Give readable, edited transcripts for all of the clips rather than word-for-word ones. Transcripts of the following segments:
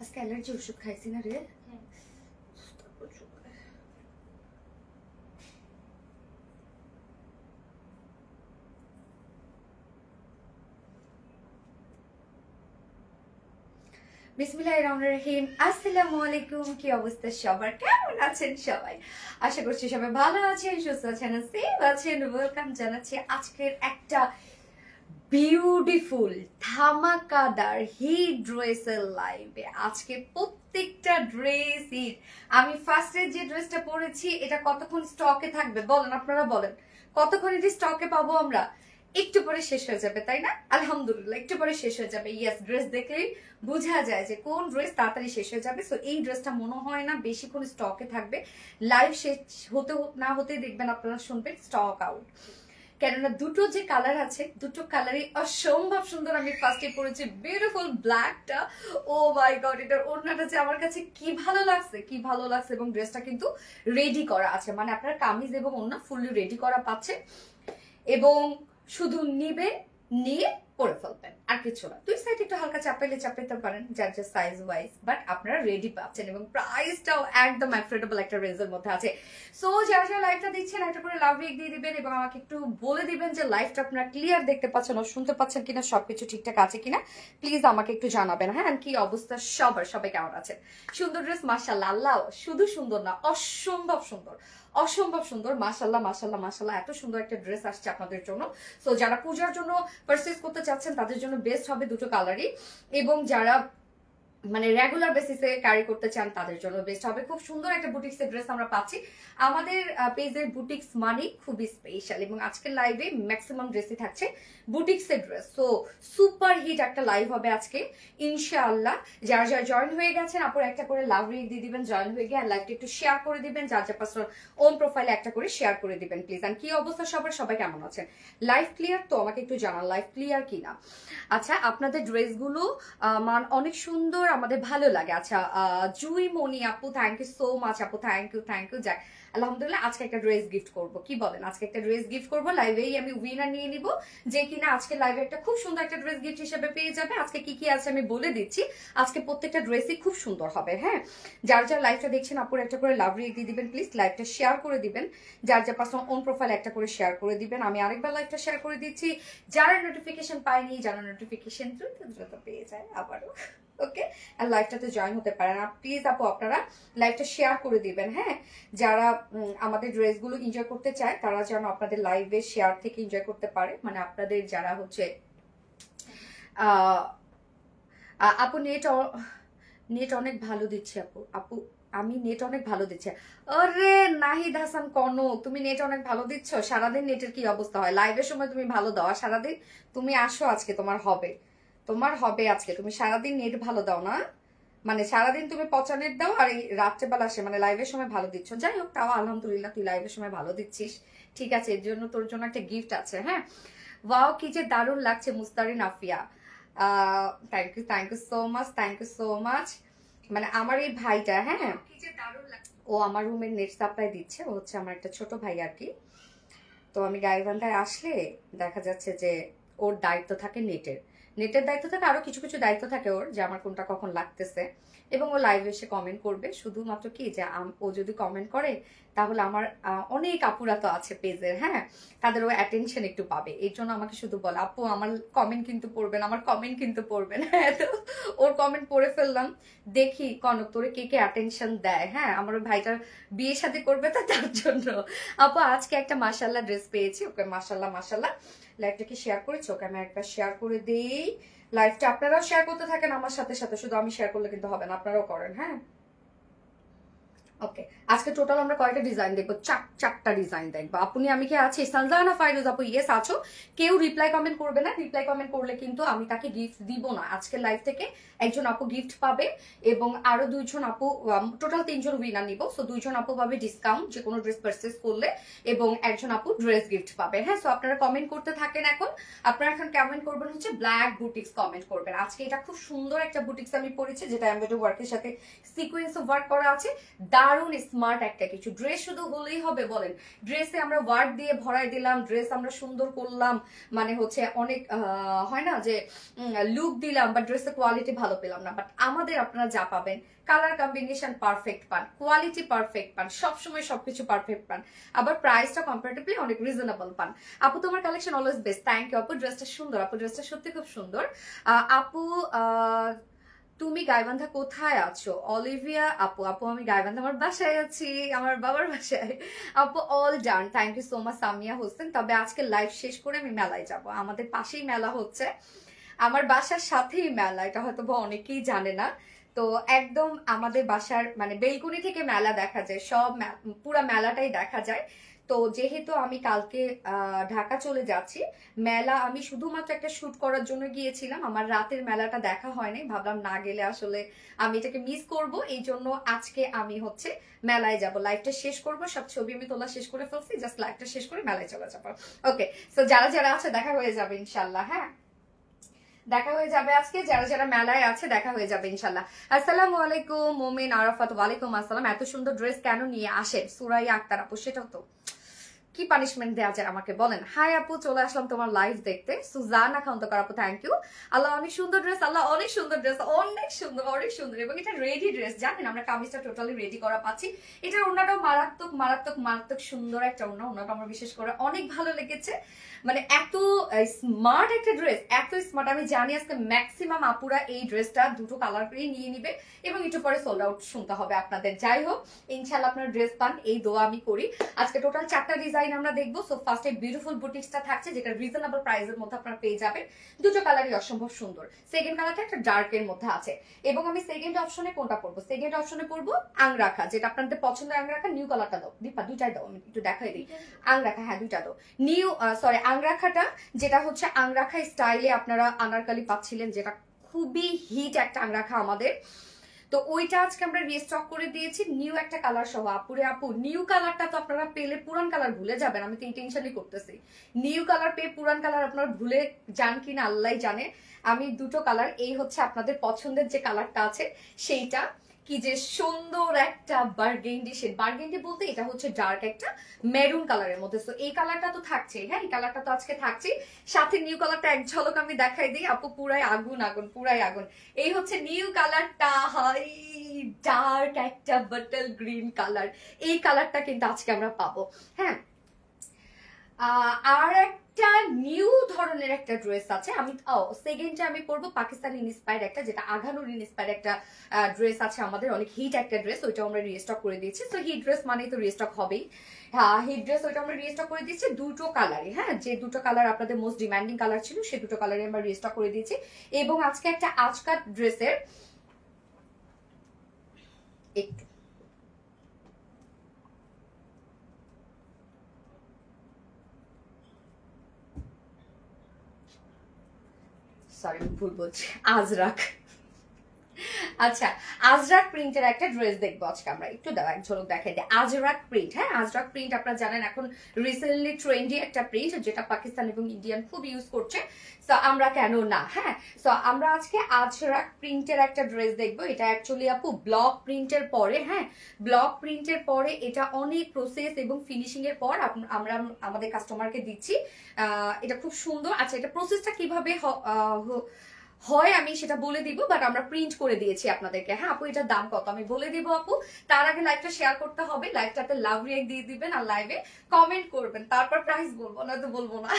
আজকে অ্যালার্জি ওষুধ খাইছি না রে। বিসমিল্লাহির রহমানির রহিম। আসসালামু আলাইকুম। কি অবস্থা সবার, কেমন আছেন সবাই? আশা করছি সবাই ভালো আছেন, সুস্থ আছেন, সেফ আছেন। ওয়েলকাম জানাচ্ছি আজকের একটা বিউটিফুল ধামাকাদার হিট ড্রেসের লাইভে। আজকে প্রত্যেকটা ড্রেস হিট। আমি ফার্স্টে যে ড্রেসটা পরেছি এটা কতক্ষণ স্টকে থাকবে বলেন, আপনারা বলেন কতক্ষণ এটি স্টকে পাবো আমরা? একটু পরে শেষ হয়ে যাবে, তাই না? আলহামদুলিল্লাহ একটু পরে শেষ হয়ে যাবে। ইয়েস, ড্রেস দেখলেই বোঝা যায় যে কোন ড্রেস তাড়াতাড়ি শেষ হয়ে যাবে। সো এই ড্রেসটা মনে হয় না বেশিক্ষণ স্টকে থাকবে। লাইভ শেষ হতে না হতে দেখবেন আপনারা শুনবেন স্টক আউট। কেননা দুটো যে কালার আছে, দুটো কালারই অসম্ভব সুন্দর। আমি ফার্স্টে পরেছি বিউটিফুল ব্ল্যাকটা। ও মাই গড, এটার ওড়নাটা যে আমার কাছে কি ভালো লাগছে, কি ভালো লাগছে। এবং ড্রেসটা কিন্তু রেডি করা আছে, মানে আপনার কামিজ এবং ওড়না ফুললি রেডি করা পাচ্ছে। এবং শুধু নিবে, নিয়ে পরে ফেলবেন, আর কিছু না। দুই সাইড একটু হালকা চাপাইলে চাপাইতে পারেন যার যার সাইজ ওয়াইজ, বাট আপনারা রেডি পাচ্ছেন এবং প্রাইসটাও একদম অ্যাফোর্ডেবল একটা রেঞ্জের মধ্যে আছে। সো যারা যারা লাইভটা দিচ্ছেন একটা করে লাভ রেক দিয়ে দিবেন এবং আমাকে একটু বলে দিবেন যে লাইভটা আপনারা ক্লিয়ার দেখতে পাচ্ছেন ও শুনতে পাচ্ছেন কিনা, সবকিছু ঠিকঠাক আছে কিনা প্লিজ আমাকে একটু জানাবেন। হ্যাঁ, কি অবস্থা সবার, সবাই কেমন আছেন? সুন্দর ড্রেস মাশাআল্লাহ। আল্লাহ শুধু সুন্দর না, অসম্ভব সুন্দর, অসম্ভব সুন্দর। মাশাআল্লাহ মাশাআল্লাহ মাশাআল্লাহ, এত সুন্দর একটা ড্রেস আসছে আপনাদের জন্য। সো যারা পূজার জন্য পারচেজ করতে চাচ্ছেন তাদের জন্য বেস্ট হবে দুটো কালারই। এবং যারা মানে রেগুলার বেসিসে ক্যারি করতে চান তাদের জন্য বেস্ট হবে। খুব সুন্দর একটা বুটিক্সের ড্রেস আমরা পাচ্ছি। আমাদের পেজের বুটিক্স মানে খুবই স্পেশাল এবং আজকের লাইভে ম্যাক্সিমাম ড্রেসই থাকছে বুটিক্সের ড্রেস। সো সুপার হিট একটা লাইভ হবে আজকে ইনশাআল্লাহ। যারা যারা জয়েন হয়ে গেছেন আপুর একটা করে লাভ রেক দিয়ে দিবেন, জয়েন হয়ে গিয়ে লাইভটা একটু শেয়ার করে দিবেন, যার যার পার্সোনাল ওন প্রোফাইলে একটা করে শেয়ার করে দিবেন প্লিজ। আর কি অবস্থা সবার, সবাই কেমন আছেন? লাইভ ক্লিয়ার তো? আমাকে একটু জানান লাইভ ক্লিয়ার কিনা। আচ্ছা, আপনাদের ড্রেসগুলো মান অনেক সুন্দর, আমাদের ভালো লাগে। আচ্ছা, জুই মনি আপু থ্যাংক ইউ সো মাচ আপু, থ্যাংক ইউ থ্যাংক ইউ। যাক আলহামদুলিল্লাহ, আজকে একটা ড্রেস গিফট করব, কি বলেন? আজকে একটা ড্রেস গিফট করব, লাইভেই আমি উইনার নিয়ে নিব যে কিনা আজকে লাইভে একটা খুব সুন্দর একটা ড্রেস গিফট হিসেবে পেয়ে যাবে। আজকে কি কি আছে আমি বলে দিচ্ছি। আজকে প্রত্যেকটা ড্রেসই খুব সুন্দর হবে। হ্যাঁ, যার যার লাইভটা দেখছেন আপুর একটা করে লাভ রেক দিয়ে দিবেন প্লিজ, লাইভটা শেয়ার করে দিবেন, যার যার পার্সোনাল ওন প্রোফাইল একটা করে শেয়ার করে দিবেন। আমি আরেকবার লাইভটা শেয়ার করে দিচ্ছি, যারা নোটিফিকেশন পায়নি, যারা নোটিফিকেশন দ্রুত পেয়ে যায় আবারও। ওকে, আর লাইভটাতে জয়েন হতে পারেন। আর প্লিজ আপু আপনারা লাইভটা শেয়ার করে দিবেন। হ্যাঁ, যারা আমাদের ড্রেসগুলো এনজয় করতে চায় তারা যেন আপনাদের লাইভে শেয়ার থেকে এনজয় করতে পারে। মানে আপনাদের যারা হচ্ছে আপু নেট অনেক ভালো দিচ্ছে আপু। আপু আমি নেট অনেক ভালো দিচ্ছে। আরে নাহিদ হাসান কনক, তুমি নেট অনেক ভালো দিচ্ছ? সারাদিন নেটের কি অবস্থা হয়? লাইভের সময় তুমি ভালো দাও, আর সারাদিন তুমি আসো, আজকে তোমার হবে, তোমার হবে আজকে। তুমি সারাদিন নেট ভালো দাও না, মানে সারাদিন তুমি পচা নেট দাও আর এই রাত্রেবেলা আসে মানে লাইভের সময় ভালো দিচ্ছ। যাই হোক, তাও আলহামদুলিল্লাহ তুই লাইভের সময় ভালো দিচ্ছিস, ঠিক আছে। এর জন্য তোর জন্য একটা গিফট আছে। হ্যাঁ, ওয়াও কি যে দারুণ লাগছে Mustarin Afia, thank you so much, thank you so much. মানে আমার এই ভাইটা, হ্যাঁ ও আমার রুমের নেট সাপ্লাই দিচ্ছে, ও হচ্ছে আমার একটা ছোট ভাই আর কি। তো আমি গাইবান্ধায় আসলে দেখা যাচ্ছে যে ওর দায়িত্ব থাকে নেটের দায়িত্ব থাকে, আরো কিছু কিছু দায়িত্ব থাকে ওর, যে আমার কোনটা কখন লাগতেছে। এবং ও লাইভে এসে কমেন্ট করবে, শুধুমাত্র কি যে ও যদি কমেন্ট করে তাহলে আমার অনেক আপুরা তো আছে পেজের, হ্যাঁ, তাদের ও অ্যাটেনশন একটু পাবে। এই জন্য আমাকে শুধু বলে আপু আমার কমেন্ট কিন্তু পড়বেন, আমার কমেন্ট কিন্তু পড়বেন। হ্যাঁ, তো ওর কমেন্ট পড়ে ফেললাম, দেখি কনক তোরে কে কে অ্যাটেনশন দেয়। হ্যাঁ, আমার ওই ভাইটার বিয়ে শাদী করবে তো, তার জন্য। আপু আজকে একটা মাশাআল্লাহ ড্রেস পেয়েছি, ওকে মাশাআল্লাহ মাশাআল্লাহ। লাইভটাকে শেয়ার করেছি, ওকে আমি একটা শেয়ার করে দেই। লাইভটা আপনারাও শেয়ার করতে থাকেন আমার সাথে সাথে, শুধু আমি শেয়ার করলে কিন্তু হবে না, আপনারাও করেন। হ্যাঁ, ওকে, আজকে টোটাল আমরা কয়টা ডিজাইন দেখবো? চারটা ডিজাইন দেখবো। আপনি আমি কি আছি? সানজানা ফাইরুজ আপু ইয়েস আছো। কেউ রিপ্লাই কমেন্ট করবে না, রিপ্লাই কমেন্ট করলে কিন্তু আমি তাকে গিফট দিব না। আজকে লাইভ থেকে একজন আপু গিফট পাবে এবং আরো দুইজন আপু, টোটাল 3 জন উইনার নিব। সো 2 জন আপু পাবে ডিসকাউন্ট যে কোনো ড্রেস পারচেজ করলে এবং একজন আপু ড্রেস গিফট পাবে। হ্যাঁ, সো আপনারা কমেন্ট করতে থাকেন। আপনারা এখন কমেন্ট করবেন হচ্ছে ব্ল্যাক বুটিক্স কমেন্ট করবেন। আজকে এটা খুব সুন্দর একটা বুটিক্স আমি পরেছি, যেটা এমব্রয়ডারি ওয়ার্কের সাথে সিকোয়েন্স অফ ওয়ার্ক করা আছে। দারুণ স্মার্ট একটা কিছু। ড্রেস শুধু হলেই হবে বলেন, ড্রেসে আমরা ওয়ার্ক দিয়ে ভরাই দিলাম, ড্রেস আমরা সুন্দর করলাম, মানে হচ্ছে অনেক হয় না যে লুক দিলাম বাট ড্রেসের কোয়ালিটি ভালো পেলাম না। বাট আমাদের আপনারা যা পাবেন, কালার কম্বিনেশন পারফেক্ট পান, কোয়ালিটি পারফেক্ট পান, সবসময় সবকিছু পারফেক্ট পান, আবার প্রাইসটা কম্পারেটিভলি অনেক রিজনেবল পান। আপু তোমার collection always best. Thank you আপু, ড্রেসটা সুন্দর আপু, ড্রেসটা সত্যি খুব সুন্দর। আপু তুমি গাইবান্ধা কোথায় আছো? অলিভিয়া আপু, আপু আমি গাইবান্ধা আমার বাসায় আছি, আমার বাবার বাসায়। আপু all done, thank you so much Samia Hossain. তবে আজকে লাইভ শেষ করে আমি মেলায় যাব, আমাদের পাশেই মেলা হচ্ছে, আমার বাসার সাথেই মেলা, এটা হয়তো অনেকেই জানে না। তো একদম আমাদের বাসার মানে বেলকুনি থেকে মেলা দেখা যায়, সব পুরা মেলাটাই দেখা যায়। তো যেহেতু আমি কালকে ঢাকা চলে যাচ্ছি, মেলা আমি শুধুমাত্র একটা শুট করার জন্য গিয়েছিলাম, আমার রাতের মেলাটা দেখা হয়নি, ভাবলাম না গেলে আসলে আমি এটাকে মিস করব, এই জন্য আজকে আমি হচ্ছে মেলায় যাব, লাইভটা শেষ করব, সব ছবি আমি তোলা শেষ করে ফেলছি, জাস্ট লাইভটা শেষ করে মেলায় চলে যাবো। ওকে, সো যারা যারা আছে দেখা হয়ে যাবে ইনশাল্লাহ, হ্যাঁ দেখা হয়ে যাবে আজকে, যারা যারা মেলায় আছে দেখা হয়ে যাবে ইনশাল্লাহ। আসসালামু আলাইকুম মোমিন আরাফাত, ওয়ালাইকুম আসসালাম। এত সুন্দর ড্রেস কেন নিয়ে আসেন সুরাইয়া আক্তার আপু? সেটাও তো কি পানিশমেন্ট দেওয়া যায় আমাকে বলেন। হাই আপু, চলে আসলাম তোমার লাইভ দেখতে। সুজানা খন্দকার আপু থ্যাংক ইউ। আল্লাহ অনেক সুন্দর ড্রেস, আল্লাহ অনেক সুন্দর ড্রেস, অনেক সুন্দর অনেক সুন্দর, এবং এটা রেডি ড্রেস, জানেন আমরা কামিজটা টোটালি রেডি করা পাচ্ছি। এটার ওড়নাটাও মারাত্মক মারাত্মক মারাত্মক সুন্দর একটা ওড়না, ওড়নাটা আমার বিশেষ করে অনেক ভালো লেগেছে, মানে এত স্মার্ট একটা ড্রেস, এত স্মার্ট। আমি জানি আজকে ম্যাক্সিমাম আপুরা এই ড্রেসটা দুটো কালার করেই নিয়ে নিবে এবং একটু পরে সোল্ড আউট শুনতে হবে আপনাদের। যাই হোক ইনশাল্লাহ আপনার ড্রেস পান, এই দোয়া আমি করি। আজকে টোটাল 4টা ডিজাইন আমরা দেখবো। সো ফার্স্টে বিউটিফুল বুটিক্সটা থাকছে, যেটা রিজনেবল প্রাইসের মধ্যে আপনারা পেয়ে যাবেন, দুটো কালারই অসম্ভব সুন্দর। সেকেন্ড কালারটা একটা ডার্কের মধ্যে আছে, এবং আমি সেকেন্ড অপশনে কোনটা পরবো, সেকেন্ড অপশনে পরবো আংরাখা, যেটা আপনাদের পছন্দের আংরাখা। নিউ কালারটা দাও দীপা, দুইটাই দাও, আমি একটু দেখাই দিই। আংরাখা, হ্যাঁ দুইটা দাও। নিউ সরি আংরাখাটা, যেটা হচ্ছে আংরাখা স্টাইলে আপনারা আনারকালি পাচ্ছিলেন, যেটা খুবই হিট একটা আংরাখা আমাদের, তো ওইটা আজকে আমরা রিস্টক করে দিয়েছি নিউ একটা কালার সহ। আপুরে আপু নিউ কালারটা তো আপনারা পেলে পুরান কালার ভুলে যাবেন, আমি তো ইন্টেনশনই করতেছি। নিউ কালার পেয়ে পুরান কালার আপনারা ভুলে যান কিনা আল্লাহ জানে। আমি দুটো কালার, এই হচ্ছে আপনাদের পছন্দের যে কালারটা আছে সেইটা, কি যে সুন্দর একটা বার্গেন্ডি শেড, বার্গেন্ডি বলতে এটা হচ্ছে ডার্ক একটা মেরুন কালারের মধ্যে। তো এই কালারটা তো থাকছে, হ্যাঁ এই কালারটা তো আজকে থাকছে, সাথে নিউ কালারটা এক ঝলক আমি দেখাই দিই আপু, পুরাই আগুন আগুন, পুরাই আগুন। এই হচ্ছে নিউ কালারটা, হাই ডার্ক একটা বটল গ্রিন কালার, এই কালারটা কিন্তু আজকে আমরা পাবো। হ্যাঁ আর একটা নিউ ধরনের একটা ড্রেস আছে, আমি সেকেন্ডটা আমি পরবো পাকিস্তানি ইন্সপায়ার্ড একটা, যেটা আঘানুর ইন্সপায়ার্ড একটা ড্রেস আছে আমাদের, অনেক হিট একটা ড্রেস, ওইটা আমরা রিস্টক করে দিয়েছি। তো হিট ড্রেস মানেই তো রিস্টক হবেই, হ্যাঁ হিট ড্রেস ওইটা আমরা রিস্টক করে দিয়েছি দুটো কালারে, হ্যাঁ যে দুটো কালার আপনাদের মোস্ট ডিমান্ডিং কালার ছিল সে দুটো কালারে আমরা রিস্টক করে দিয়েছি। এবং আজকে একটা আজকাল ড্রেসের একটু সরি ভুল বলছি, আজরাক, আচ্ছা আজরাক প্রিন্টের একটা ড্রেস দেখবো আজকে আমরা, একটু দাও এক ঝলক দেখাই দিই। আজরাক প্রিন্ট, হ্যাঁ আজরাক প্রিন্ট আপনারা জানেন এখন রিসেন্টলি ট্রেন্ডি একটা প্রিন্ট, যেটা পাকিস্তান এবং ইন্ডিয়ান খুব ইউজ করছে, সো আমরা কেন না, হ্যাঁ সো আমরা আজকে আজরাক প্রিন্টের একটা ড্রেস দেখবো। এটা অ্যাকচুয়ালি আপু ব্লক প্রিন্টের পরে, হ্যাঁ ব্লক প্রিন্টের পরে এটা অনেক প্রসেস এবং ফিনিশিং এর পর আমরা আমাদের কাস্টমারকে দিচ্ছি। এটা খুব সুন্দর। আচ্ছা এটা প্রসেসটা কিভাবে হয় আমি সেটা বলে দিব, বাট আমরা প্রিন্ট করে দিয়েছি আপনাদেরকে। হ্যাঁ আপু এটার দাম কত আমি বলে দিব আপু, তার আগে লাইভটা শেয়ার করতে হবে, লাইভটাতে লাভ রিয়েক্ট দিয়ে দিবেন আর লাইভে কমেন্ট করবেন, তারপর প্রাইস বলবো, না তো বলবো না।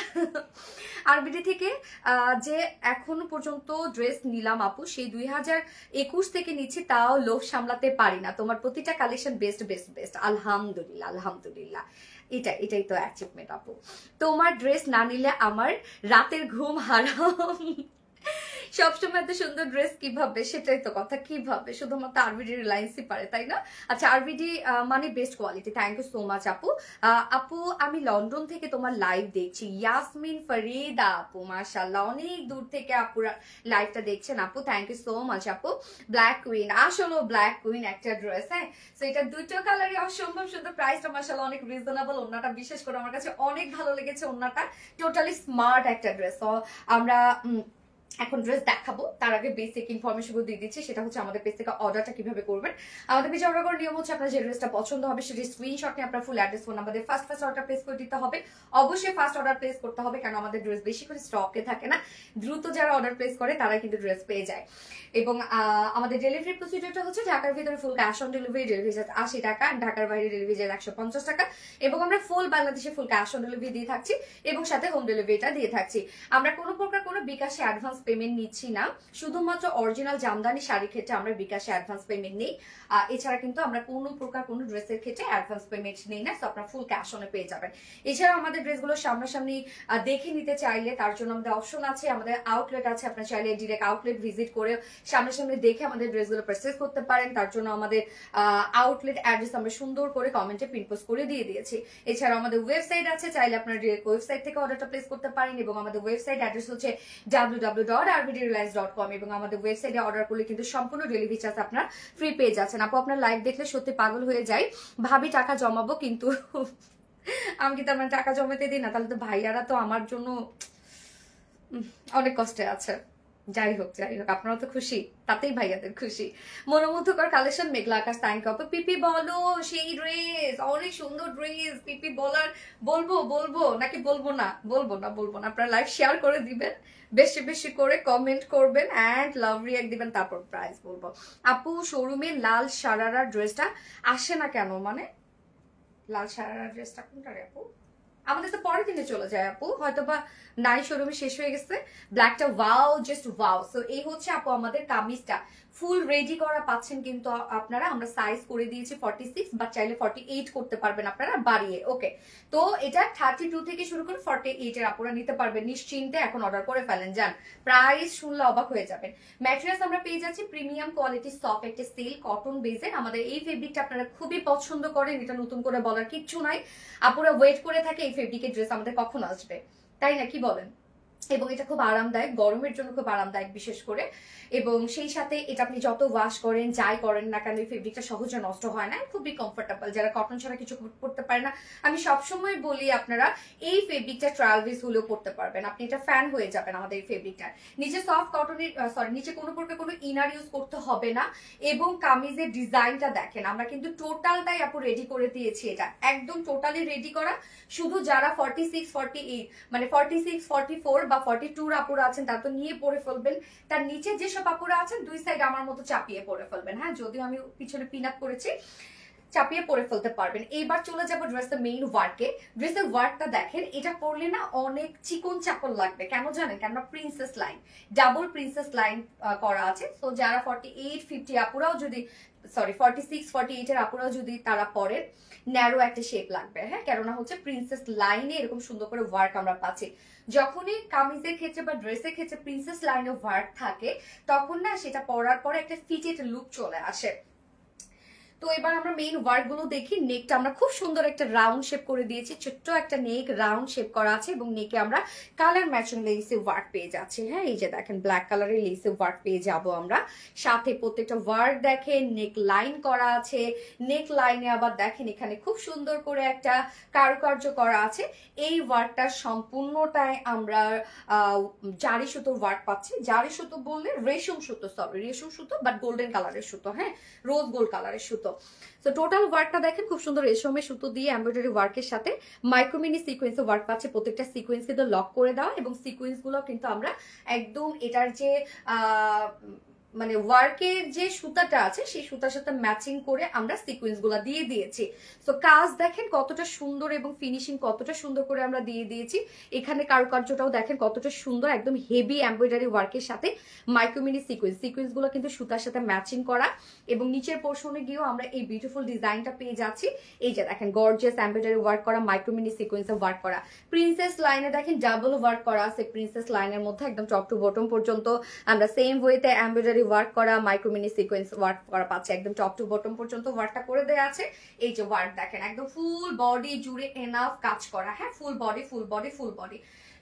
আরবিডি থেকে যে এখনো পর্যন্ত ড্রেস নিলাম আপু, সেই 2021 থেকে নিচ্ছি, তাও লোভ সামলাতে পারি না, তোমার প্রতিটা কালেকশন বেস্ট বেস্ট বেস্ট, আলহামদুলিল্লাহ আলহামদুলিল্লাহ। এটাই তো অ্যাচিভমেন্ট আপু, তোমার ড্রেস না নিলে আমার রাতের ঘুম হারাম। সবসময় এত সুন্দর ড্রেস কিভাবে, সেটাই তো কথা, কিভাবে শুধুমাত্র আরবিডি রিলায়েন্সই পারে তাই না। আচ্ছা আরবিডি মানে best quality, thank you so much আপু। আপু আমি লন্ডন থেকে তোমার লাইভ দেখছি, ইয়াসমিন ফরিদা আপু মাশাআল্লাহ অনেক দূর থেকে আপুরা লাইভটা দেখছেন আপু, থ্যাংক ইউ সো মাচ আপু। ব্ল্যাক কুইন, আসলে ব্ল্যাক কুইন একটা ড্রেস, হ্যাঁ তো এটা দুটো কালারই অসম্ভব সুন্দর, প্রাইসটা মাশাআল্লাহ অনেক রিজনেবল, ওন্নাটা বিশেষ করে আমার কাছে অনেক ভালো লেগেছে, ওন্নাটা টোটালি স্মার্ট একটা ড্রেস। তো আমরা এখন ড্রেস দেখাবো তার আগে বেসিক ইনফরমেশন দিয়ে দিচ্ছি, সেটা হচ্ছে আমাদের পেজ থেকে অর্ডারটা কিভাবে করবেন। আমাদের পেজে অর্ডার করার নিয়ম হচ্ছে আপনার যে ড্রেসটা পছন্দ হবে সেটি স্ক্রিনশট নিয়ে আপনার ফুল অ্যাড্রেস ফোন আমাদের ফার্স্ট অর্ডার প্লেস করে দিতে হবে। অবশ্যই ফার্স্ট অর্ডার প্লেস করতে হবে, কারণ আমাদের ড্রেস বেশি করে স্টকে থাকে না, দ্রুত যারা অর্ডার প্লেস করে তারা কিন্তু ড্রেস পেয়ে যায়। এবং আমাদের ডেলিভারি প্রসিডিউরটা হচ্ছে ঢাকার ভিতরে full cash on delivery, delivery charge 80 টাকা, ঢাকার বাইরে ডেলিভারি চার্জ 150 টাকা, এবং আমরা ফুল বাংলাদেশে ফুল ক্যাশ অন ডেলিভারি দিয়ে থাকছি এবং সাথে হোম ডেলিভারিটা দিয়ে থাকছি। আমরা কোনো প্রকার কোনো বিকাশে অ্যাডভান্স পেমেন্ট নিচ্ছি না, শুধুমাত্র অরিজিনাল জামদানি শাড়ির ক্ষেত্রে আমরা বিকাশে অ্যাডভান্স পেমেন্ট নেই। এছাড়া কিন্তু আমরা কোনো প্রকার কোনো ড্রেসের ক্ষেত্রে অ্যাডভান্স পেমেন্ট নেই না, তো আপনারা ফুল ক্যাশ অনে পেয়ে যাবেন। এছাড়া আমাদের ড্রেসগুলো সামনাসামনি দেখে নিতে চাইলে তার জন্য আমাদের অপশন আছে, আমাদের আউটলেট আছে, আপনার চাইলে ডিরেক্ট আউটলেট ভিজিট করে সামনাসামনি দেখে আমাদের ড্রেসগুলো পারচেজ করতে পারেন। তার জন্য আমাদের আউটলেট অ্যাড্রেস আমরা সুন্দর করে কমেন্টে পিন পোস্ট করে দিয়ে দিয়েছি। এছাড়া আমাদের ওয়েবসাইট আছে, চাইলে আপনারা ডিরেক্ট ওয়েবসাইট থেকে অর্ডারটা প্লেস করতে পারেন, এবং আমাদের ওয়েবসাইট অ্যাড্রেস হচ্ছে www.rvdreliance.com, এবং আমাদের ওয়েবসাইটে অর্ডার করলে কিন্তু সম্পূর্ণ ডেলিভারি চার্জ আপনার ফ্রি পেয়ে যাচ্ছেন। আপু আপনার লাইভ দেখলে সত্যি পাগল হয়ে যায়, ভাবি টাকা জমাবো কিন্তু আমি কিন্তু আমার টাকা জমাতে দিই না, তাহলে তো ভাইয়ারা তো আমার জন্য অনেক কষ্টে আছে। যাই হোক আপনারা তো খুশি, তাতেই ভাইয়াদের খুশি। মনোমুগ্ধকর কালেকশন, মেঘলা আকাশ, থ্যাংক ইউ। পিপি বলো সেই ড্রেস, অনেক সুন্দর ড্রেস। পিপি বলবো নাকি বলবো না আপনারা লাইভ শেয়ার করে দিবেন, বেশি বেশি করে কমেন্ট করবেন এন্ড লাভ রিঅ্যাক্ট দিবেন, তারপর প্রাইস বলবো। আপু শোরুমে লাল সারারা ড্রেসটা আসে না কেন? মানে লাল সারারা ড্রেসটা কোনটা রে আপু? আমাদের তো পরের দিনে চলে যায় আপু, হয়তো বা নাই শোরুমে শেষ হয়ে গেছে। ব্ল্যাকটা ওয়াও, জাস্ট ওয়াও। সো এই হচ্ছে আপু আমাদের কামিজটা ফুল রেডি করা পাচ্ছেন কিন্তু আপনারা। আমরা সাইজ করে দিয়েছি 46, বাট চাইলে 48 করতে পারবেন আপনারা বাড়িয়ে। ওকে, তো এটা 32 থেকে শুরু করে 48 এর আপনারা নিতে পারবেন নিশ্চিন্তে। এখন অর্ডার করে ফেলেন, যান। প্রাইস শুনলে অবাক হয়ে যাবেন। ম্যাটেরিয়ালস আমরা পেয়ে যাচ্ছি প্রিমিয়াম কোয়ালিটি সফট একটা সিল্ক কটন বেজের। আমাদের এই ফেব্রিকটা আপনারা খুবই পছন্দ করেন, এটা নতুন করে বলার কিচ্ছু নাই। আপুরা ওয়েট করে থাকে এই ফেব্রিকের ড্রেস আমাদের কখন আসবে, তাই না? কি বলেন? এবং এটা খুব আরামদায়ক, গরমের জন্য খুব আরামদায়ক বিশেষ করে। এবং সেই সাথে এটা আপনি যত ওয়াশ করেন যাই করেন না কেন এই ফেব্রিকটা সহজে নষ্ট হয় না, খুবই কমফোর্টেবল। যারা কটন ছাড়া কিছু পরতে পারে না, আমি সবসময় বলি আপনারা এই ফেব্রিকটা ট্রায়াল বেস হলেও পরতে পারবেন, আপনি এটা ফ্যান হয়ে যাবেন আমাদের এই ফেব্রিকটার। নিচে সফট কটনের নিচে কোনো প্রকার কোনো ইনার ইউজ করতে হবে না। এবং কামিজের ডিজাইনটা দেখেন, আমরা কিন্তু টোটালটাই আপু রেডি করে দিয়েছি, এটা একদম টোটালি রেডি করা। শুধু যারা 46, 48 মানে 46, 44 বা 42 আপুরা আছেন তারা তো নিয়ে পরে ফেলবেন, তার নিচে যেসব আপুরা আছেন দুই সাইড আমার মতো চাপিয়ে পরে ফেলবেন। হ্যাঁ, যদিও আমি পিছনে পিন আপ করেছি, চাপিয়ে পরে ফেলতে পারবেন। এইবার চলে যাবো ড্রেসের মেইন ওয়ার্কে। ড্রেসের ওয়ার্কটা দেখেন, এটা পরলে না অনেক চিকন চাকন লাগবে, কেন জানেন? কেননা princess line, double princess line করা আছে। তো যারা 48, 50 আপুরাও যদি 46, 48 এর আপুরাও যদি তারা পরেন, ন্যারো একটা শেপ লাগবে। হ্যাঁ, কেননা হচ্ছে প্রিন্সেস লাইনে এরকম সুন্দর করে ওয়ার্ক আমরা পাচ্ছি। যখনই কামিজের ক্ষেত্রে বা ড্রেসের ক্ষেত্রে প্রিন্সেস লাইনে ওয়ার্ক থাকে তখন না সেটা পরার পরে একটা ফিটেড লুক চলে আসে। তো এবার আমরা মেইন ওয়ার্ক গুলো দেখি। নেকটা আমরা খুব সুন্দর একটা রাউন্ড শেপ করে দিয়েছি, ছোট্ট একটা নেক রাউন্ড শেপ করা আছে, এবং নেকে আমরা কালার ম্যাচিং লেসে ওয়ার্ক পেয়ে যাচ্ছি। হ্যাঁ, এই যে দেখেন ব্ল্যাক কালারের লেসে ওয়ার্ক পেয়ে যাব আমরা। সাথে প্রত্যেকটা ওয়ার্ক দেখেন নেক লাইন করা আছে, নেক লাইনে আবার দেখেন এখানে খুব সুন্দর করে একটা কারুকার্য করা আছে। এই ওয়ার্কটা সম্পূর্ণটাই আমরা জারি সুতোর ওয়ার্ক পাচ্ছি। জারি সুতো বললে রেশম সুতো, রেশম সুতো বাট গোল্ডেন কালারের সুতো, হ্যাঁ, রোজ গোল্ড কালারের সুতো। তো টোটাল ওয়ার্কটা দেখেন খুব সুন্দর রেশমের সুতো দিয়ে এমব্রয়ডারি ওয়ার্কের সাথে মাইক্রোমিনি সিকোয়েন্সে ওয়ার্ক পাচ্ছে। প্রত্যেকটা সিকোয়েন্স কিন্তু লক করে দেওয়া, এবং সিকোয়েন্স গুলো কিন্তু আমরা একদম এটার যে মানে ওয়ার্কের যে সুতাটা আছে সেই সুতার সাথে ম্যাচিং করে আমরা সিকোয়েন্স গুলা দিয়ে দিয়েছি। তো কাজ দেখেন কতটা সুন্দর এবং ফিনিশিং কতটা সুন্দর করে আমরা দিয়ে দিয়েছি। এখানে কারুকার্যটাও দেখেন কতটা সুন্দর, একদম হেভি এমব্রয়ডারি ওয়ার্কের সাথে মাইক্রোমিনি সিকোয়েন্স গুলো কিন্তু সুতার সাথে ম্যাচিং করা, এবং নিচের পোর্শনে গিয়েও আমরা এই বিউটিফুল ডিজাইনটা পেয়ে যাচ্ছি। এই যে দেখেন গর্জিয়াস এমব্রয়ডারি ওয়ার্ক করা, মাইক্রোমিনি সিকোয়েন্সে ওয়ার্ক করা। প্রিন্সেস লাইনে দেখেন ডাবল ওয়ার্ক করা আছে, প্রিন্সেস লাইনের মধ্যে একদম টপ টু বটম পর্যন্ত আমরা সেম ওয়েতে এমব্রয়ডারি ওয়ার্ক করা, মাইক্রোমিনি সিকোয়েন্স ওয়ার্ক করা পাচ্ছে, একদম টপ টু বটম পর্যন্ত ওয়ার্কটা করে দেওয়া আছে। এই যে ওয়ার্ক দেখেন একদম ফুল বডি জুড়ে এনাফ কাজ করা। হ্যাঁ, full body full body full body.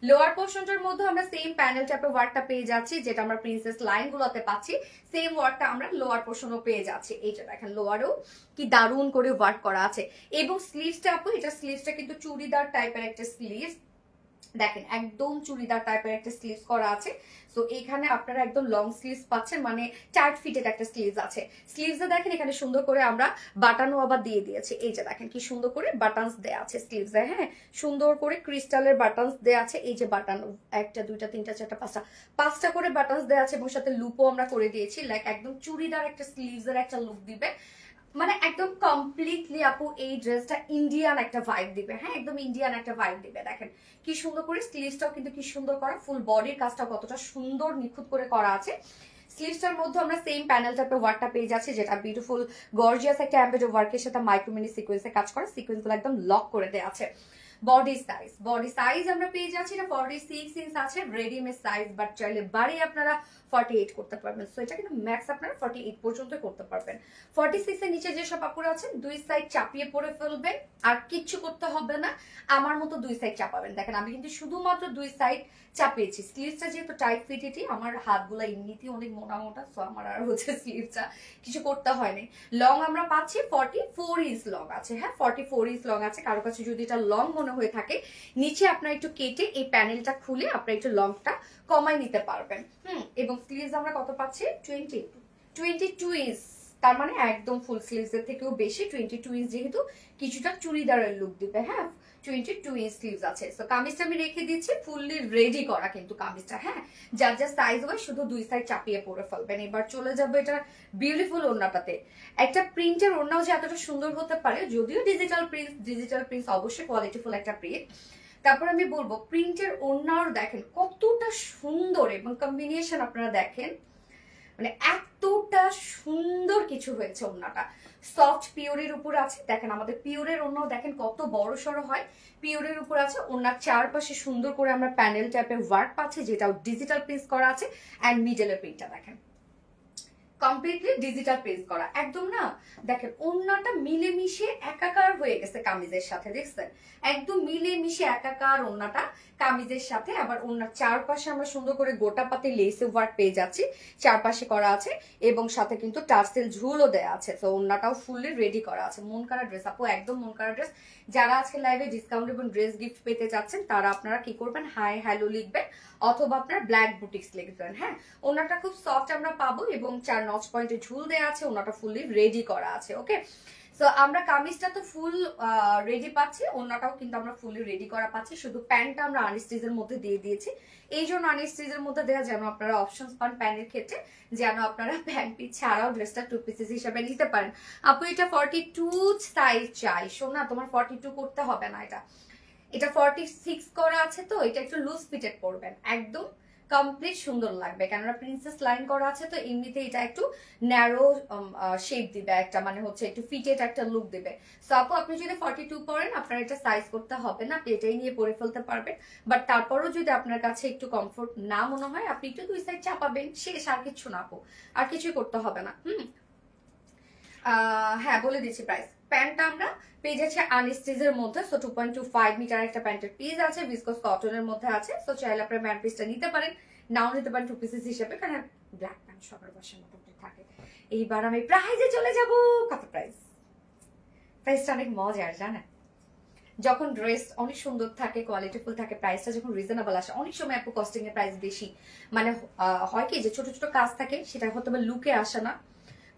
Lower পোর্শনটার মধ্যে আমরা সেম প্যানেল টাইপের ওয়ার্কটা পেয়ে যাচ্ছি, যেটা আমরা প্রিন্সেস লাইন গুলোতে পাচ্ছি, সেম ওয়ার্কটা আমরা লোয়ার পোর্শনও পেয়ে যাচ্ছি। এই যে দেখেন লোয়ারও কি দারুণ করে ওয়ার্ক করা আছে। এবং স্লিভসটা আপু, এটা স্লিভসটা কিন্তু চুড়িদার টাইপের একটা স্লিভস, দেখেন একদম চুড়িদার টাইপের একটা স্লিভস করা আছে। সো এখানে আপনারা একদম লং স্লিভস পাচ্ছেন, মানে টাইট ফিটেড একটা স্লিভস আছে। স্লিভসে দেখেন এখানে সুন্দর করে আমরা বাটনও আবার দিয়ে দিয়েছি। এই যে দেখেন কি সুন্দর করে বাটনস দেয়া আছে স্লিভসে, হ্যাঁ সুন্দর করে ক্রিস্টালের বাটনস দেয়া আছে। এই যে বাটন একটা দুইটা তিনটা চারটা পাঁচটা করে বাটনস দেয়া আছে এবং সাথে লুপও আমরা করে দিয়েছি। লাইক একদম চুড়িদার একটা স্লিভসের একটা লুক দিবে, মানে একদম কমপ্লিটলি আপু এই ড্রেসটা ইন্ডিয়ান একটা ভাইব দিবে। হ্যাঁ একদম ইন্ডিয়ান একটা ভাইব দিবে। দেখেন কি সুন্দর করে স্লিভসটাও কিন্তু কি সুন্দর করা, ফুল বডির কাজটা কতটা সুন্দর নিখুঁত করে করা আছে। স্লিভসটার মধ্যে আমরা সেম প্যানেল টাইপের ওয়ার্কটা পেয়ে যাচ্ছি, যেটা বিউটিফুল গর্জিয়াস একটা এমব্রয়ডারি ওয়ার্কের সাথে মাইক্রোমিনি সিকোয়েন্সে কাজ করা, সিকোয়েন্সগুলো একদম লক করে দেওয়া আছে। বডি সাইজ আমরা পেয়ে যাচ্ছি, এটা 46 ইঞ্চ আছে রেডিমেড সাইজ, বাট চাইলে বাড়িয়ে আপনারা 48 করতে পারবেন। সো এটা কিন্তু ম্যাক্স আপনারা 48 পর্যন্ত করতে পারবেন। 46 এর নিচে যেসব আপুরা আছেন দুই সাইড চাপিয়ে পরে ফেলবেন, আর কিচ্ছু করতে হবে না, আমার মতো দুই সাইড চাপাবেন। দেখেন আমি কিন্তু শুধুমাত্র দুই সাইড চাপিয়েছি। স্লিভসটা যেহেতু টাইট ফিটেডই, আমার হাতগুলো এমনিতেই অনেক মোটা মোটা, সো আমার আর হচ্ছে স্লিভসটা কিছু করতে হয়নি। লং আমরা পাচ্ছি 44 ইঞ্চ লং আছে, হ্যাঁ 44 ইঞ্চ লং আছে। কারো কাছে যদি এটা লং মনে হয়ে থাকে নিচে আপনার একটু কেটে এই প্যানেলটা খুলে আপনার একটু লংটা কমাই নিতে পারবেন। এবং স্লিভস আমরা কত পাচ্ছি 22 ইঞ্চ, তার মানে একদম ফুল স্লিভস এর থেকেও বেশি 22 ইঞ্চ, যেহেতু কিছুটা চুড়িদারের লুক দিবে। হ্যাঁ 22 ইঞ্চ স্লিভস আছে। সো কামিজটা আমি রেখে দিচ্ছি ফুললি রেডি করা কিন্তু কামিজটা, হ্যাঁ যার যার সাইজ হয় শুধু দুই সাইড চাপিয়ে পরে ফেলবেন। এবার চলে যাবে এটা বিউটিফুল ওড়নাটাতে। একটা প্রিন্টের ওড়নাও যে এতটা সুন্দর হতে পারে, যদিও ডিজিটাল প্রিন্ট অবশ্যই কোয়ালিটিফুল একটা প্রিন্ট। তারপর আমি বলবো প্রিন্টের ওড়নার দেখেন কতটা সুন্দর, এবং কম্বিনেশন আপনারা দেখেন মানে এতটা সুন্দর কিছু হয়েছে। ওড়নাটা সফট পিওরের উপর আছে, দেখেন আমাদের পিওরের ওড়নাও দেখেন কত বড় সড়ো হয়, পিওরের উপর আছে। ওড়নার চারপাশে সুন্দর করে আমরা প্যানেল টাইপের ওয়ার্ক পাচ্ছি, যেটাও ডিজিটাল প্রিন্ট করা আছে। অ্যান্ড মিডলের প্রিন্টটা দেখেন কমপ্লিটলি ডিজিটাল প্রিন্ট করা, একদম না দেখেন ওড়নাটা মিলেমিশে একাকার হয়ে গেছে কামিজের সাথে, দেখছেন একদম মিলেমিশে একাকার ওড়নাটা কামিজের সাথে। আবার ওড়নার চারপাশে আমরা সুন্দর করে গোটা পাতে লেসে ওয়ার্ক পেয়ে যাচ্ছি, চারপাশে করা আছে এবং সাথে কিন্তু টার্সেল ঝুলও দেওয়া আছে। তো ওড়নাটাও ফুললি রেডি করা আছে। মন করা ড্রেস আপু, একদম মন করা ড্রেস। যারা আজকে লাইভে ডিসকাউন্ট এবং ড্রেস গিফট পেতে চাচ্ছেন তারা আপনারা কি করবেন, হাই হ্যালো লিখবেন অথবা আপনার ব্ল্যাক বুটিক্স লিখবেন। হ্যাঁ ওড়নাটা খুব সফট আমরা পাবো এবং 4 নচ পয়েন্টে ঝুল দেওয়া আছে, ওড়নাটা ফুললি রেডি করা আছে। ওকে সো আমরা কামিজটা তো ফুল রেডি পাচ্ছি, ওড়নাটাও কিন্তু আমরা ফুললি রেডি করা পাচ্ছি। শুধু প্যান্টটা আমরা আনস্টিচের মধ্যে দিয়ে দিয়েছি, এই জন্য আনস্টিচের মধ্যে দেওয়া যেন আপনারা অপশনস পান প্যান্টের ক্ষেত্রে, যেন আপনারা প্যান্ট পিস ছাড়াও ড্রেসটা 2 পিসেস হিসেবে নিতে পারেন। আপু এটা 42 সাইজ চাই, শোনা তোমার 42 করতে হবে না, এটা 46 করা আছে, তো এটা একটু লুজ ফিটেড পরবেন, একদম কমপ্লিট সুন্দর লাগবে। কেননা প্রিন্সেস লাইন করা আছে, তো এমনিতে এটা একটু ন্যারো শেপ দিবে, একটা মানে হচ্ছে একটু ফিটেড একটা লুক দিবে। সো আপু আপনি যদি 42 পরেন আপনার এটা সাইজ করতে হবে না, আপনি এটাই নিয়ে পরে ফেলতে পারবেন। বাট তারপরও যদি আপনার কাছে একটু কমফোর্ট না মনে হয়, আপনি একটু দুই সাইড চাপাবেন, শেষ, আর কিছু না আপু, আর কিছুই করতে হবে না। হ্যাঁ বলে দিচ্ছি প্রাইস। প্যান্টটা আমরা পেয়ে যাচ্ছি আনস্টিচের মধ্যে, সো 2.25 মিটার একটা প্যান্টের পিস আছে, ভিসকস কটনের মধ্যে আছে। সো চাইলে আপনার প্যান্ট পিসটা নিতে পারেন, নাও নিতে পারেন 2 পিসেস হিসেবে, কারণ ব্ল্যাক প্যান্ট সবার বাসায় মোটামুটি থাকে। এইবার আমি প্রাইজে চলে যাব। কত প্রাইসটা অনেক মজার জানেন, যখন ড্রেস অনেক সুন্দর থাকে, কোয়ালিটিফুল থাকে, প্রাইসটা যখন রিজনেবল আসে, অনেক সময় আপু কস্টিং এর প্রাইস বেশি, মানে হয় কি যে ছোট ছোট কাজ থাকে সেটা হয়তো বা লুকে আসে না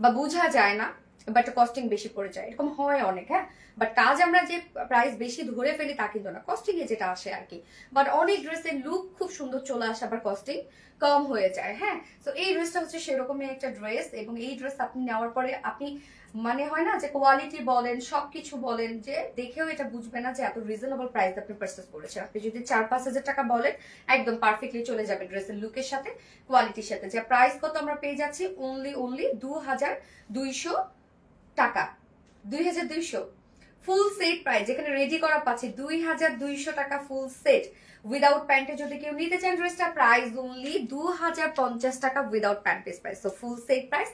বা বোঝা যায় না, বাট কস্টিং বেশি পড়ে যায়, এরকম হয় অনেক। হ্যাঁ বাট কাজ আমরা যে প্রাইস বেশি ধরে ফেলি তা কিন্তু না, কস্টিং এ যেটা আসে আর কি। বাট অনেক ড্রেসের লুক খুব সুন্দর চলে আসে, আবার কস্টিং কম হয়ে যায়। হ্যাঁ তো এই ড্রেসটা হচ্ছে সেরকমই একটা ড্রেস, এবং এই ড্রেস আপনি নেওয়ার পরে আপনি মানে হয় না যে কোয়ালিটি বলেন সবকিছু বলেন, যে দেখেও এটা বুঝবে না যে এত রিজনেবল প্রাইস আপনি পারচেজ করেছেন। আপনি যদি 4-5 হাজার টাকা বলেন একদম পারফেক্টলি চলে যাবে ড্রেসের লুকের সাথে, কোয়ালিটির সাথে। যে প্রাইস কত আমরা পেয়ে যাচ্ছি অনলি 2200 টাকা, 2200 ফুল সেট প্রাইস, যেখানে রেডি করা পাচ্ছি 2200 টাকা ফুল সেট। উইদাউট প্যান্টে যদি কেউ নিতে চান ড্রেসটা, প্রাইস অনলি 2050 টাকা without pant piece price. So full set price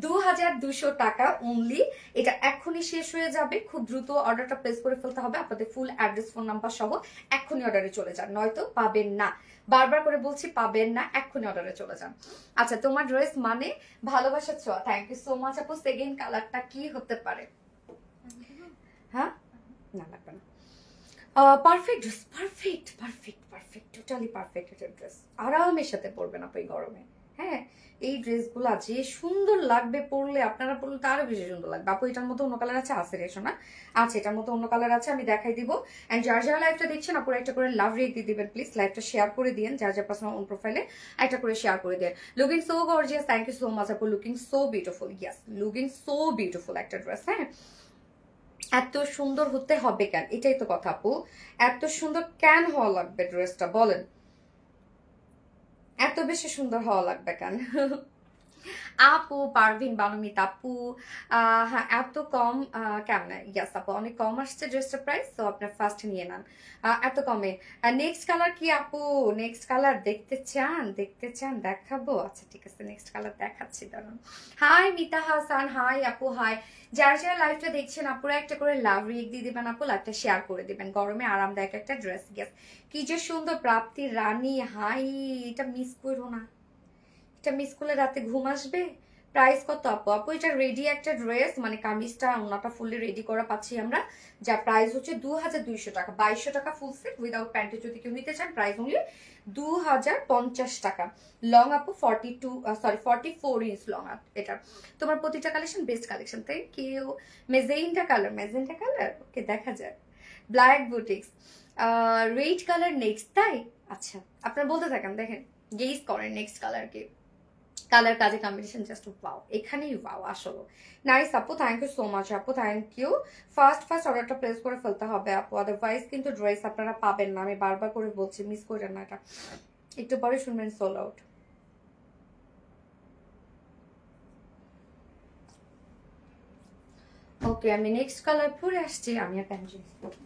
2200 টাকা অনলি। এটা এখনই শেষ হয়ে যাবে, খুব দ্রুত অর্ডারটা প্লেস করে ফেলতে হবে, আপনাদের ফুল অ্যাড্রেস ফোন নাম্বার সহ এখনই অর্ডারে চলে যান, নয়তো পাবেন না। বারবার করে বলছি পাবেন না, এক্ষুনি অর্ডারে চলে যান। আচ্ছা তোমার ড্রেস মানে ভালোবাসার ছোঁয়া, থ্যাংক ইউ সো মাচ আপু। সেকেন্ড কালারটা কি হতে পারে? হ্যাঁ না লাগবে না। Perfect dress, perfect perfect perfect, totally perfect একটা ড্রেস। আরামের সাথে পরবেন আপু এই গরমে। হ্যাঁ, এই ড্রেসগুলো যে সুন্দর লাগবে পরলে, আপনারা পরলে তো আরো বেশি সুন্দর লাগবে আপু। এটার মধ্যে অন্য কালার আছে, রেশো না আছে, এটার মধ্যে অন্য কালার আছে, আমি দেখাই দিব। এন্ড যার যারা লাইভটা দেখছেন আপুরা একটা করে লাভ রেট দিয়ে দিবেন প্লিজ, লাইভটা শেয়ার করে দিন, যার যার পার্সোনাল অন প্রোফাইলে একটা করে শেয়ার করে দেন। Looking so gorgeous, thank you so much আপু, looking so beautiful. Yes, looking so beautiful একটা ড্রেস। হ্যাঁ, এত সুন্দর হতে হবে কেন, এটাই তো কথা আপু। এত সুন্দর কেন হওয়া লাগবে ড্রেসটা বলেন, এত বেশি সুন্দর হওয়া লাগবে কেন? আপু পারভিন বানুমিত আপু, হ্যাঁ এত কম কেমন? ইয়াস আপু, অনেক কম আসছে ড্রেসটার প্রাইস, তো আপনার ফার্স্ট নিয়ে নেন এত কমে। নেক্সট কালার কি আপু? নেক্সট কালার দেখতে চান? দেখতে চান দেখাবো? আচ্ছা ঠিক আছে, নেক্সট কালার দেখাচ্ছি দাঁড়ান। হাই মিতা হাসান, হাই আপু, হাই। যারা যারা লাইভটা দেখছেন আপুরা একটা করে লাভ রিয়েক্ট দিয়ে দিবেন আপু, লাইভটা শেয়ার করে দিবেন। গরমে আরামদায়ক একটা ড্রেস। গেস কি যে সুন্দর, প্রাপ্তির রানী। হাই, এটা মিস করো না, এটা মিস করলে রাতে ঘুম আসবে। প্রাইস কত আপু? আপু এটা রেডি একটা ড্রেস, মানে কামিজটা ওনাটা ফুললি রেডি করা পাচ্ছি আমরা, যা প্রাইস হচ্ছে 2200 টাকা, 2200 টাকা ফুল সেট উইদাউট প্যান্টে যদি কেউ নিতে চান, প্রাইস অনলি 2050 টাকা। লং আপু 44 ইঞ্চ লং। এটা তোমার প্রতিটা কালেকশন বেস্ট কালেকশন, তাই কেউ মেজেন্টা কালার ওকে দেখা যায়। Black boutiques, red colour next, তাই? আচ্ছা আপনারা বলতে থাকেন, দেখেন গেস করেন নেক্সট কালার কি। কালার কাজে কম্বিনেশন জাস্ট ওয়াও, এখানেই ওয়াও আসলে। নাইস আপু, থ্যাংক ইউ সো মাচ আপু, থ্যাংক ইউ। ফার্স্ট অর্ডারটা প্লেস করে ফেলতে হবে আপু, আদারওয়াইজ কিন্তু ড্রেস আপনারা পাবেন না, আমি বারবার করে বলছি, মিস করেন না এটা। একটু পরে শুনবেন সোল আউট। ওকে, আমি নেক্সট কালার পরে আসছি, আমি আর প্যান্ট চেঞ্জ করব।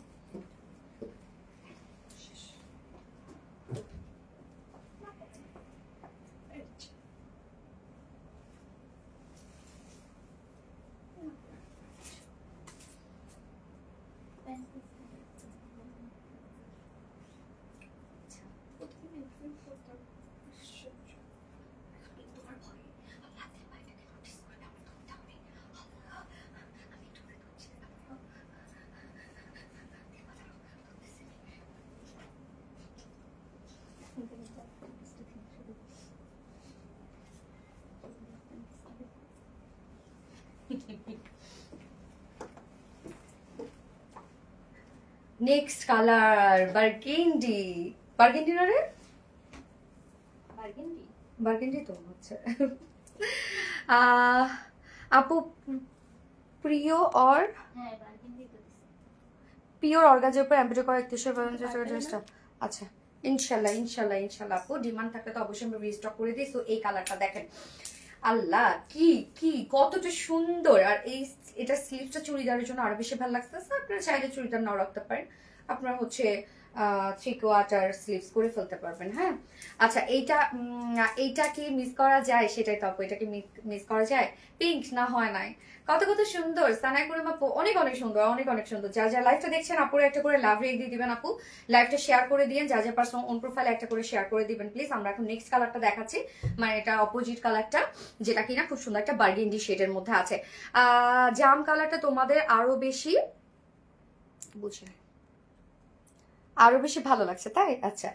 নেক্সট কালার বার্গেন্ডি, বার্গেন্ডি না রে, বার্গেন্ডি তো হচ্ছে। আপু প্রিয় অর পিওর অর্গাজের উপর এমব্রয়ডারি করা 3150 টাকা ড্রেসটা। আচ্ছা ইনশাল্লাহ ইনশাল্লাহ ইনশাল্লাহ আপু, ডিমান্ড থাকলে তো অবশ্যই আমরা রিস্টক করে দিই। তো এই কালারটা দেখেন, আল্লাহ কি কি কতটা সুন্দর। আর এই এটা স্লিভসটা চুড়িদারের জন্য আরো বেশি ভালো লাগছে। আপনারা চাইলে চুড়িদার নাও রাখতে পারেন, আপনারা হচ্ছে 3 কোয়ার্টার স্লিভস করে ফেলতে পারবেন। হ্যাঁ আচ্ছা, এইটা কি মিস করা যায়? সেটাই তো আপু, এটা কি মিস করা যায়? পিঙ্ক না হয় নাই, কত কত সুন্দর। সানাই করে আপু অনেক অনেক সুন্দর, অনেক অনেক সুন্দর। যা যা লাইভটা দেখছেন আপুরা একটা করে লাভ রেক দিয়ে দিবেন আপু, লাইভটা শেয়ার করে দিন, যা যা পার্সোনাল অন প্রোফাইলে একটা করে শেয়ার করে দিবেন প্লিজ। আমরা এখন নেক্সট কালারটা দেখাচ্ছি, মানে এটা অপোজিট কালারটা, যেটা কিনা খুব সুন্দর একটা বার্গেন্ডি শেডের মধ্যে আছে। জাম কালারটা তোমাদের আরো বেশি বুঝে, আরো বেশি ভালো লাগছে, তাই? আচ্ছা,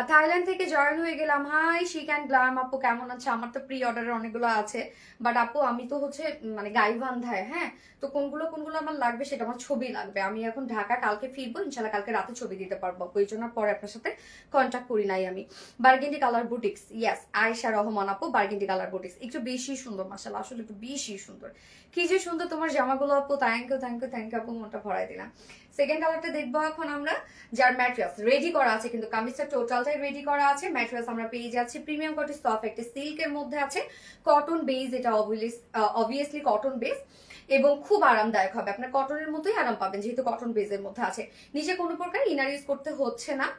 থাইল্যান্ড থেকে জয়েন হয়ে গেলাম। হাই শিক অ্যান্ড গ্লাম আপু, কেমন আছে? আমার তো প্রি অর্ডারের অনেকগুলো আছে, বাট আপু আমি তো হচ্ছে মানে গাইবান্ধায়। হ্যাঁ, তো কোনগুলো কোনগুলো আমার লাগবে সেটা আমার ছবি লাগবে। আমি এখন ঢাকা, কালকে ফিরবো ইনশাল্লাহ, কালকে রাতে ছবি দিতে পারবো, ওই জন্য পরে আপনার সাথে কন্ট্যাক্ট করি নাই আমি। Burgundy colour boutiques, yes Ayesha Rahman আপু, বার্গেন্ডি কালার বুটিক্স একটু বেশি সুন্দর, মাশাআল্লাহ আসলে একটু বেশি সুন্দর। কি যে সুন্দর তোমার জামাগুলো আপু, thank you thank you thank you আপু, মনটা ভরাই দিলাম। সেকেন্ড কালারটা দেখবো এখন আমরা, যার ম্যাটেরিয়ালস রেডি করা আছে, কিন্তু কামিজটা টোটালটাই রেডি করা আছে। ম্যাটেরিয়ালস আমরা পেয়ে যাচ্ছি প্রিমিয়াম কোয়ালিটি সফট একটা সিল্কের মধ্যে আছে, কটন বেস, এটা অবভিয়াসলি কটন বেস, এবং খুব আরামদায়ক হবে, আপনার কটনের মতোই আরাম পাবেন যেহেতু কটন বেসের মধ্যে আছে। নিচে কোনো প্রকার ইনার ইউজ করতে হচ্ছে না।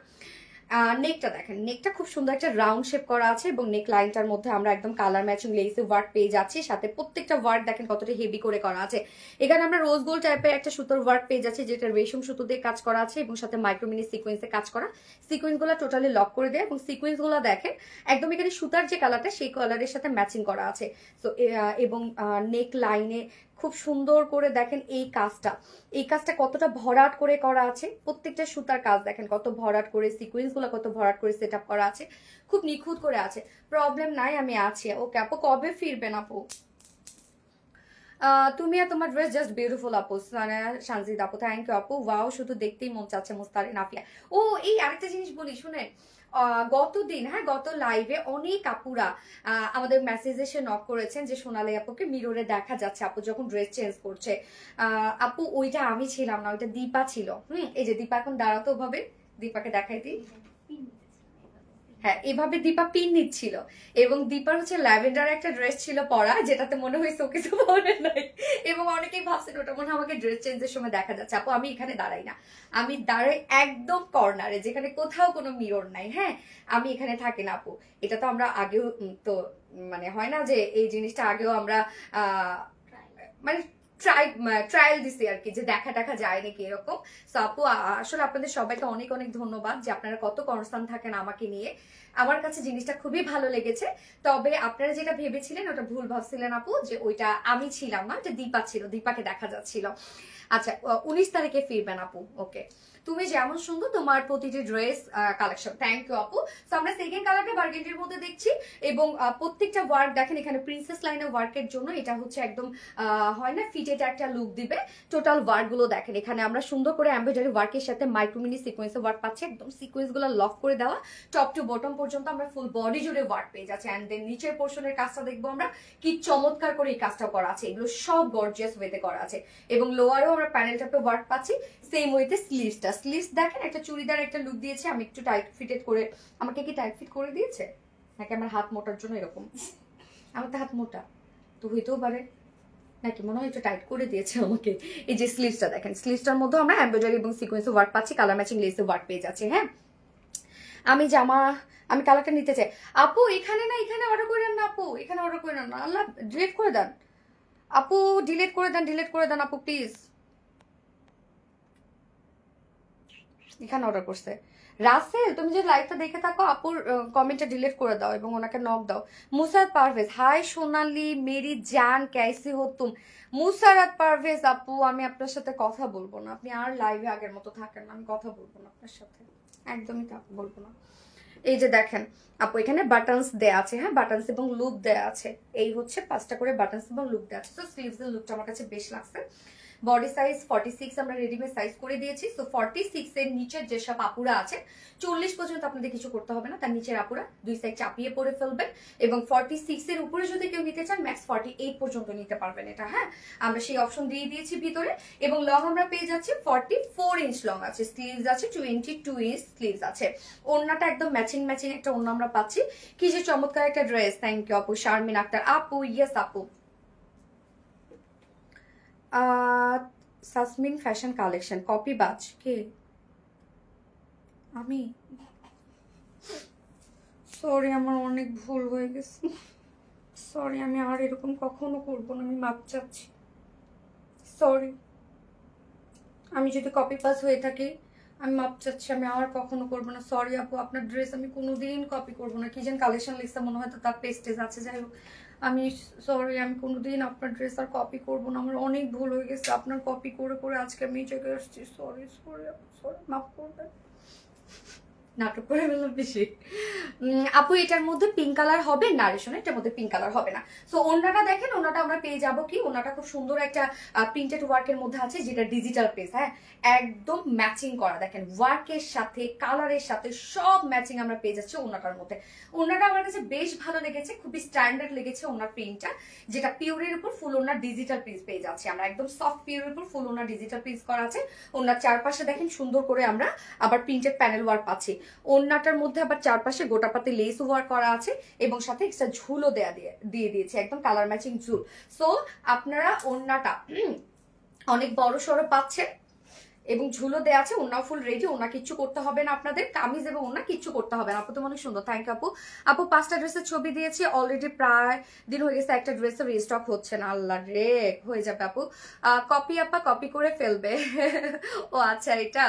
নেকটা দেখেন, নেকটা খুব সুন্দর একটা রাউন্ড শেপ করা আছে, এবং নেক লাইনটার মধ্যে আমরা একদম কালার ম্যাচিং লেসে ওয়ার্ক পেয়ে যাচ্ছি, সাথে প্রত্যেকটা ওয়ার্ক দেখেন কতটা হেভি করে করা আছে। এখানে আমরা রোজ গোল্ড টাইপের একটা সুতোর ওয়ার্ক পেয়ে যাচ্ছি, যেটা রেশম সুতো দিয়ে কাজ করা আছে, এবং সাথে মাইক্রোমিনি সিকোয়েন্সে কাজ করা। সিকোয়েন্সগুলো টোটালি লক করে দেয়, এবং সিকোয়েন্সগুলো দেখেন একদম এখানে সুতার যে কালারটা সেই কালারের সাথে ম্যাচিং করা আছে। তো এবং নেক লাইনে খুব সুন্দর করে দেখেন এই কাজটা কতটা ভরাট করে করা আছে, প্রত্যেকটা সুতার কাজ দেখেন কত ভরাট করে, সিকোয়েন্সগুলো কত ভরাট করে সেট আপ করা আছে, খুব নিখুঁত করে আছে। প্রবলেম নাই, আমি আছি। ওকে আপু, কবে ফিরবেন আপু? তুমি আর তোমার ড্রেস জাস্ট বিউটিফুল আপু। সানজিদ আপু, থ্যাংক ইউ আপু। ওয়াও, শুধু দেখতেই মন চাচ্ছে। মুস্তারিন আফিয়া। ও এই আরেকটা জিনিস বলি শুনেন, গত লাইভে অনেক আপুরা আমাদের মেসেজে এসে নক করেছেন যে সোনালি আপুকে মিররে দেখা যাচ্ছে আপু যখন ড্রেস চেঞ্জ করছে। আপু ওইটা আমি ছিলাম না, ওইটা দীপা ছিল। এই যে দীপা এখন দাঁড়াতো ভাবে, দীপাকে দেখাই দিই। হ্যাঁ, এভাবে দীপা পিন নিচ্ছিল এবং দীপার হচ্ছে ল্যাভেন্ডার একটা ড্রেস ছিল পরা, যেটাতে মনে হয়েছে ও কিছু পরে নাই, এবং অনেকেই ভাবছেন ওটা মনে হয় আমাকে ড্রেস চেঞ্জের সময় দেখা যাচ্ছে। আপু আমি এখানে দাঁড়াই না, আমি দাঁড়াই একদম কর্নারে, যেখানে কোথাও কোনো মিরর নাই। হ্যাঁ, আমি এখানে থাকি না আপু। এটা তো আমরা আগেও তো মানে হয় না যে এই জিনিসটা আগেও আমরা মানে ট্রায়াল দিছি আর কি, যে দেখা যায় নাকি এরকম। সো আপু আসলে আপনাদের সবাইকে অনেক অনেক ধন্যবাদ যে আপনারা কত কনসার্ন থাকেন আমাকে নিয়ে। আমার কাছে জিনিসটা খুবই ভালো লেগেছে। তবে আপনারা যেটা ভেবেছিলেন ওটা ভুল ভাবছিলেন আপু, যে ওইটা আমি ছিলাম না, এটা দীপা ছিল, দীপাকে দেখা যাচ্ছিল। আচ্ছা 19 তারিখে ফিরবেন আপু। ওকে, তুমি যেমন সুন্দর তোমার প্রতিটি ড্রেস কালেকশন। থ্যাংক ইউ আপু। তো আমরা সেকেন্ড কালারটা বার্গেন্ডির মধ্যে দেখছি, এবং প্রত্যেকটা ওয়ার্ক দেখেন এখানে প্রিন্সেস লাইনের ওয়ার্কের জন্য এটা হচ্ছে একদম হয় না ফিটেড একটা লুক দিবে। টোটাল ওয়ার্ক গুলো দেখেন, এখানে আমরা সুন্দর করে এমব্রয়ডারি ওয়ার্কের সাথে মাইক্রোমিনি সিকোয়েন্সের ওয়ার্ক পাচ্ছি, একদম সিকোয়েন্স গুলো লক করে দেওয়া, টপ টু বটম পর্যন্ত আমরা ফুল বডি জুড়ে ওয়ার্ক পেয়ে যাচ্ছি। অ্যান্ড দেন নিচের পোর্শনের কাজটা দেখবো আমরা, কি চমৎকার করে এই কাজটা করা আছে, এগুলো সব গর্জিয়াস ওয়েতে করা আছে। এবং লোয়ারও আমরা প্যানেল টাপে ওয়ার্ক পাচ্ছি, সেম ওয়েতে স্লিভস দেখেন একটা চুড়িদার একটা লুক দিয়েছে। আমি একটু টাইট ফিটেড করে, আমাকে কি টাইট ফিট করে দিয়েছে নাকি আমার হাত মোটার জন্য এরকম? আমার তো হাত মোটা, তো হইতেও পারে, নাকি মনে হয় একটু টাইট করে দিয়েছে আমাকে। এই যে স্লিভসটা দেখেন, স্লিভসটার মধ্যে আমরা এমব্রয়ডারি এবং সিকোয়েন্সে ওয়ার্ক পাচ্ছি, কালার ম্যাচিং লেসে ওয়ার্ক পেয়ে যাচ্ছে। হ্যাঁ, আমি কালারটা নিতে চাই আপু। এখানে না, এখানে অর্ডার করে না আপু, এখানে অর্ডার করে না, আল্লাহ ডিলিট করে দেন আপু, ডিলিট করে দেন আপু প্লিজ। এখানে অর্ডার করছে রাসেল, তুমি যে লাইভটা দেখে থাকো আপুর কমেন্টটা ডিলিট করে দাও এবং ওনাকে নক দাও। মুসারাত পারভেজ, হাই সোনালি মেরি জান, कैसी हो तुम? মুসারাত পারভেজ আপু, আমি আপনার সাথে কথা বলবো না, আপনি আর লাইভে আগের মতো থাকেন না, আমি কথা বলবো না আপনার সাথে, একদমই বলবো না। এই যে দেখেন আপু, এখানে বাটনস দেয়া আছে। হ্যাঁ, বাটনস এবং লুপ দেয়া আছে, এই হচ্ছে 5টা করে বাটনস এবং লুপ দেয়া আছে। তো স্লিভস এর লুকটা আমার কাছে বেশ লাগছে। বডি সাইজ 46 আমরা রেডিমেড সাইজ করে দিয়েছি। সো 46 এর নিচের যেসব আপুরা আছে 40 পর্যন্ত আপনাদের কিছু করতে হবে না, তার নিচের আপুরা দুই সাইড চাপিয়ে পরে ফেলবেন। এবং 46 এর উপরে যদি কেউ নিতে চান ম্যাক্স 48 পর্যন্ত নিতে পারবেন এটা। হ্যাঁ, আমরা সেই অপশন দিয়ে দিয়েছি ভিতরে। এবং লং আমরা পেয়ে যাচ্ছি 44 ইঞ্চ লং আছে, স্লিভস আছে 22 ইঞ্চ স্লিভস আছে। ওড়নাটা একদম ম্যাচিং একটা ওড়না আমরা পাচ্ছি। কি যে চমৎকার একটা ড্রেস। থ্যাংক ইউ আপু। শারমিন আক্তার আপু, ইয়েস আপু। সাসমিন ফ্যাশন কালেকশন, কপি বাজ কে? আমি সরি, আমার অনেক ভুল হয়ে গেছে, সরি, আমি আর এরকম কখনো করবো না, আমি মাপ চাচ্ছি, সরি। আমি যদি কপি পাস হয়ে থাকি আমি মাপ চাচ্ছি, আমি আর কখনো করবো না। সরি আপু, আপনার ড্রেস আমি কোনোদিন কপি করবো না। কি যেন কালেকশন লিখতে মনে হয় তো তার পেস্টেজ আছে, যাই হোক আমি সরি, আমি কোনোদিন আপনার ড্রেস আর কপি করবো না, আমার অনেক ভুল হয়ে গেছে, আপনার কপি করে করে আজকে আমি এই জায়গায় আসছি। সরি মাফ করবেন, নাটক করে ফেললাম বেশি। আপু এটার মধ্যে পিঙ্ক কালার হবে না রে শোনা, এটার মধ্যে পিঙ্ক কালার হবে না। সো ওনাটা দেখেন, ওনাটা আমরা পেয়ে যাবো কি, ওনাটা খুব সুন্দর একটা প্রিন্টেড ওয়ার্কের মধ্যে আছে, যেটা ডিজিটাল পেজ। হ্যাঁ, একদম ম্যাচিং করা, দেখেন ওয়ার্কের সাথে কালারের সাথে সব ম্যাচিং আমরা পেয়ে যাচ্ছি ওনাটার মধ্যে। ওনাটা আমার কাছে বেশ ভালো লেগেছে, খুবই স্ট্যান্ডার্ড লেগেছে ওনার প্রিন্টটা, যেটা পিওরের উপর ফুল ওনার ডিজিটাল পিস পেয়ে যাচ্ছে আমরা, একদম সফট পিওরের উপর ফুল ওনার ডিজিটাল পিস করা আছে। ওনার চারপাশে দেখেন সুন্দর করে আমরা আবার প্রিন্টেড প্যানেল ওয়ার্ক পাচ্ছি। ওড়নাটার মধ্যে আবার চারপাশে গোটাপাতি লেস ওয়ার্ক করা আছে এবং সাথে এক্সট্রা ঝুলও দিয়ে দিয়েছে, একদম কালার ম্যাচিং ঝুল। সো আপনারা ওড়নাটা অনেক বড় সড়ো পাচ্ছেন এবং ঝুলও দেওয়া আছে, ওড়না ফুল রেডি, ওড়না কিচ্ছু করতে হবে না আপনাদের, কামিজ এবং ওড়না কিচ্ছু করতে হবে না। আপু তো অনেক সুন্দর, থ্যাংক ইউ আপু। আপু 5টা ড্রেসের ছবি দিয়েছি অলরেডি, প্রায় দিন হয়ে গেছে, একটা ড্রেসের রিস্টক হচ্ছে না, আল্লাহ রে, হয়ে যাবে আপু। কপি আপা কপি করে ফেলবে ও আচ্ছা, এটা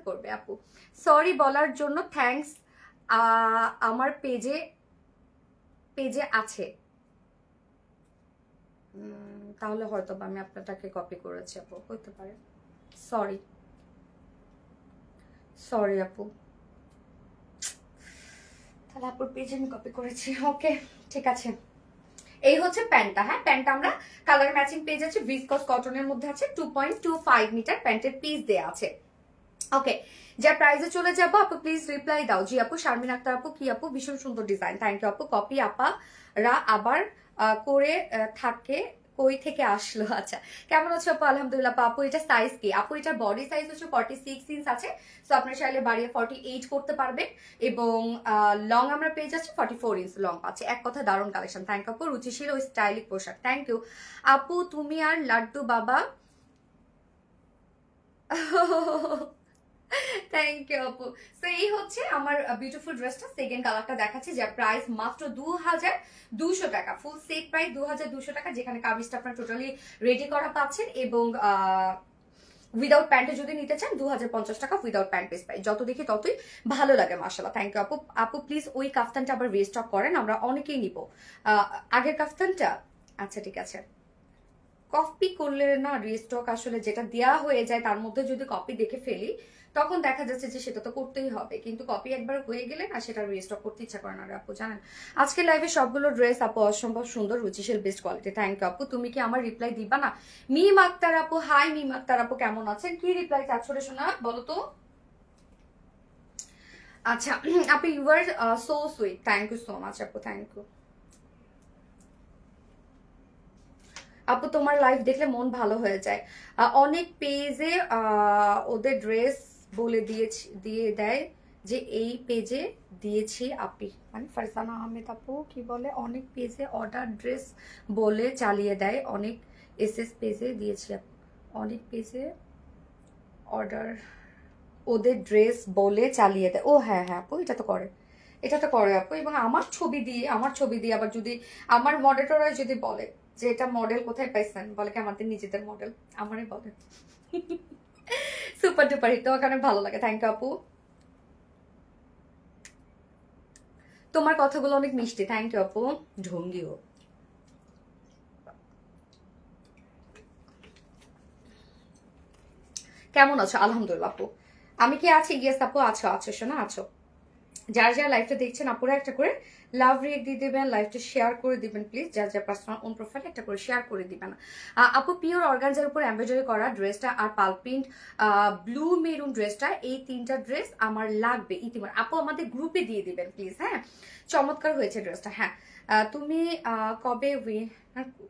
করবে আপু। সরি বলার জন্য থ্যাঙ্কস, আমার পেজে আছে তাহলে হয়তো আমি আপনারটাকে কপি করেছি আপু, হইতে পারে। সরি সরি আপু, তাহলে আপুর পেজে আমি কপি করেছি। ওকে ঠিক আছে, এই হচ্ছে প্যান্টটা। হ্যাঁ, প্যান্টটা আমরা কালার ম্যাচিং পেজ আছে, ভিসকস কটনের মধ্যে আছে, 2.25 মিটার প্যান্টের পিস দেয়া আছে। ওকে, যা প্রাইসে চলে যাবো আপু প্লিজ রিপ্লাই দাও। জি আপু, শারমিন আক্তার আপু, কি আপু ভীষণ সুন্দর ডিজাইন, থ্যাংক ইউ আপু। কপি আপা রা আবার করে থাকে, কই থেকে আসলো? আচ্ছা, কেমন আছো আপু? আলহামদুলিল্লাহ। আপু এটা সাইজ কি? আপু এটার বডি সাইজ হচ্ছে 46 ইঞ্চ আছে, সো আপনার চাইলে বাড়িয়ে 48 করতে পারবেন, এবং লং আমরা পেয়ে যাচ্ছি 44 ইঞ্চ লং পাচ্ছে। এক কথা দারুণ কালেকশন, থ্যাংক আপু। রুচিশীল ও স্টাইলিশ পোশাক, থ্যাংক ইউ আপু। তুমি আর লাড্ডু বাবা থ্যাংক ইউ আপু। তো এই হচ্ছে আমার বিউটিফুল ড্রেসটা, সেকেন্ড কালারটা দেখাচ্ছি, যার প্রাইস মাত্র 2200 টাকা, ফুল সেট প্রাইস 2200 টাকা, যেখানে কামিজটা আপনার টোটালি রেডি করা পাচ্ছেন, এবং উইদাউট প্যান্টে যদি নিতে চান 2050 টাকা উইদাউট প্যান্ট পিস পাই। যত দেখি ততই ভালো লাগে মাশাআল্লাহ, থ্যাংক ইউ আপু। আপু প্লিজ ওই কাফতানটা আবার রিস্টক করেন, আমরা অনেকেই নিব আগের কাফতানটা। আচ্ছা ঠিক আছে, কপি করলে না রিস্টক আসলে যেটা দেয়া হয়ে যায় তার মধ্যে যদি কপি দেখে ফেলি তখন দেখা যাচ্ছে যে সেটা তো করতেই হবে, কিন্তু কপি একবার হয়ে গেলে না সেটা রিস্টক করতে ইচ্ছা করে না। আপু জানেন আজকে লাইভে সবগুলো ড্রেস আপু অসম্ভব সুন্দর, রুচিশীল, বেস্ট কোয়ালিটি, থ্যাংক ইউ আপু। তুমি কি আমার রিপ্লাই দিবা না? মিম আক্তার আপু, হাই মিম আক্তার আপু, কেমন আছেন? কি রিপ্লাই চাচ্ছ রে শোনা, বলো তো? আচ্ছা আপু, you are so sweet, thank you so much আপু, থ্যাংক ইউ আপু। তোমার লাইভ দেখলে মন ভালো হয়ে যায়, অনেক পেজে ওদের ড্রেস বলে দিয়ে দেয় যে এই পেজে দিয়েছি আপি, মানে ফারজানা আহমেদ আপু কি বলে, অনেক পেজে অর্ডার ড্রেস বলে চালিয়ে দেয়, অনেক এসএস পেজে দিয়েছি আপু, অনেক পেজে অর্ডার ওদের ড্রেস বলে চালিয়ে দেয়। ও হ্যাঁ হ্যাঁ আপু, এটা তো করে, এটা তো করে আপু, এবং আমার ছবি দিয়ে আবার যদি আমার মডেলরা যদি বলে যে এটা মডেল কোথায় পাইছেন, বলে কি আমাদের নিজেদের মডেল, আমারই বলে। সুপার ডুপার হিট, তোমাকে অনেক ভালো লাগে, থ্যাংক ইউ আপু। তোমার কথাগুলো অনেক মিষ্টি, থ্যাংক ইউ আপু। ঢঙ্গিও কেমন আছো? আলহামদুলিল্লাহ আপু। আমি কি আছি? ইয়েস আপু, আছো আছো শোনা, আছো। যারা যারা লাইভটা দেখছেন আপুরা একটা করে লাভ রিয়েক্ট দিয়ে দিবেন, লাইভটা শেয়ার করে দিবেন প্লিজ, যার যার পার্সোনাল ওন প্রোফাইল একটা করে শেয়ার করে দিবেন। আপু পিওর অর্গানজার উপর এমব্রয়ডারি করা ড্রেসটা আর পাল প্রিন্ট ব্লু মেরুন ড্রেসটা, এই তিনটা ড্রেস আমার লাগবে ইতিমধ্যে, আপু আমাদের গ্রুপে দিয়ে দিবেন প্লিজ। হ্যাঁ, চমৎকার হয়েছে ড্রেসটা। হ্যাঁ, তুমি কবে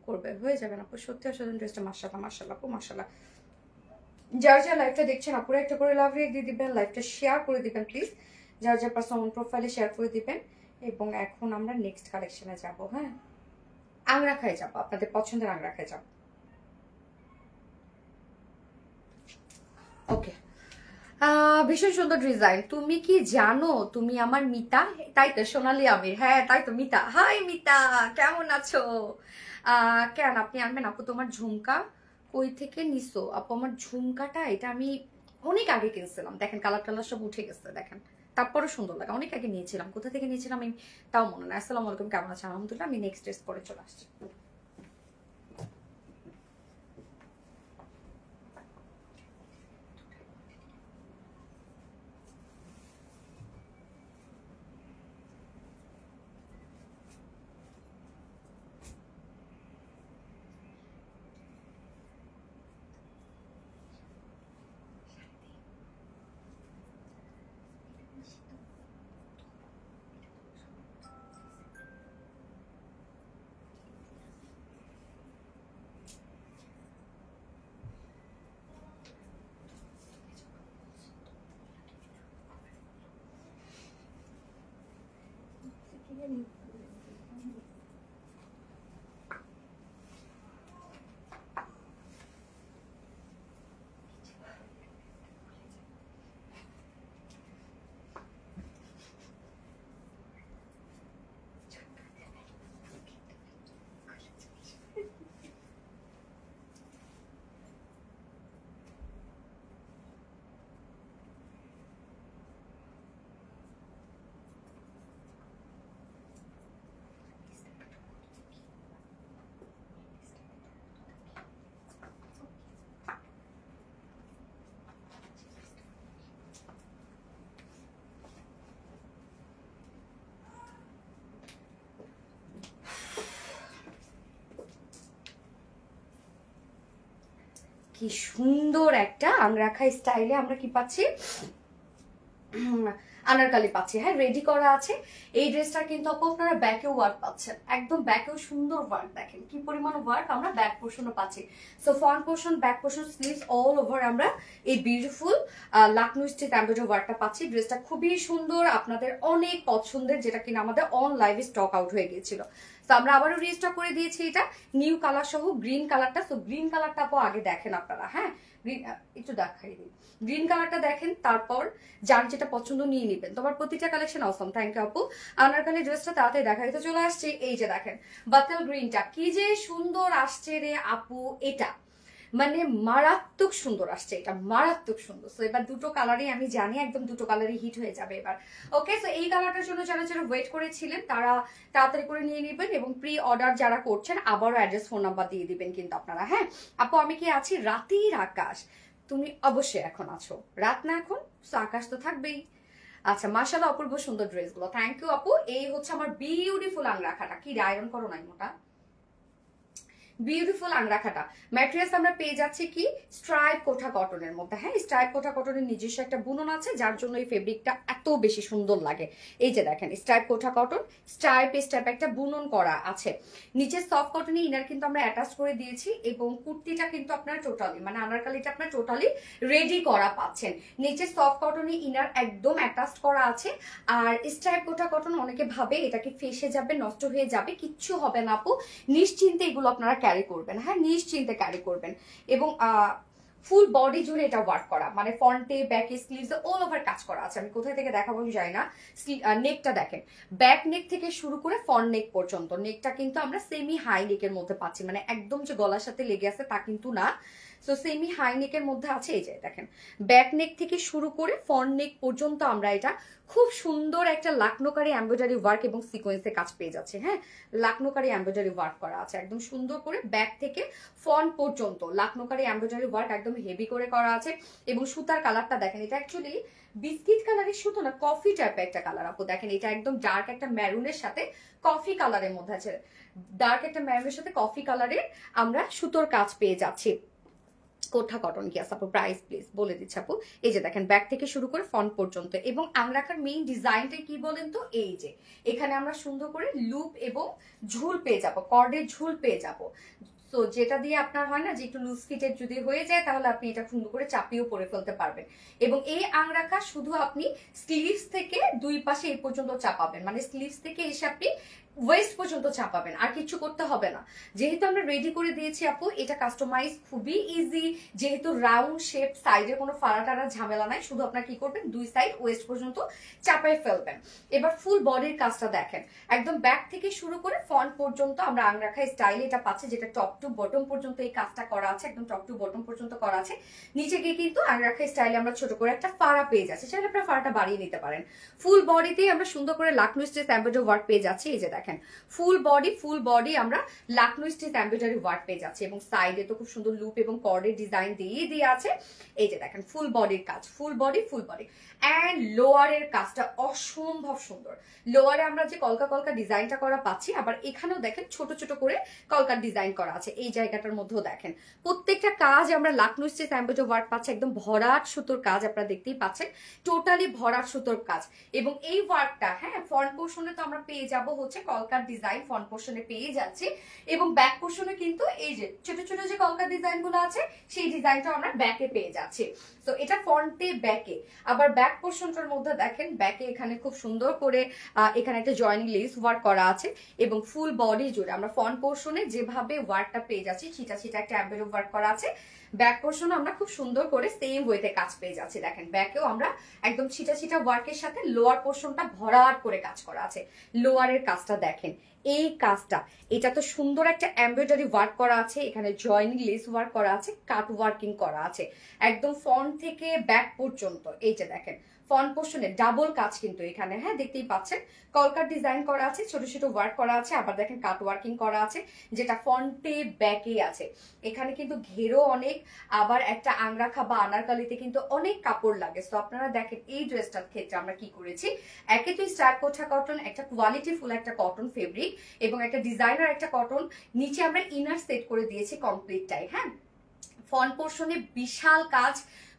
করবে? হয়ে যাবেন আপু, সত্যি অসাধারণ ড্রেসটা, মাশাআল্লাহ মাশাআল্লাহ আপু, মাশাআল্লাহ। যার যার লাইভটা দেখছেন আপুরা একটা করে লাভ রিয়েক্ট দিয়ে দিবেন, লাইভটা শেয়ার করে দিবেন প্লিজ, যার যার পার্সোনাল প্রোফাইলে শেয়ার করে দিবেন। এবং এখন আমরা নেক্সট কালেকশনে যাব। হ্যাঁ, আংরাখায় যাব, আপনাদের পছন্দের আংরাখায় যাব। ওকে, ভীষণ সুন্দর ডিজাইন। তুমি কি জানো তুমি আমার মিতা? তাই তো, সোনালি আমির, হ্যাঁ তাই তো, মিতা। হাই মিতা, কেমন আছো? কেন আপনি আনবেন আপু? তোমার ঝুমকা কই থেকে নিছো আপু? আমার ঝুমকাটা এটা আমি অনেক আগে কিনছিলাম, দেখেন কালার টালার সব উঠে গেছে দেখেন, তারপরে সুন্দর লাগে, অনেক আগে নিয়েছিলাম, কোথা থেকে নিয়েছিলাম আমি তাও মনে নাই। আসসালামু আলাইকুম, কেমন আছেন? আলহামদুলিল্লাহ, আমি নেক্সট ড্রেস পরে চলে আসছি। কি সুন্দর একটা আংরাখা স্টাইলে আমরা কি পাচ্ছি, আনারকালি পাচ্ছি। হ্যাঁ, রেডি করা আছে। এই ড্রেসটা কিন্তু আপনারা ব্যাকেও ওয়ার্ক পাচ্ছেন, একদম ব্যাকেও সুন্দর ওয়ার্ক, দেখেন কি পরিমাণ ওয়ার্ক আমরা ব্যাক পোর্শনও পাচ্ছি। So front portion, back portion, sleeves all over আমরা এই বিউটিফুল লাকনো স্টিচ এমব্রয়ডারি ওয়ার্কটা পাচ্ছি। ড্রেসটা খুবই সুন্দর, আপনাদের অনেক পছন্দের, যেটা কিনা আমাদের অন লাইভে স্টক আউট হয়ে গিয়েছিল। তো আমরা আবারও রিস্টক করে দিয়েছি এটা নিউ কালার সহ, গ্রিন কালারটা। সো গ্রিন কালারটা আগে দেখেন আপনারা। হ্যাঁ, গ্রিন একটু দেখাই দিই, গ্রিন কালারটা দেখেন, তারপর যার যেটা পছন্দ নিয়ে নিবেন। তোমার প্রতিটা কালেকশন অসম। থ্যাংক ইউ আপু। আনারকলি ড্রেসটা তাড়াতাড়ি দেখা তো চলে আসছে। এই যে দেখেন বাতেল গ্রিনটা কি যে সুন্দর আসছে রে আপু, এটা মানে মারাত্মক সুন্দর আসছে, এটা মারাত্মক সুন্দর। সো এবার দুটো কালারই আমি জানি একদম দুটো কালারই হিট হয়ে যাবে এবার। ওকে, সো এই কালারটার জন্য যারা যারা ওয়েট করেছিলেন তারা তাড়াতাড়ি করে নিয়ে নেবেন, এবং প্রি অর্ডার যারা করছেন আবারও অ্যাড্রেস ফোন নাম্বার দিয়ে দিবেন কিন্তু আপনারা। হ্যাঁ আপু, আমি কি আছি রাতের আকাশ, তুমি অবশ্যই এখন আছো, রাত না এখন, আকাশ তো থাকবেই। আচ্ছা, মাশাআল্লাহ অপূর্ব সুন্দর ড্রেসগুলো, থ্যাংক ইউ আপু। এই হচ্ছে আমার বিউটিফুল আংরাখাটা, কি আয়রন করো নাই মোটা, বিউটিফুল আংরাখাটা। ম্যাটেরিয়ালস আমরা পেয়ে যাচ্ছি কি স্ট্রাইপ কোঠা কটনের মধ্যে। হ্যাঁ, স্ট্রাইপ কোঠা কটনের নিজস্ব একটা বুনন আছে, যার জন্য এই ফেব্রিকটা এত বেশি সুন্দর লাগে। এই যে দেখেন স্ট্রাইপ কোঠা কটন, স্ট্রাইপ একটা বুনন করা আছে। নিচে সফট কটনে ইনার কিন্তু আমরা অ্যাটাচ করে দিয়েছি, এবং কুর্তিটা কিন্তু আপনার টোটালি মানে আনারকালিটা আপনার টোটালি রেডি করা পাচ্ছেন। নিচে সফট কটনে ইনার একদম অ্যাটাচ করা আছে। আর স্ট্রাইপ কোঠা কটন অনেকে ভাবে এটা কি ফেসে যাবে, নষ্ট হয়ে যাবে, কিচ্ছু হবে না আপু, নিশ্চিন্তে এগুলো আপনারা ক্যারি করবেন। হ্যাঁ, নিশ্চিন্তে ক্যারি করবেন। এবং ফুল বডি জুড়ে এটা ওয়ার্ক করা, মানে ফ্রন্টে ব্যাকে স্লিভস অল ওভার কাজ করা আছে। আমি কোথায় থেকে দেখাবো যাই না। নেকটা দেখেন, ব্যাক নেক থেকে শুরু করে ফ্রন্ট নেক পর্যন্ত, নেকটা কিন্তু আমরা সেমি হাই নেকের মধ্যে পাচ্ছি, মানে একদম যে গলার সাথে লেগে আছে তা কিন্তু না। সো সেমি হাই নেকের মধ্যে আছে। এই যে দেখেন ব্যাক নেক থেকে শুরু করে ফ্রন্ট নেক পর্যন্ত আমরা এটা খুব সুন্দর একটা লাকনোকারি এমব্রয়ডারি ওয়ার্ক এবং সিকোয়েন্সে কাজ পেয়ে যাচ্ছে। হ্যাঁ, লাকনোকারি এমব্রয়ডারি ওয়ার্ক করা আছে একদম সুন্দর করে, ব্যাক থেকে ফ্রন্ট পর্যন্ত লাকনোকারি এমব্রয়ডারি ওয়ার্ক একদম হেভি করে করা আছে। এবং সুতার কালারটা দেখেন, এটা অ্যাকচুয়ালি বিস্কিট কালারের সুতো না, কফি টাইপের একটা কালার আপু। দেখেন এটা একদম ডার্ক একটা ম্যারুনের সাথে কফি কালারের মধ্যে আছে, ডার্ক একটা ম্যারুনের সাথে কফি কালারের আমরা সুতোর কাজ পেয়ে যাচ্ছি। কোঠা কটন কি আছে আপু, প্রাইস প্লিজ বলে দিচ্ছি আপু। এই যে দেখেন ব্যাক থেকে শুরু করে ফ্রন্ট পর্যন্ত, এবং আংরাখার মেইন ডিজাইনটা কি বলেন তো, এই যে এখানে আমরা সুন্দর করে লুপ এবং ঝুল পেয়ে যাব, কর্ডের ঝুল পেয়ে যাব। তো যেটা দিয়ে আপনার হয় না যে একটু লুজ ফিটের যদি হয়ে যায়, তাহলে আপনি এটা সুন্দর করে চাপিয়েও পরে ফেলতে পারবেন। এবং এই আংরাখা শুধু আপনি স্লিভস থেকে দুই পাশে এই পর্যন্ত চাপাবেন, মানে স্লিভস থেকে এসে আপনি ওয়েস্ট পর্যন্ত চাপাবেন, আর কিছু করতে হবে না। যেহেতু আমরা রেডি করে দিয়েছি আপু, এটা কাস্টমাইজ খুবই ইজি, যেহেতু রাউন্ড শেপ, সাইডে কোনো ফাড়া ঝামেলা নাই, শুধু আপনার কি করবেন দুই সাইড ওয়েস্ট পর্যন্ত চাপাই ফেলবেন। এবার ফুল বডির কাজটা দেখেন, একদম ব্যাক থেকে শুরু করে ফ্রন্ট পর্যন্ত আমরা আংরাখা স্টাইলে এটা পাচ্ছি, যেটা টপ টু বটম পর্যন্ত এই কাজটা করা আছে, একদম টপ টু বটম পর্যন্ত করা আছে। নিচে গিয়ে কিন্তু আংরাখা স্টাইলে আমরা ছোট করে একটা ফাড়া পেয়ে যাচ্ছি, চাইলে আপনারা ফাড়াটা বাড়িয়ে নিতে পারেন। ফুল বডিতেই আমরা সুন্দর করে লাকনো স্টিচ এমব্রয়ডারি ওয়ার্ক পেয়ে যাচ্ছি। এই যে দেখেন ফুল বডি আমরা লাকনো স্টিচ এমব্রয়ডারি ওয়ার্ক পেয়ে যাচ্ছি, এবং সাইডে তো খুব সুন্দর লুপ এবং কর্ডের ডিজাইন দিয়ে আছে। এই যে দেখেন ফুল বডির কাজ, ফুল বডি অ্যান্ড লোয়ারের কাজটা অসম্ভব সুন্দর। লোয়ারে আমরা যে কলকা কলকা ডিজাইনটা করা পাচ্ছি, আবার এখানেও দেখেন ছোট ছোট করে কলকার ডিজাইন করা আছে। এই জায়গাটার মধ্যেও দেখেন প্রত্যেকটা কাজ আমরা লাকনো স্টিচ এমব্রয়ডারি ওয়ার্ক পাচ্ছি, একদম ভরাট সুতোর কাজ আপনারা দেখতেই পাচ্ছেন, টোটালি ভরাট সুতোর কাজ। এবং এই ওয়ার্কটা হ্যাঁ ফ্রন্ট পোর্শনে তো আমরা পেয়ে যাব হচ্ছে কলকার ডিজাইন, ফ্রন্ট পোর্শনে পেয়ে যাচ্ছি, এবং ব্যাক পোর্শনে কিন্তু এই যে ছোট ছোট যে কলকার ডিজাইন গুলো আছে সেই ডিজাইনটা আমরা ব্যাকে পেয়ে যাচ্ছি। তো এটা ফ্রন্টে ব্যাকে। আবার ব্যাক পোর্শনটার মধ্যে দেখেন ব্যাকে এখানে খুব সুন্দর করে এখানে একটা জয়েনিং লেস ওয়ার্ক করা আছে, এবং ফুল বডি জুড়ে আমরা ফ্রন্ট পোর্শনে যেভাবে ওয়ার্কটা পেয়ে যাচ্ছি, ছিটা ছিটা একটা এমব্রয়ডারি ওয়ার্ক করা আছে, ব্যাক পোর্শনে আমরা খুব সুন্দর করে সেম ওয়েতে কাজ পেয়ে যাচ্ছি। দেখেন ব্যাকেও আমরা একদম ছিটা ছিটা ওয়ার্কের সাথে লোয়ার পোর্শনটা ভরাট করে কাজ করা আছে। লোয়ারের কাজটা দেখেন, এই কাজটা এটা তো সুন্দর একটা এমব্রয়ডারি ওয়ার্ক করা আছে, এখানে জয়েনিং লেস ওয়ার্ক করা আছে, কাট ওয়ার্কিং করা আছে একদম ফ্রন্ট থেকে ব্যাক পর্যন্ত। এই যে দেখেন ফ্রন্ট পোর্শনে ডাবল কাজ কিন্তু এখানে, হ্যাঁ দেখতেই পাচ্ছেন কলকার ডিজাইন করা আছে, ছোট ছোট ওয়ার্ক করা আছে, আবার দেখেন কাট ওয়ার্কিং করা আছে, যেটা ফ্রন্টে ব্যাকে আছে। এখানে কিন্তু ঘেরও অনেক, আবার একটা আংরাখা বা আনারকালিতে কিন্তু অনেক কাপড় লাগে। তো আপনারা দেখেন এই ড্রেসটার ক্ষেত্রে আমরা কি করেছি, একে তো স্টার কোঠা কটন, একটা কোয়ালিটি ফুল একটা কটন ফেব্রিক, এবং একটা ডিজাইনার একটা কটন, নিচে আমরা ইনার সেট করে দিয়েছি কমপ্লিটটাই। হ্যাঁ, ফ্রন্ট পোর্শনে বিশাল কাজ,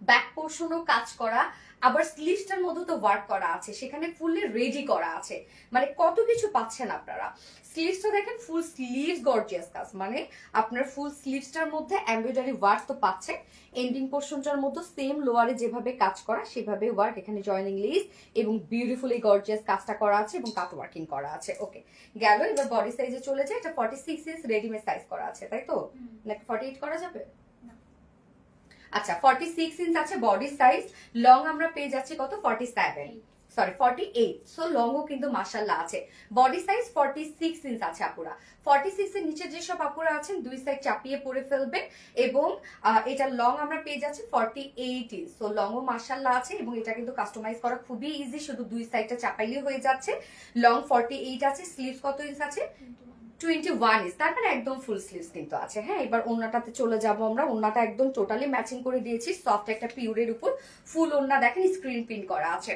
ব্যাক পোর্শনও কাজ করা, আবার স্লিভসটার মধ্যে তো ওয়ার্ক করা আছে, সেখানে ফুললি রেডি করা আছে, মানে কত কিছু পাচ্ছেন আপনারা। স্লিভসটা দেখেন, ফুল স্লিভস গর্জিয়াস কাজ, মানে আপনার ফুল স্লিভসটার মধ্যে এমব্রয়ডারি ওয়ার্ক তো পাচ্ছেন, এন্ডিং পোর্শনটার মধ্যে সেম লোয়ারে যেভাবে কাজ করা সেভাবে ওয়ার্ক, এখানে জয়েনিং লেস এবং বিউটিফুলি গর্জিয়াস কাজটা করা আছে এবং কাট ওয়ার্কিং করা আছে। ওকে গেল, এবার বডি সাইজে চলে যায়। এটা 46 ইঞ্চ রেডিমেড সাইজ করা আছে, তাই তো? নাকি 48 করা যাবে? আচ্ছা 46 ইঞ্চ আছে বডি সাইজ, লং আমরা পেয়ে যাচ্ছি কত? 47, সরি 48। সো লংও কিন্তু মাশাআল্লাহ আছে। বডি সাইজ 46 ইঞ্চ আছে আপুরা। 46 এর নিচে যেসব আপুরা আছেন দুই সাইড চাপিয়ে পরে ফেলবেন, এবং এটা লং আমরা পেয়ে যাচ্ছি 48 ইঞ্চ। সো লংও মাশাআল্লাহ আছে, এবং এটা কিন্তু কাস্টমাইজ করা খুবই ইজি, শুধু দুই সাইডটা চাপাইলে হয়ে যাচ্ছে। লং 48 আছে, স্লিভস কত ইঞ্চ আছে? 21 ইঞ্চ, তার মানে একদম ফুল স্লিভস কিন্তু আছে। হ্যাঁ, এবার ওন্নাটাতে চলে যাব আমরা। ওন্নাটা একদম টোটালি ম্যাচিং করে দিয়েছি, সফট একটা পিওরের উপর ফুল ওন্না। দেখেন স্ক্রিন প্রিন্ট করা আছে,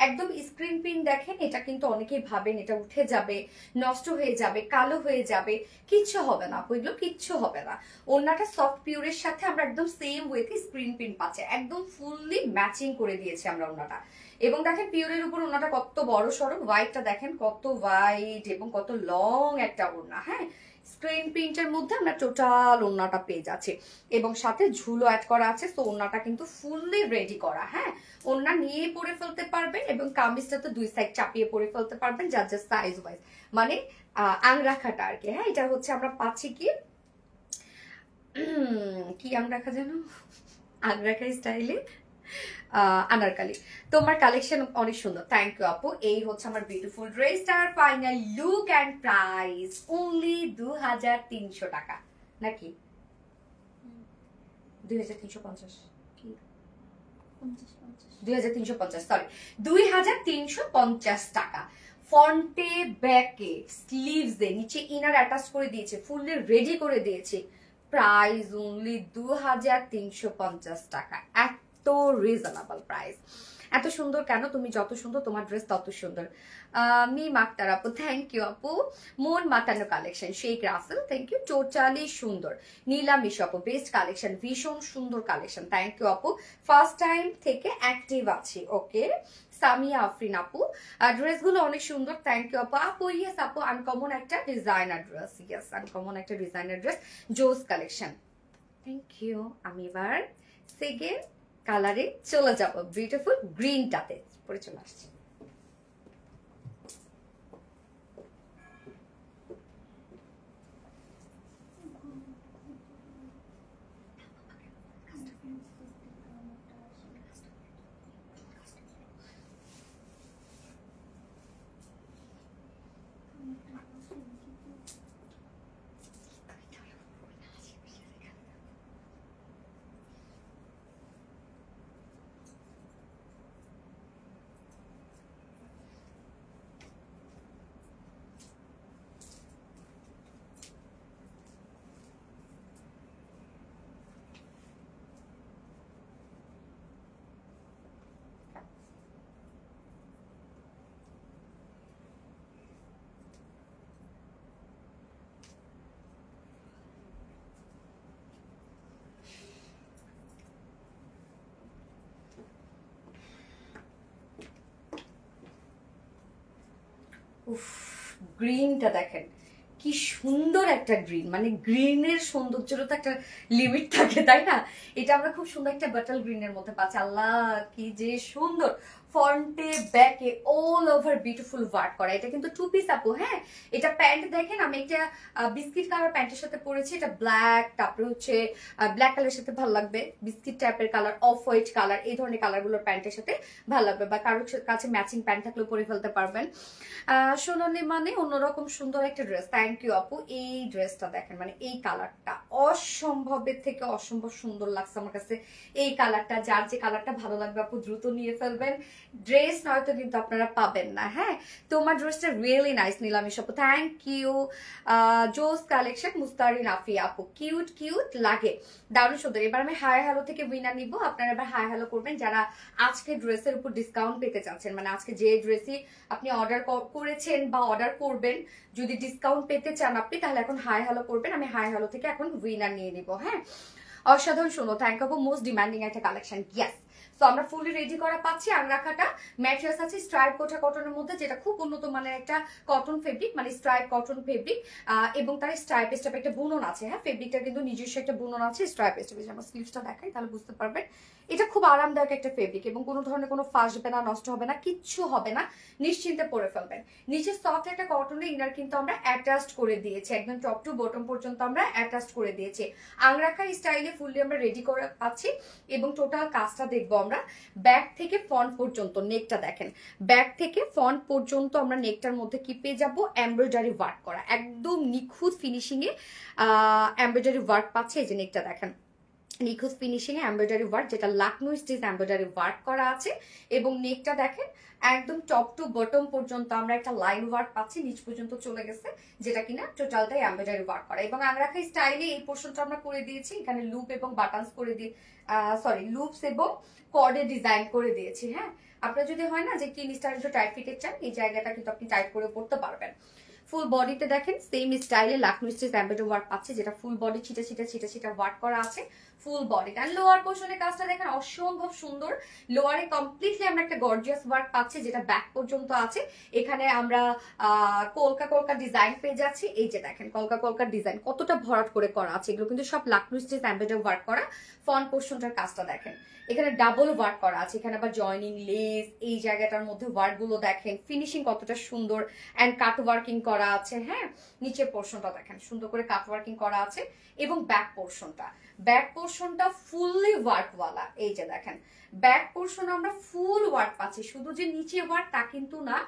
একদম স্ক্রিন প্রিন্ট। দেখেন এটা কিন্তু অনেকেই ভাবেন এটা উঠে যাবে, নষ্ট হয়ে যাবে, কালো হয়ে যাবে, কিচ্ছু হবে না, ওইগুলো কিচ্ছু হবে না। ওন্নাটা সফট পিওরের সাথে আমরা একদম সেম ওয়েতে স্ক্রিন প্রিন্ট পাচ্ছে, একদম ফুললি ম্যাচিং করে দিয়েছি আমরা ওন্নাটা। এবং দেখেন পিওরের উপর ওন্নাটা কত বড় সড়ো, হোয়াইটটা দেখেন কত হোয়াইট এবং কত লং একটা ওন্না। হ্যাঁ, স্ক্রিন প্রিন্টের মধ্যে আমরা টোটাল ওন্নাটা পেয়ে যাচ্ছি, এবং সাথে ঝুলো অ্যাড করা আছে। তো ওন্নাটা কিন্তু ফুললি রেডি করা। হ্যাঁ, ওন্না নিয়ে পরে ফেলতে পারবেন, এবং কামিজটা তো দুই সাইড চাপিয়ে পরে ফেলতে পারবেন, যার যার সাইজ ওয়াইজ, মানে আংরাখাটা আর কি। হ্যাঁ, এটা হচ্ছে আমরা পাচ্ছি কি কি আংরাখা যেন, আংরাখা স্টাইলে আনারকালি। তোমার কালেকশন অনেক সুন্দর, থ্যাংক ইউ আপু। এই হচ্ছে আমার বিউটিফুল ড্রেসটার final look and price only 2300 টাকা, নাকি 2350? কি 2350, সরি 2350 টাকা। ফ্রন্টে ব্যাকে স্লিভসে নিচে ইনার অ্যাটাচ করে দিয়েছে, ফুললি রেডি করে দিয়েছে। প্রাইস অনলি 2350 টাকা, এত রিজনেবল প্রাইস। এত সুন্দর কেন? তুমি যত সুন্দর তোমার ড্রেস তত সুন্দর। মি মাক্তার আপু, থ্যাংক ইউ আপু। মন মাতানো collection, Sheikh Russel, thank you, totally সুন্দর। নীলামিশ আপু, বেস্ট কালেকশন, ভীষণ সুন্দর কালেকশন, থ্যাংক ইউ আপু। ফার্স্ট টাইম থেকে অ্যাক্টিভ আছি, ওকে। সামিয়া আফরিন আপু, ড্রেসগুলো অনেক সুন্দর, থ্যাংক ইউ আপু। আপু ইয়েস আপু, আনকমন একটা ডিজাইনার ড্রেস, ইয়েস আনকমন একটা ডিজাইনার ড্রেস, জোস কালেকশন, থ্যাংক ইউ। আমি এবার সেকেন্ড কালারে চলে যাব, বিউটিফুল গ্রিনটাতে পরে চলে আসছি। উফ, গ্রিনটা দেখেন কি সুন্দর একটা গ্রিন, মানে গ্রিনের সৌন্দর্যের তো একটা লিমিট থাকে, তাই না? এটা আমরা খুব সুন্দর একটা বাটাল গ্রিনের মধ্যে পাচ্ছি। আল্লাহ কি যে সুন্দর, ফ্রন্টে ব্যাকে অল ওভার বিউটিফুল ওয়ার্ক করা। এটা কিন্তু টু পিস আপু। হ্যাঁ, এটা প্যান্ট দেখেন, আমি একটা বিস্কিট কালার প্যান্টের সাথে পরেছি, এটা ব্ল্যাক, তারপরে হচ্ছে ব্ল্যাক কালারের সাথে ভালো লাগবে, বিস্কিট টাইপের কালার, অফ হোয়াইট কালার, এই ধরনের কালারগুলোর প্যান্টের সাথে ভালো লাগবে, বা কারোর কাছে ম্যাচিং প্যান্ট থাকলেও পরে ফেলতে পারবেন। সোনালি মানে অন্যরকম সুন্দর একটা ড্রেস, থ্যাংক ইউ আপু। এই ড্রেসটা দেখেন, মানে এই কালারটা অসম্ভবের থেকে অসম্ভব সুন্দর লাগছে আমার কাছে এই কালারটা। যার যে কালারটা ভালো লাগবে আপু দ্রুত নিয়ে ফেলবেন, ড্রেস নয়তো কিন্তু আপনারা পাবেন না। হ্যাঁ, তোমার ড্রেসটা রিয়েলি নাইস নীলামিশ আপু, থ্যাংক ইউ। জোস কালেকশন, মুস্তারিন আফিয়া আপু, কিউট কিউট লাগে, দারুণ সুন্দর। এবার আমি হাই হ্যালো থেকে উইনার নিব, আপনারা এবার হাই হ্যালো করবেন যারা আজকে ড্রেসের উপর ডিসকাউন্ট পেতে চাচ্ছেন, মানে আজকে যে ড্রেসই আপনি অর্ডার করেছেন বা অর্ডার করবেন, যদি ডিসকাউন্ট পেতে চান আপনি, তাহলে এখন হাই হ্যালো করবেন। আমি হাই হ্যালো থেকে এখন উইনার নিয়ে নিব। হ্যাঁ, অসাধারণ সুন্দর, থ্যাংক ইউ, মোস্ট ডিমান্ডিং একটা কালেকশন। ইয়েস, সো আমরা ফুলি রেডি করা পাচ্ছি। আংরাখাটা ম্যাটেরিয়ালস আছে স্ট্রাইপ কোটা কটনের মধ্যে, যেটা খুব উন্নত মানের একটা কটন ফেব্রিক, মানে স্ট্রাইপ কটন ফেব্রিক, এবং তার স্ট্রাইপ স্ট্রাইপ একটা বুনন আছে। হ্যাঁ, ফেব্রিকটা কিন্তু নিজস্ব একটা বুনন আছে, স্ট্রাইপ স্ট্রাইপ। আমার স্লিভসটা দেখাই তাহলে বুঝতে পারবেন। এটা খুব আরামদায়ক একটা ফেব্রিক এবং কোনো ধরনের কোনো ফাঁসবে না, নষ্ট হবে না, কিচ্ছু হবে না, নিশ্চিন্তে পরে ফেলবেন। নিচে সফট একটা কটনের ইনার কিন্তু আমরা অ্যাটাচড করে দিয়েছি, একদম টপ টু বটম পর্যন্ত আমরা অ্যাটাচড করে দিয়েছি। আংরাখা স্টাইলে ফুললি আমরা রেডি করে পাচ্ছি এবং টোটাল কাজটা দেখবো আমরা ব্যাক থেকে ফ্রন্ট পর্যন্ত। নেকটা দেখেন, ব্যাক থেকে ফ্রন্ট পর্যন্ত আমরা নেকটার মধ্যে কি পেয়ে যাবো, এমব্রয়ডারি ওয়ার্ক করা, একদম নিখুঁত ফিনিশিং এ এমব্রয়ডারি ওয়ার্ক পাচ্ছে। এই যে নেকটা দেখেন, নিখুঁত ফিনিশিং এ এমব্রয়ডারি ওয়ার্ক, যেটা লাকনো স্টিচ এমব্রয়ডারি ওয়ার্ক করা আছে। এবং নেকটা দেখেন একদম টপ টু বটম পর্যন্ত আমরা একটা লাইন ওয়ার্ক পাচ্ছি, নিচ পর্যন্ত চলে গেছে, যেটা কিনা টোটালটাই এমব্রয়ডারি ওয়ার্ক করা। এবং আংরাখা স্টাইলে এই পোর্শনটা আমরা করে দিয়েছি, এখানে লুপ এবং বাটনস করে দিয়ে লুপস এবং কর্ডে ডিজাইন করে দিয়েছি। হ্যাঁ, আপনার যদি হয় না যে কিন স্টাইল একটু টাইট ফিটের চান, এই জায়গাটা কিন্তু আপনি টাইট করে পড়তে পারবেন। ফুল বডিতে দেখেন সেম স্টাইলে লাকনো স্টিচ এমব্রয়ডারি ওয়ার্ক পাচ্ছে, যেটা ফুল বডি ছিটা ছিটা ছিটা ছিটা ওয়ার্ক করা আছে ফুল বডি। আর লোয়ার পোর্শনের কাজটা দেখেন অসম্ভব সুন্দর। লোয়ারে কমপ্লিটলি আমরা একটা গর্জিয়াস ওয়ার্ক পাচ্ছি, যেটা ব্যাক পর্যন্ত আছে। এখানে আমরা কলকা কলকা ডিজাইন পেয়ে যাচ্ছি। এই যে দেখেন কলকা কলকা ডিজাইন কতটা ভরাট করে করা আছে, এগুলো কিন্তু সব লাকনো স্টিচ এমব্রয়ডারি ওয়ার্ক করা। ফ্রন্ট পোর্শনটার কাজটা দেখেন, এখানে ডাবল ওয়ার্ক করা আছে, এখানে আবার জয়নিং লেস, এই জায়গাটার মধ্যে ওয়ার্ক গুলো দেখেন, ফিনিশিং কতটা সুন্দর, এন্ড কাট ওয়ার্কিং করা আছে। হ্যাঁ, নিচের পোর্শনটা দেখেন সুন্দর করে কাট ওয়ার্কিং করা আছে। এবং ব্যাক পোর্শনটা ফুললি ওয়ার্কওয়ালা। এই যে দেখেন ব্যাক পোর্শন আমরা ফুল ওয়ার্ক পাচ্ছি, শুধু যে নিচে ওয়ার্ক তা কিন্তু না,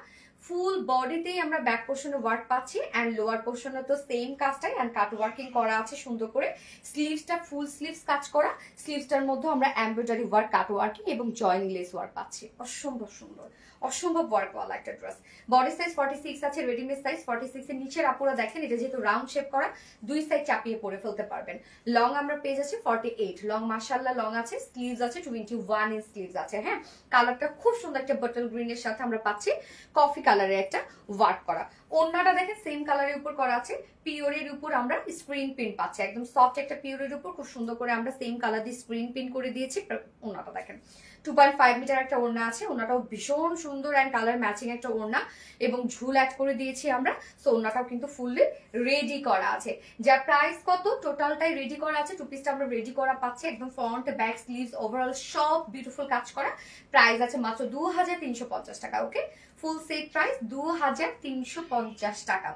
ফুল বডিতেই আমরা ব্যাক পোর্শনে ওয়ার্ক পাচ্ছি। এন্ড লোয়ার পোর্শনে তো সেম কাজটাই, এন্ড কাট ওয়ার্কিং করা আছে সুন্দর করে। স্লিভসটা ফুল স্লিভস কাজ করা, স্লিভসটার মধ্যে আমরা এমব্রয়ডারি ওয়ার্ক, কাট ওয়ার্কিং এবং জয়েনিং লেস ওয়ার্ক পাচ্ছি। অসম্ভব সুন্দর, অসম্ভব ওয়ার্কওয়ালা একটা ড্রেস। বডি সাইজ 46 আছে, রেডিমেড সাইজ 46 এর নিচের আপুরা দেখেন, এটা যেহেতু রাউন্ড শেপ করা, দুই সাইড চাপিয়ে পরে ফেলতে পারবেন। লং আমরা পেয়ে যাচ্ছি 48 লং, মাশাআল্লাহ লং আছে। স্লিভস আছে 21 ইঞ্চ স্লিভস আছে। হ্যাঁ, কালারটা খুব সুন্দর একটা বটল গ্রিন এর সাথে আমরা পাচ্ছি কফি কালারের একটা ওয়ার্ক করা। ওন্নাটা দেখেন সেম কালারের উপর করা আছে, পিওরের উপর আমরা স্ক্রিন প্রিন্ট পাচ্ছি, একদম সফট একটা পিওরের উপর খুব সুন্দর করে আমরা সেম কালার দিয়ে স্ক্রিন প্রিন্ট করে দিয়েছি। ওন্নাটা দেখেন 2.5 মিটার একটা ওড়না আছে, ওড়নাটাও ভীষণ সুন্দর এন্ড কালার ম্যাচিং একটা ওড়না, এবং ঝুল অ্যাড করে দিয়েছি আমরা। সো ওড়নাটাও কিন্তু ফুললি রেডি করা আছে। যার প্রাইস কত, টোটালটাই রেডি করা আছে, টু পিসটা আমরা রেডি করা পাচ্ছি, একদম ফ্রন্ট ব্যাক স্লিভস ওভারঅল সব বিউটিফুল কাজ করা। প্রাইস আছে মাত্র 2350 টাকা। ওকে, ফুল সেট প্রাইস 2350 টাকা।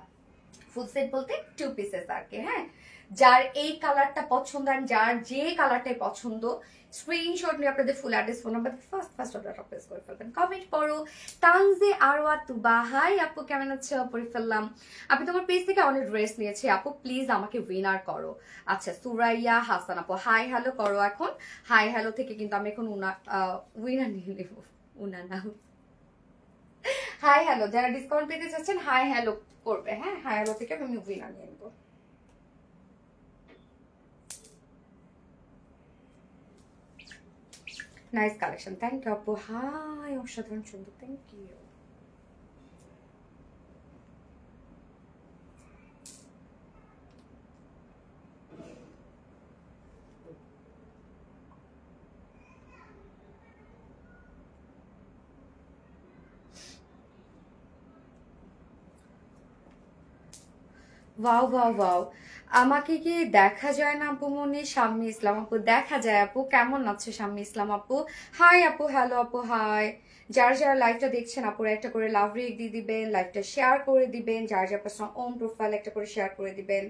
ফুল সেট বলতে টু পিসেস আর কি। হ্যাঁ, যার এই কালারটা পছন্দ, আর যার যে কালারটাই পছন্দ, স্ক্রিনশট নিয়ে আপনাদের full address phone number first অর্ডারটা প্লেস করে ফেলবেন। কমেন্ট করো তানজে আরওয়া তুবা, হাই আপু কেমন আছো, পরে ফেললাম। আমি তোমার পেজ থেকে অনেক ড্রেস নিয়েছি আপু, প্লিজ আমাকে উইনার করো। আচ্ছা, সুরাইয়া হাসান আপু হাই হ্যালো করো এখন। হাই হ্যালো থেকে কিন্তু আমি এখন উইনার নিয়ে নেব, উনা না। হাই হ্যালো, যারা ডিসকাউন্ট পেতে চাচ্ছেন হাই হ্যালো করবে। হ্যাঁ, হাই হ্যালো থেকে আমি উইনার নিয়ে নেবো। নাইস কালেকশন, থ্যাংক ইউ আপু। হাই, অসাধারণ সুন্দর, thank you. Wow wow wow, আমাকে কি দেখা যায় না আপু? মনে শাম্মী ইসলাম আপু, দেখা যায় আপু। কেমন আছে শাম্মী ইসলাম আপু? হাই আপু, হ্যালো আপু, হাই। যারা যারা লাইভটা দেখছেন আপুরা একটা করে লাভ রেক দিয়ে দিবেন, লাইভটা শেয়ার করে দিবেন, যার যার পার্সোনাল ওন প্রোফাইল একটা করে শেয়ার করে দিবেন।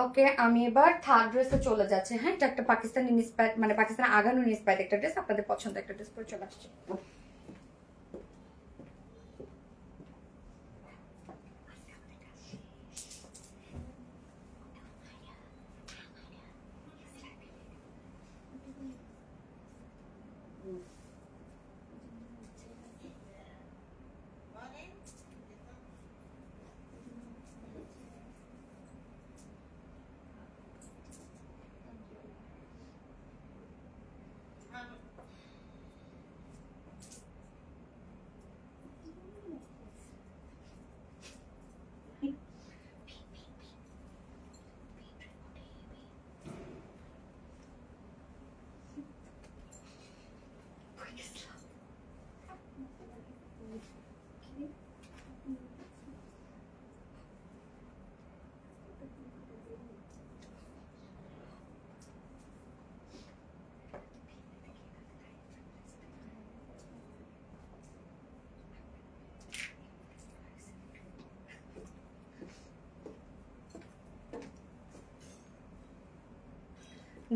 ওকে, আমি এবার থার্ড ড্রেসে চলে যাচ্ছি। হ্যাঁ, এটা একটা পাকিস্তানি ইন্সপায়ার্ড, মানে পাকিস্তানের আগানো ইন্সপায়ার্ড একটা ড্রেস, আপনাদের পছন্দ একটা ড্রেস পরে চলে আসছে।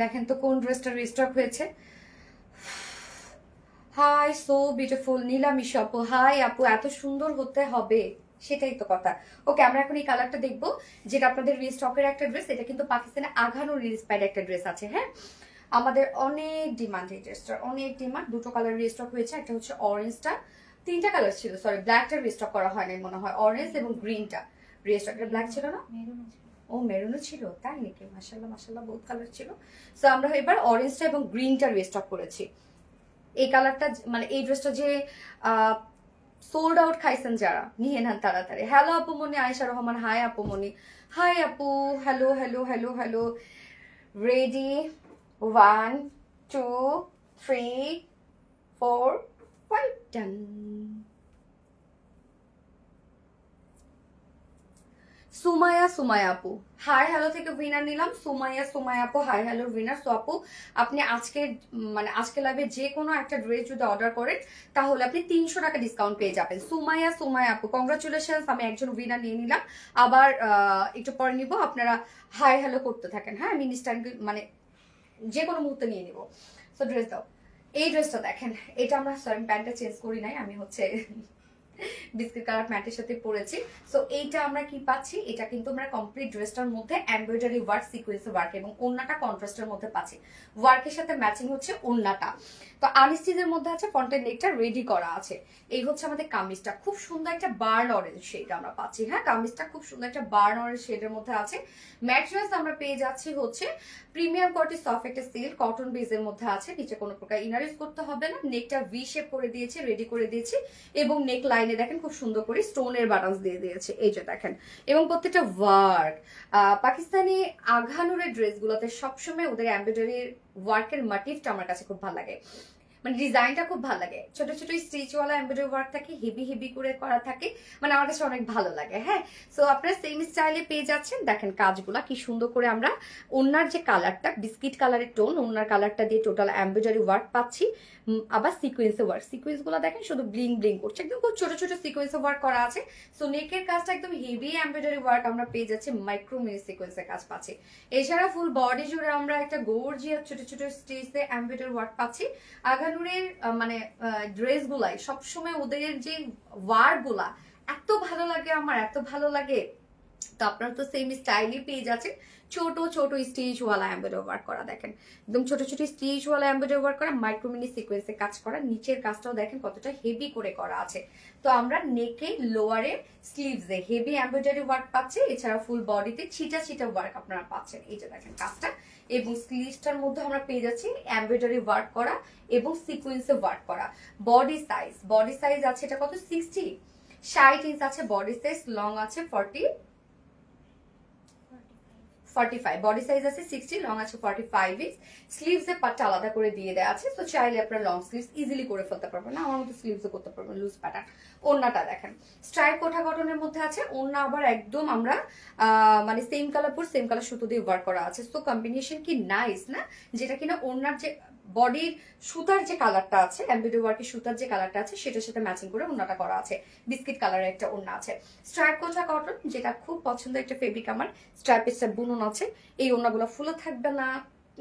দেখেন তো কোন ড্রেসটা রিস্টক হয়েছে। হাই সো বিউটিফুল নীলামিশা আপু, হাই আপু, এত সুন্দর হতে হবে সেটাই তো কথা। ওকে, আমরা এখন এই কালারটা দেখবো, যেটা আপনাদের রিস্টকের একটা ড্রেস। এটা কিন্তু পাকিস্তানে আঘানো ইন্সপায়ার্ড একটা ড্রেস আছে। হ্যাঁ, আমাদের অনেক ডিমান্ড এই ড্রেসটার, অনেক ডিমান্ড। দুটো কালার রিস্টক হয়েছে, একটা হচ্ছে অরেঞ্জটা, তিনটা কালার ছিল, সরি ব্ল্যাকটা রিস্টক করা হয়নি মনে হয়, অরেঞ্জ এবং গ্রিনটা রিস্টক। ব্ল্যাক ছিল না, ও মেরুনও ছিল, তাই নাকি? মাশাআল্লাহ মাশাআল্লাহ, বহুত কালার ছিল। সো আমরা এবার অরেঞ্জটা এবং গ্রিনটা রিস্টক করেছি। এই কালারটা মানে এই ড্রেসটা যে সোল্ড আউট খাইছেন যারা, নিয়ে নেন তাড়াতাড়ি। হ্যালো আপু মনি, আয়েশা রহমান, হাই আপু মনি, হাই আপু, hello hello hello hello. Ready, 1 2 3 4 5, ডান। সুমায়া আপু, হাই হ্যালো থেকে উইনার নিলাম। সুমায়া আপু, হাই হ্যালো উইনার। সো আপু, আপনি আজকে লাইভে যে কোনো একটা ড্রেস যদি অর্ডার করেন তাহলে আপনি 300 টাকা ডিসকাউন্ট পেয়ে যাবেন। সুমায়া আপু, কংগ্রাচুলেশনস, আমি একজন উইনার নিয়ে নিলাম। আবার একটু পরে নিব, আপনারা হাই হ্যালো করতে থাকেন। হ্যাঁ, আমি ইনস্ট্যান্ট মানে যে কোনো মুহূর্তে নিয়ে নিব। সো ড্রেস দাও। এই ড্রেসটা দেখেন, এটা আমরা সরি প্যান্টটা চেঞ্জ করি নাই, আমি হচ্ছে বিস্কিট কালার প্যান্টের সাথে পরেছি। সো এইটা আমরা কি পাচ্ছি, এটা কিন্তু আমরা কমপ্লিট ড্রেসটার মধ্যে এমব্রয়ডারি ওয়ার্ক, সিকোয়েন্স ওয়ার্ক এবং ওন্নাটা কন্ট্রাস্টের মধ্যে পাচ্ছি। ওয়ার্কের সাথে ম্যাচিং হচ্ছে ওন্নাটা। তো আনস্টিচের মধ্যে আছে, ফ্রন্টের নেকটা রেডি করা আছে। এই হচ্ছে আমাদের কামিজটা, খুব সুন্দর একটা বার্ন অরেঞ্জ শেড আমরা পাচ্ছি। হ্যাঁ, কামিজটা খুব সুন্দর একটা বার্ন অরেঞ্জ শেডের মধ্যে আছে। ম্যাটেরিয়ালস আমরা পেয়ে যাচ্ছি হচ্ছে প্রিমিয়াম কোয়ালিটি সফট একটা সিল্ক কটন বেজের মধ্যে আছে। নিচে কোনো প্রকার ইনার ইউজ করতে হবে না। নেকটা ভি শেপ করে দিয়েছি, রেডি করে দিয়েছি, এবং নেক লাইনে দেখেন খুব সুন্দর করে স্টোনের বাটনস দিয়ে দিয়েছে, এই যে দেখেন। এবং প্রত্যেকটা ওয়ার্ক, পাকিস্তানি আঘানুরের ড্রেসগুলোতে সবসময় ওদের এমব্রয়ডারি ওয়ার্কের মোটিভটা আমার কাছে খুব ভালো লাগে, মানে ডিজাইনটা খুব ভালো লাগে। ছোট ছোট স্টিচওয়ালা এমব্রয়ডারি ওয়ার্ক থাকে, হেভি হেভি করে করা থাকে, মানে আমার কাছে অনেক ভালো লাগে। হ্যাঁ, সো আপনারা সেম স্টাইলে পেয়ে যাচ্ছেন। দেখেন কাজগুলা কি সুন্দর করে আমরা ওনার যে কালারটা বিস্কিট কালারের টোন, ওনার কালারটা দিয়ে টোটাল এমব্রয়ডারি ওয়ার্ক পাচ্ছি। আবার সিকোয়েন্সে ওয়ার্ক, সিকোয়েন্স গুলো দেখেন শুধু ব্লিং ব্লিং করছে, একদম খুব ছোট ছোট সিকোয়েন্সে ওয়ার্ক করা আছে। সো নেকের কাজটা একদম হেভি এমব্রয়ডারি ওয়ার্ক আমরা পেয়ে যাচ্ছি, মাইক্রো মিনি সিকোয়েন্সের কাজ পাচ্ছি। এছাড়া ফুল বডি জুড়ে আমরা একটা গর্জিয়াস ছোট ছোট স্টিচে এমব্রয়ডারি ওয়ার্ক পাচ্ছি। আঘানুরের মানে ড্রেস গুলাই সবসময় ওদের যে ওয়ার্ক গুলা এত ভালো লাগে, আমার এত ভালো লাগে। তো আপনারা তো সেম স্টাইলই পেয়ে যাচ্ছেন, ছোট ছোট স্টিচওয়ালা এমব্রয়ডারি ওয়ার্ক করা। দেখেন একদম ছোট ছোট স্টিচওয়ালা এমব্রয়ডারি ওয়ার্ক করা, মাইক্রোমিনি সিকোয়েন্সে কাজ করা। নিচের কাজটাও দেখেন কতটা হেভি করে করা আছে। তো আমরা নেকে, লোয়ারে, স্লিভসে হেভি এমব্রয়ডারি ওয়ার্ক পাচ্ছি। এছাড়া ফুল বডিতে ছিটা ছিটা ওয়ার্ক আপনারা পাচ্ছেন, এই যে দেখেন কাজটা। এবং স্লিভসটার মধ্যে আমরা পেয়ে যাচ্ছি এমব্রয়ডারি ওয়ার্ক করা এবং সিকোয়েন্সে ওয়ার্ক করা। বডি সাইজ আছে এটা কত, 60 ইঞ্চ আছে বডি সাইজ, লং আছে 45, বডি সাইজ আছে 60, লং আছে 45 ইঞ্চ। স্লিভস এর পার্টটা আলাদা করে দিয়ে দেওয়া আছে, তো চাইলে আপনারা লং স্লিভস ইজিলি করে ফেলতে পারবেন, না আমার মতো স্লিভসও করতে পারবেন লুজ প্যাটার্ন। ওড়নাটা দেখেন স্ট্রাইপ কোঠা কটনের মধ্যে আছে। ওড়না আবার একদম আমরা মানে সেম কালার পর সেম কালার সুতো দিয়ে ওয়ার্ক করা আছে। তো কম্বিনেশন কি নাইস না, যেটা কিনা ওড়নার যে বডির সুতার যে কালারটা আছে, এমব্রয়ডারি ওয়ার্কের সুতার যে কালারটা আছে সেটার সাথে ম্যাচিং করে ওড়নাটা করা আছে। বিস্কিট কালারের একটা ওড়না আছে। স্ট্রাইপ কোঠা কটন, যেটা খুব পছন্দের একটা ফেব্রিক আমার। স্ট্রাইপের স্ট্রাইপ বুনন আছে। এই ওড়নাগুলো ফুলে থাকবে না,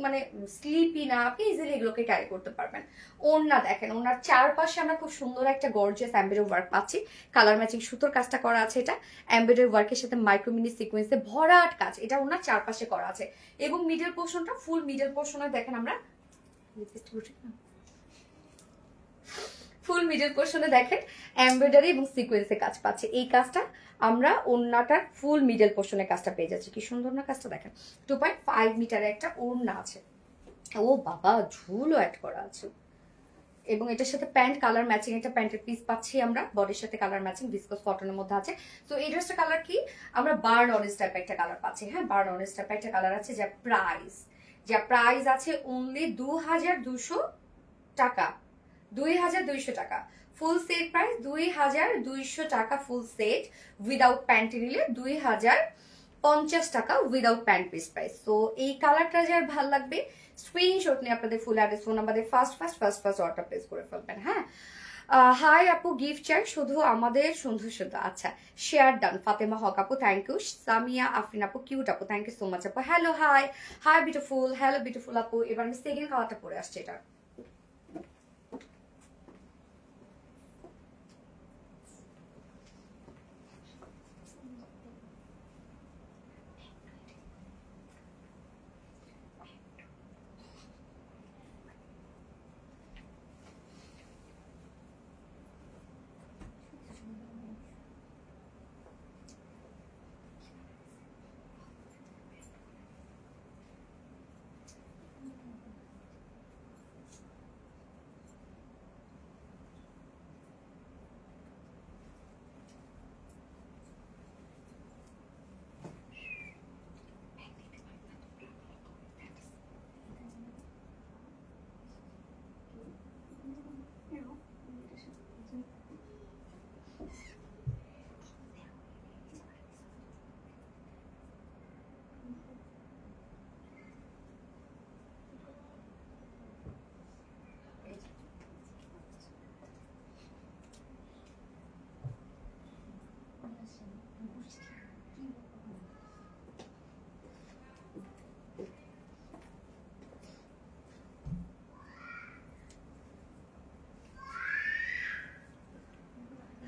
মানে স্লিপি না, আপনি ইজিলি এগুলোকে ক্যারি করতে পারবেন। ওড়না দেখেন, ওড়নার চারপাশে আমরা খুব সুন্দর একটা গর্জিয়াস এমব্রয়ডারি ওয়ার্ক পাচ্ছি। কালার ম্যাচিং সুতোর কাজটা করা আছে। এটা এমব্রয়ডারি ওয়ার্কের সাথে মাইক্রো মিনি সিকোয়েন্সে ভরাট কাজ, এটা ওড়নার চারপাশে করা আছে। এবং মিডল পোর্শনটা, ফুল মিডল পোর্শনে দেখেন আমরা ফুল মিডল পোর্শনে দেখেন এমব্রয়ডারি এবং সিকোয়েন্সে কাজ পাচ্ছে। এই কাজটা আমরা ওড়নাটার ফুল মিডল পোর্শনে কাজটা পেয়ে যাচ্ছি। কি সুন্দর না কাজটা দেখেন। 2.5 মিটারের একটা ওড়না আছে। ও বাবা, ঝুলও অ্যাড করা আছে। এবং এটার সাথে প্যান্ট কালার ম্যাচিং একটা প্যান্টের পিস পাচ্ছি আমরা, বডির সাথে কালার ম্যাচিং ভিসকস কটনের মধ্যে আছে। তো এই ড্রেসটা কালার কি, আমরা বার্ন অরেঞ্জ টাইপ একটা কালার পাচ্ছি। হ্যাঁ, বার্ন অরেঞ্জ টাইপ একটা কালার আছে, যা প্রাইস আছে অনলি 2200 টাকা। 2200 টাকা ফুল সেট প্রাইস, 2200 টাকা ফুল সেট। উইদাউট প্যান্ট নিলে 2050 টাকা উইদাউট প্যান্ট পিস প্রাইস। তো এই কালারটা যার ভালো লাগবে স্ক্রিনশট নিয়ে আপনাদের ফুল অ্যাড্রেস ফোন নাম্বার দিয়ে ফার্স্ট অর্ডার প্লেস করে ফেলবেন। হ্যাঁ, হাই আপু, গিফট চাই শুধু আমাদের সুন্দর সুন্দর। আচ্ছা, শেয়ার ডান। ফাতেমা হক আপু থ্যাংক ইউ। সামিয়া আফরিন আপু কিউট আপু থ্যাংক ইউ সো মাচ আপু। Hello hi hi beautiful, hello beautiful আপু। এবার আমি সেকেন্ড কালারটা পরে আসছি। এটা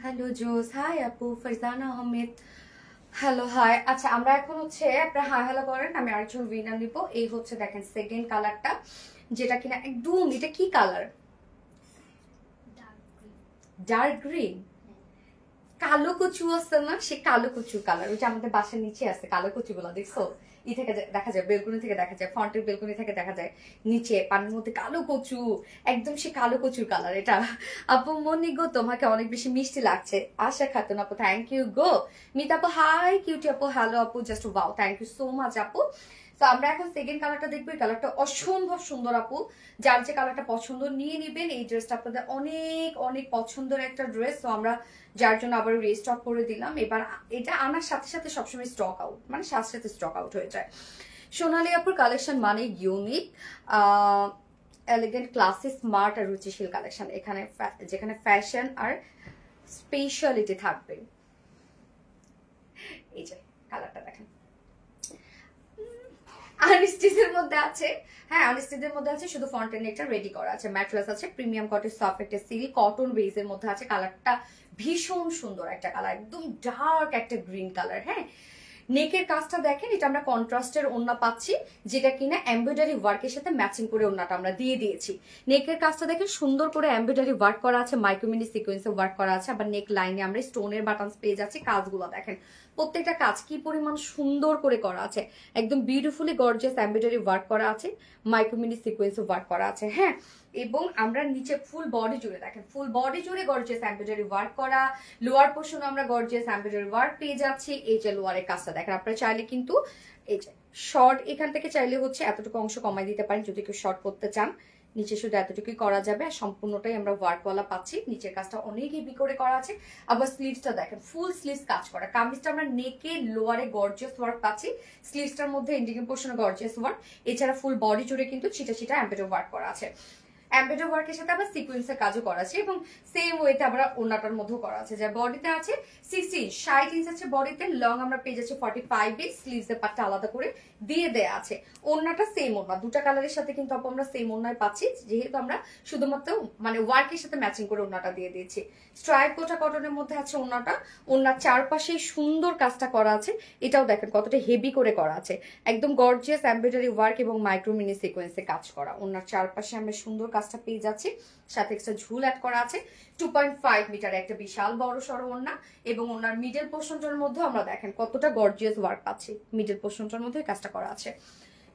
হ্যালো জোস, হাই আপু। Farzana Ahmed hello hi. আচ্ছা, আমরা এখন হচ্ছে আপনারা হাই হ্যালো করেন, আমি আরেকজন উইনার নিব। এই হচ্ছে দেখেন সেকেন্ড কালারটা, যেটা কিনা একদম, এটা কি কালার? Dark green. কালো কচু আছে না, সে কালো কচু কালার, ওইটা আমাদের বাসার নিচে আছে কালো কচু গুলা, দেখছো? ই থেকে দেখা যায়, বেলকুনি থেকে দেখা যায়, ফ্রন্টের বেলকুনি থেকে দেখা যায়, নিচে পানির মধ্যে কালো কচু, একদম সে কালো কচুর কালার এটা। আপু মনি গো, তোমাকে অনেক বেশি মিষ্টি লাগছে। আশা খাতুন আপু থ্যাংক ইউ গো। মিতা আপু হাই কিউটি আপু হ্যালো আপু, just wow thank you so much আপু। তো আমরা এখন সেকেন্ড কালারটা দেখবো। এই কালারটা অসম্ভব সুন্দর আপু, যার যে কালারটা পছন্দ নিয়ে নিবেন। এই ড্রেসটা আপনাদের অনেক অনেক পছন্দের একটা ড্রেস। তো আমরা যার জন্য আবার রিস্টক করে দিলাম। এবার এটা আনার সাথে সাথে সবসময় স্টক আউট, মানে সাথে সাথে স্টক আউট হয়ে যায়। সোনালী আপুর কালেকশন মানে ইউনিক, এলিগেন্ট, ক্লাসি, স্মার্ট আর রুচিশীল কালেকশন। এখানে যেখানে ফ্যাশন আর স্পেশালিটি থাকবে। এই যে কালারটা দেখেন, আনস্টিচের মধ্যে আছে। হ্যাঁ, আনস্টিচের মধ্যে আছে, শুধু ফ্রন্টের নেকটা রেডি করা আছে। ম্যাট্রেস আছে, প্রিমিয়াম কটন সফট একটা সিল্ক কটন বেজের মধ্যে আছে। কালারটা ভীষণ সুন্দর একটা কালার, একদম ডার্ক একটা গ্রিন কালার। হ্যাঁ, নেকের কাজটা দেখেন, এটা আমরা কন্ট্রাস্টের ওড়না পাচ্ছি, যেটা কিনা এমব্রয়ডারি ওয়ার্কের সাথে ম্যাচিং করে ওড়নাটা আমরা দিয়ে দিয়েছি। নেকের কাজটা দেখেন, সুন্দর করে এমব্রয়ডারি ওয়ার্ক করা আছে, মাইক্রোমিনি সিকোয়েন্সে ওয়ার্ক করা আছে। আবার নেক লাইনে আমরা স্টোনের বাটনস পেয়ে যাচ্ছি। কাজগুলো দেখেন, প্রত্যেকটা কাজ কি পরিমাণ সুন্দর করে করা আছে, একদম বিউটিফুলি গর্জিয়াস এমব্রয়ডারি ওয়ার্ক করা আছে, মাইক্রোমিনি সিকোয়েন্সে ওয়ার্ক করা আছে। হ্যাঁ, এবং আমরা নিচে ফুল বডি জুড়ে দেখেন, ফুল বডি জুড়ে গর্জিয়াস এমব্রয়ডারি ওয়ার্ক করা। লোয়ার পোর্শনে আমরা গর্জিয়াস এমব্রয়ডারি ওয়ার্ক পেয়ে যাচ্ছি। এই যে লোয়ারের কাজটা দেখেন, আপনারা চাইলে কিন্তু এই যে শর্ট এখান থেকে চাইলে হচ্ছে এতটুকু অংশ কমাই দিতে পারেন যদি কেউ শর্ট করতে চান। নিচে শুধু এতটুকুই করা যাবে, আর সম্পূর্ণটাই আমরা ওয়ার্কওয়ালা পাচ্ছি। নিচের কাজটা অনেক হেভি করে করা আছে। আবার স্লিভসটা দেখেন, ফুল স্লিভস কাজ করা। কামিজটা আমরা নেকে লোয়ারে গর্জিয়াস ওয়ার্ক পাচ্ছি, স্লিভসটার মধ্যে এন্ডিং পোর্শনে গর্জিয়াস ওয়ার্ক। এছাড়া ফুল বডি জুড়ে কিন্তু ছিটা ছিটা এমব্রয়ডারি ওয়ার্ক করা আছে। এমব্রয়ডারি ওয়ার্কের সাথে আবার সিকোয়েন্সের কাজও করা আছে, এবং সেম ওয়েতে আমরা ওড়নাটার মধ্যেও করা আছে। যা বডিতে আছে 60 ইঞ্চ, 60 ইঞ্চ আছে বডিতে, লং আমরা পেয়ে যাচ্ছি 45 ইঞ্চ। স্লিভসের পাটটা আলাদা করে দিয়ে দেয়া আছে। ওড়নাটা সেম ওড়না, দুটা কালারের সাথে কিন্তু আমরা সেম ওড়নায় পাচ্ছি, যেহেতু আমরা শুধুমাত্র মানে ওয়ার্কের সাথে ম্যাচিং করে ওড়নাটা দিয়ে দিয়েছি। স্ট্রাইপ কোটা কটনের মধ্যে আছে ওড়নাটা। ওড়নার চারপাশে সুন্দর কাজটা করা আছে, এটাও দেখেন কতটা হেভি করে করা আছে, একদম গর্জিয়াস এমব্রয়ডারি ওয়ার্ক এবং মাইক্রো মিনি সিকোয়েন্সে কাজ করা। ওড়নার চারপাশে আমরা সুন্দর কাজটা পেয়ে যাচ্ছি, সাথে একটা ঝুল অ্যাড করা আছে। 2.5 মিটার একটা বিশাল বড় সড়ো ওড়না, এবং ওনার মিডল পোর্শনটার মধ্যে আমরা দেখেন কতটা গর্জিয়াস ওয়ার্ক পাচ্ছি। মিডল পোর্শনটার মধ্যে কাজটা করা আছে।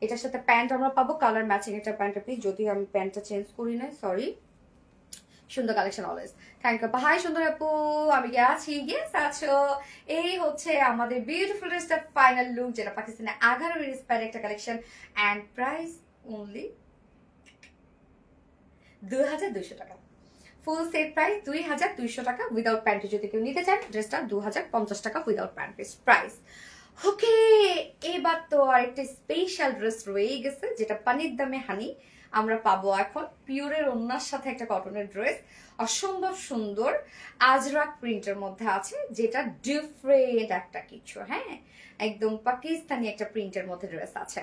এটার সাথে প্যান্ট আমরা পাবো কালার ম্যাচিং একটা প্যান্ট পিস, যদিও আমি প্যান্টটা চেঞ্জ করি না, সরি। সুন্দর collection always, thank you. Hi সুন্দর আপু, আমি আছি, ইয়েস আছো। এই হচ্ছে আমাদের বিউটিফুল ড্রেসটার ফাইনাল লুক, যেটা পাকিস্তানে 11 ইন্সপায়ার একটা কালেকশন, অ্যান্ড প্রাইস অনলি 2200 টাকা। ফুল সেট প্রাইস 2200 টাকা উইদাউট প্যান্টি। যদি কেউ নিতে চান ড্রেসটা 2050 টাকা উইদাউট প্যান্টি প্রাইস। ওকে, এবার তো আরেকটা স্পেশাল ড্রেস রয়ে গেছে, যেটা পানির দামে হানি আমরা পাবো এখন। পিওরের ওন্নার সাথে একটা কটনের ড্রেস, অসম্ভব সুন্দর আজরাক প্রিন্টের মধ্যে আছে, যেটা ডিফারেন্ট একটা কিছু। হ্যাঁ, একদম পাকিস্তানি একটা প্রিন্টের মধ্যে ড্রেস আছে।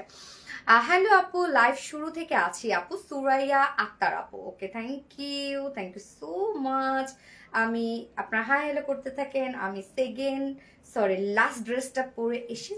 হ্যালো আপু, লাইভ শুরু থেকে আছি আপু। সুরাইয়া আক্তার আপু, ওকে, থ্যাংক ইউ সো মাচ। আমি আপনার হাই হ্যালো করতে থাকেন। আমি সেকেন্ড লাস্ট ড্রেসটা পরে এসে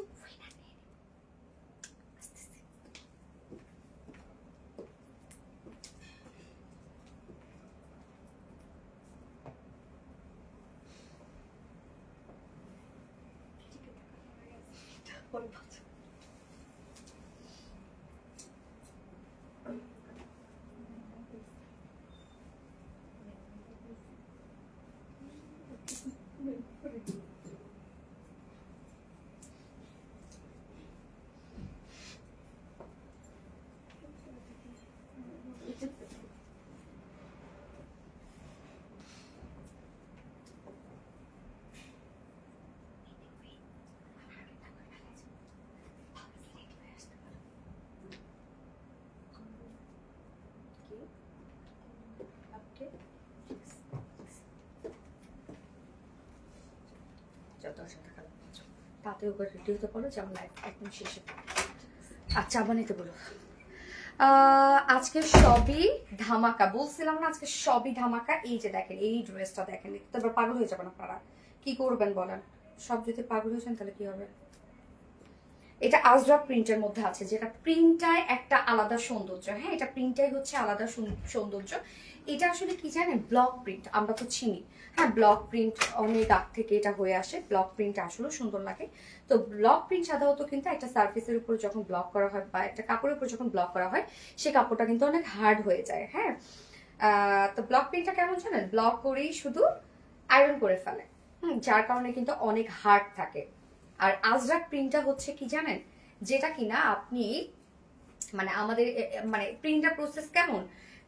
তাতে উপর রেডি হতে পারো, যেমন লাইফ একদম শেষে। আচ্চা বানাইতে বলো। আজকে সবই ধামাকা, বলছিলাম না আজকে সবই ধামাকা। এই যে দেখেন, এই ড্রেসটা দেখেন, তারপর পাগল হয়ে যাবেন আপনারা। কি করবেন বলেন? সব যদি পাগল হয়ে যান তাহলে কি হবে? এটা আজরাক প্রিন্টের মধ্যে আছে, যেটা প্রিন্টটায় একটা আলাদা সৌন্দর্য। হ্যাঁ, এটা প্রিন্টটাই হচ্ছে আলাদা সৌন্দর্য। এটা আসলে কি জানেন, ব্লক প্রিন্ট আমরা তো চিনি। হ্যাঁ, ব্লক প্রিন্ট অনেক আগ থেকে এটা হয়ে আসে। ব্লক প্রিন্ট আসলে সুন্দর লাগে। তো ব্লক প্রিন্ট সাধারণত কিন্তু একটা সার্ফেসের উপর যখন ব্লক করা হয় বা একটা কাপড়ের উপর যখন ব্লক করা হয়, সে কাপড়টা কিন্তু অনেক হার্ড হয়ে যায়। হ্যাঁ, তো ব্লক প্রিন্টটা কেমন জানেন, ব্লক করেই শুধু আয়রন করে ফেলে। যার কারণে কিন্তু অনেক হার্ড থাকে। আর আজরাক প্রিন্টটা হচ্ছে কি জানেন, যেটা কিনা আপনি মানে আমাদের মানে প্রিন্টার প্রসেস কেমন,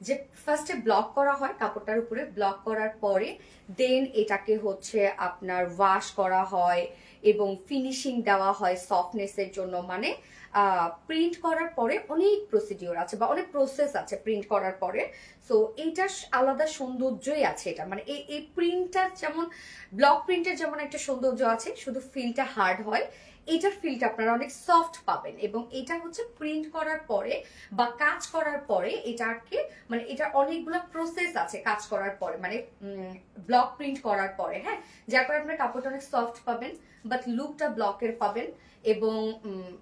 যে ফার্স্টে ব্লক করা হয় কাপড়টার উপরে, ব্লক করার পরে দেন এটাকে হচ্ছে আপনার ওয়াশ করা হয় এবং ফিনিশিং দেওয়া হয় সফটনেসের জন্য। মানে প্রিন্ট করার পরে অনেক প্রসিডিওর আছে বা অনেক প্রসেস আছে প্রিন্ট করার পরে। সো এইটার আলাদা সৌন্দর্যই আছে। এটা মানে এই প্রিন্টটার যেমন ব্লক প্রিন্টের যেমন একটা সৌন্দর্য আছে, শুধু ফিলটা হার্ড হয়, এটার ফিলটা আপনারা অনেক সফট পাবেন। এবং এটা হচ্ছে প্রিন্ট করার পরে বা কাজ করার পরে এটাকে মানে এটা অনেকগুলো প্রসেস আছে কাজ করার পরে, মানে ব্লক প্রিন্ট করার পরে। হ্যাঁ, যার কারণে আপনার কাপড়টা অনেক সফট পাবেন, বাট লুকটা ব্লকের পাবেন এবং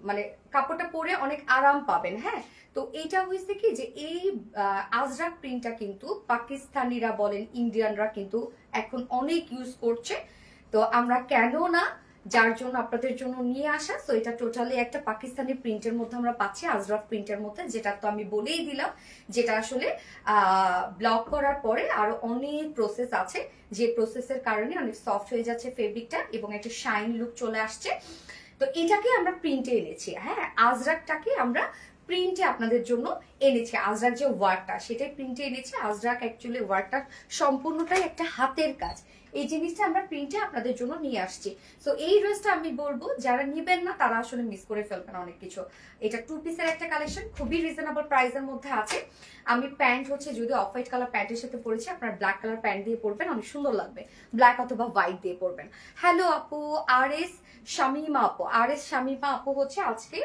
মানে কাপড়টা পরে অনেক আরাম পাবেন। হ্যাঁ, তো এইটা হয়েছে কি যে এই আজরাক প্রিন্টটা কিন্তু পাকিস্তানিরা বলেন, ইন্ডিয়ানরা কিন্তু এখন অনেক ইউজ করছে। তো আমরা কেন না, যার জন্য আপনাদের জন্য নিয়ে আসা। তো এটা টোটালি একটা পাকিস্তানি প্রিন্টের মধ্যে আমরা পাচ্ছি, আজরাক প্রিন্টের মধ্যে, যেটা তো আমি বলেই দিলাম, যেটা আসলে ব্লক করার পরে আরো অনেক প্রসেস আছে, যে প্রসেসের কারণে অনেক সফট হয়ে যাচ্ছে ফেব্রিকটা এবং একটা শাইন লুক চলে আসছে। তো এটাকে আমরা প্রিন্টে এনেছি। হ্যাঁ, আজরাকটাকে আমরা প্রিন্টে আপনাদের জন্য এনেছি। আজরাক যে ওয়ার্কটা সেটাই প্রিন্টে এনেছি। আজরাক অ্যাকচুয়ালি ওয়ার্কটা সম্পূর্ণটাই একটা হাতের কাজ। এই জিনিসটা আমরা প্রিন্টে আপনাদের জন্য নিয়ে আসছি। সো এই ড্রেসটা আমি বলবো যারা নিবেন না তারা আসলে মিস করে ফেলবেন অনেক কিছু। এটা 2 পিসের একটা কালেকশন, খুবই রিজনেবল প্রাইসের মধ্যে আছে। আমি প্যান্ট হচ্ছে যদি অফ হোয়াইট কালার প্যান্টের সাথে পরেছি, আপনারা ব্ল্যাক কালার প্যান্ট দিয়ে পরবেন, অনেক সুন্দর লাগবে। ব্ল্যাক অথবা হোয়াইট দিয়ে পরবেন। হ্যালো আপু, আর এস শামিমা আপু। আর এস শামিমা আপু হচ্ছে আজকে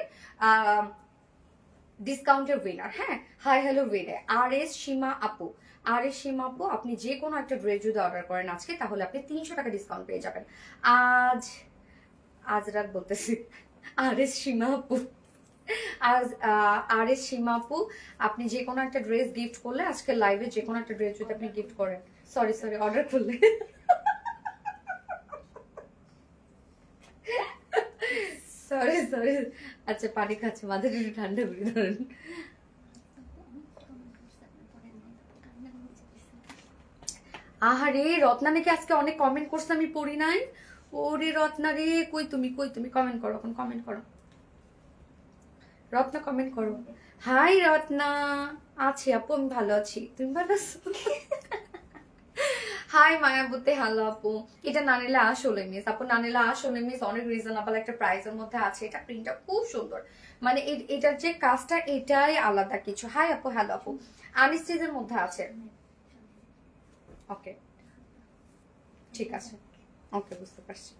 ডিসকাউন্টের উইনার। হ্যাঁ, হাই হ্যালো উইনার আর এস সীমা আপু। আর এস সীমা আপু, আপনি যে কোনো একটা ড্রেস যদি অর্ডার করেন আজকে, তাহলে আপনি 300 টাকা ডিসকাউন্ট পেয়ে যাবেন। আজ রাত বলতেছি, আর এস সীমা আপু, আর এস সীমা আপু, আপনি যে কোনো একটা ড্রেস গিফট করলে আজকে লাইভে, যে কোনো একটা ড্রেস যদি আপনি গিফট করেন, সরি অর্ডার করলে, সরি আচ্ছা পানি খাচ্ছে, মাথাটা একটু ঠান্ডা করে ধরেন। আহারে, রত্না নাকি আজকে অনেক কমেন্ট করছে, আমি পড়ি নাই। ওরে রত্না রে, কই তুমি কমেন্ট করো, এখন কমেন্ট করো রত্না, কমেন্ট করো। হাই রত্না, আছি আপু, আমি ভালো আছি, তুমি ভালো আছো? হাই মায়াবতী, হ্যালো আপু। এটা না নিলে আসলে মিস আপু, না নিলে আসলে মিস অনেক রিজনেবল একটা প্রাইসের মধ্যে আছে। এটা প্রিন্টটা খুব সুন্দর, মানে এটার যে কাজটা এটাই আলাদা কিছু। হাই আপু, হ্যালো আপু। আনস্টিচের মধ্যে আছে। ওকে, ঠিক আছে, ওকে, বুঝতে পারছি।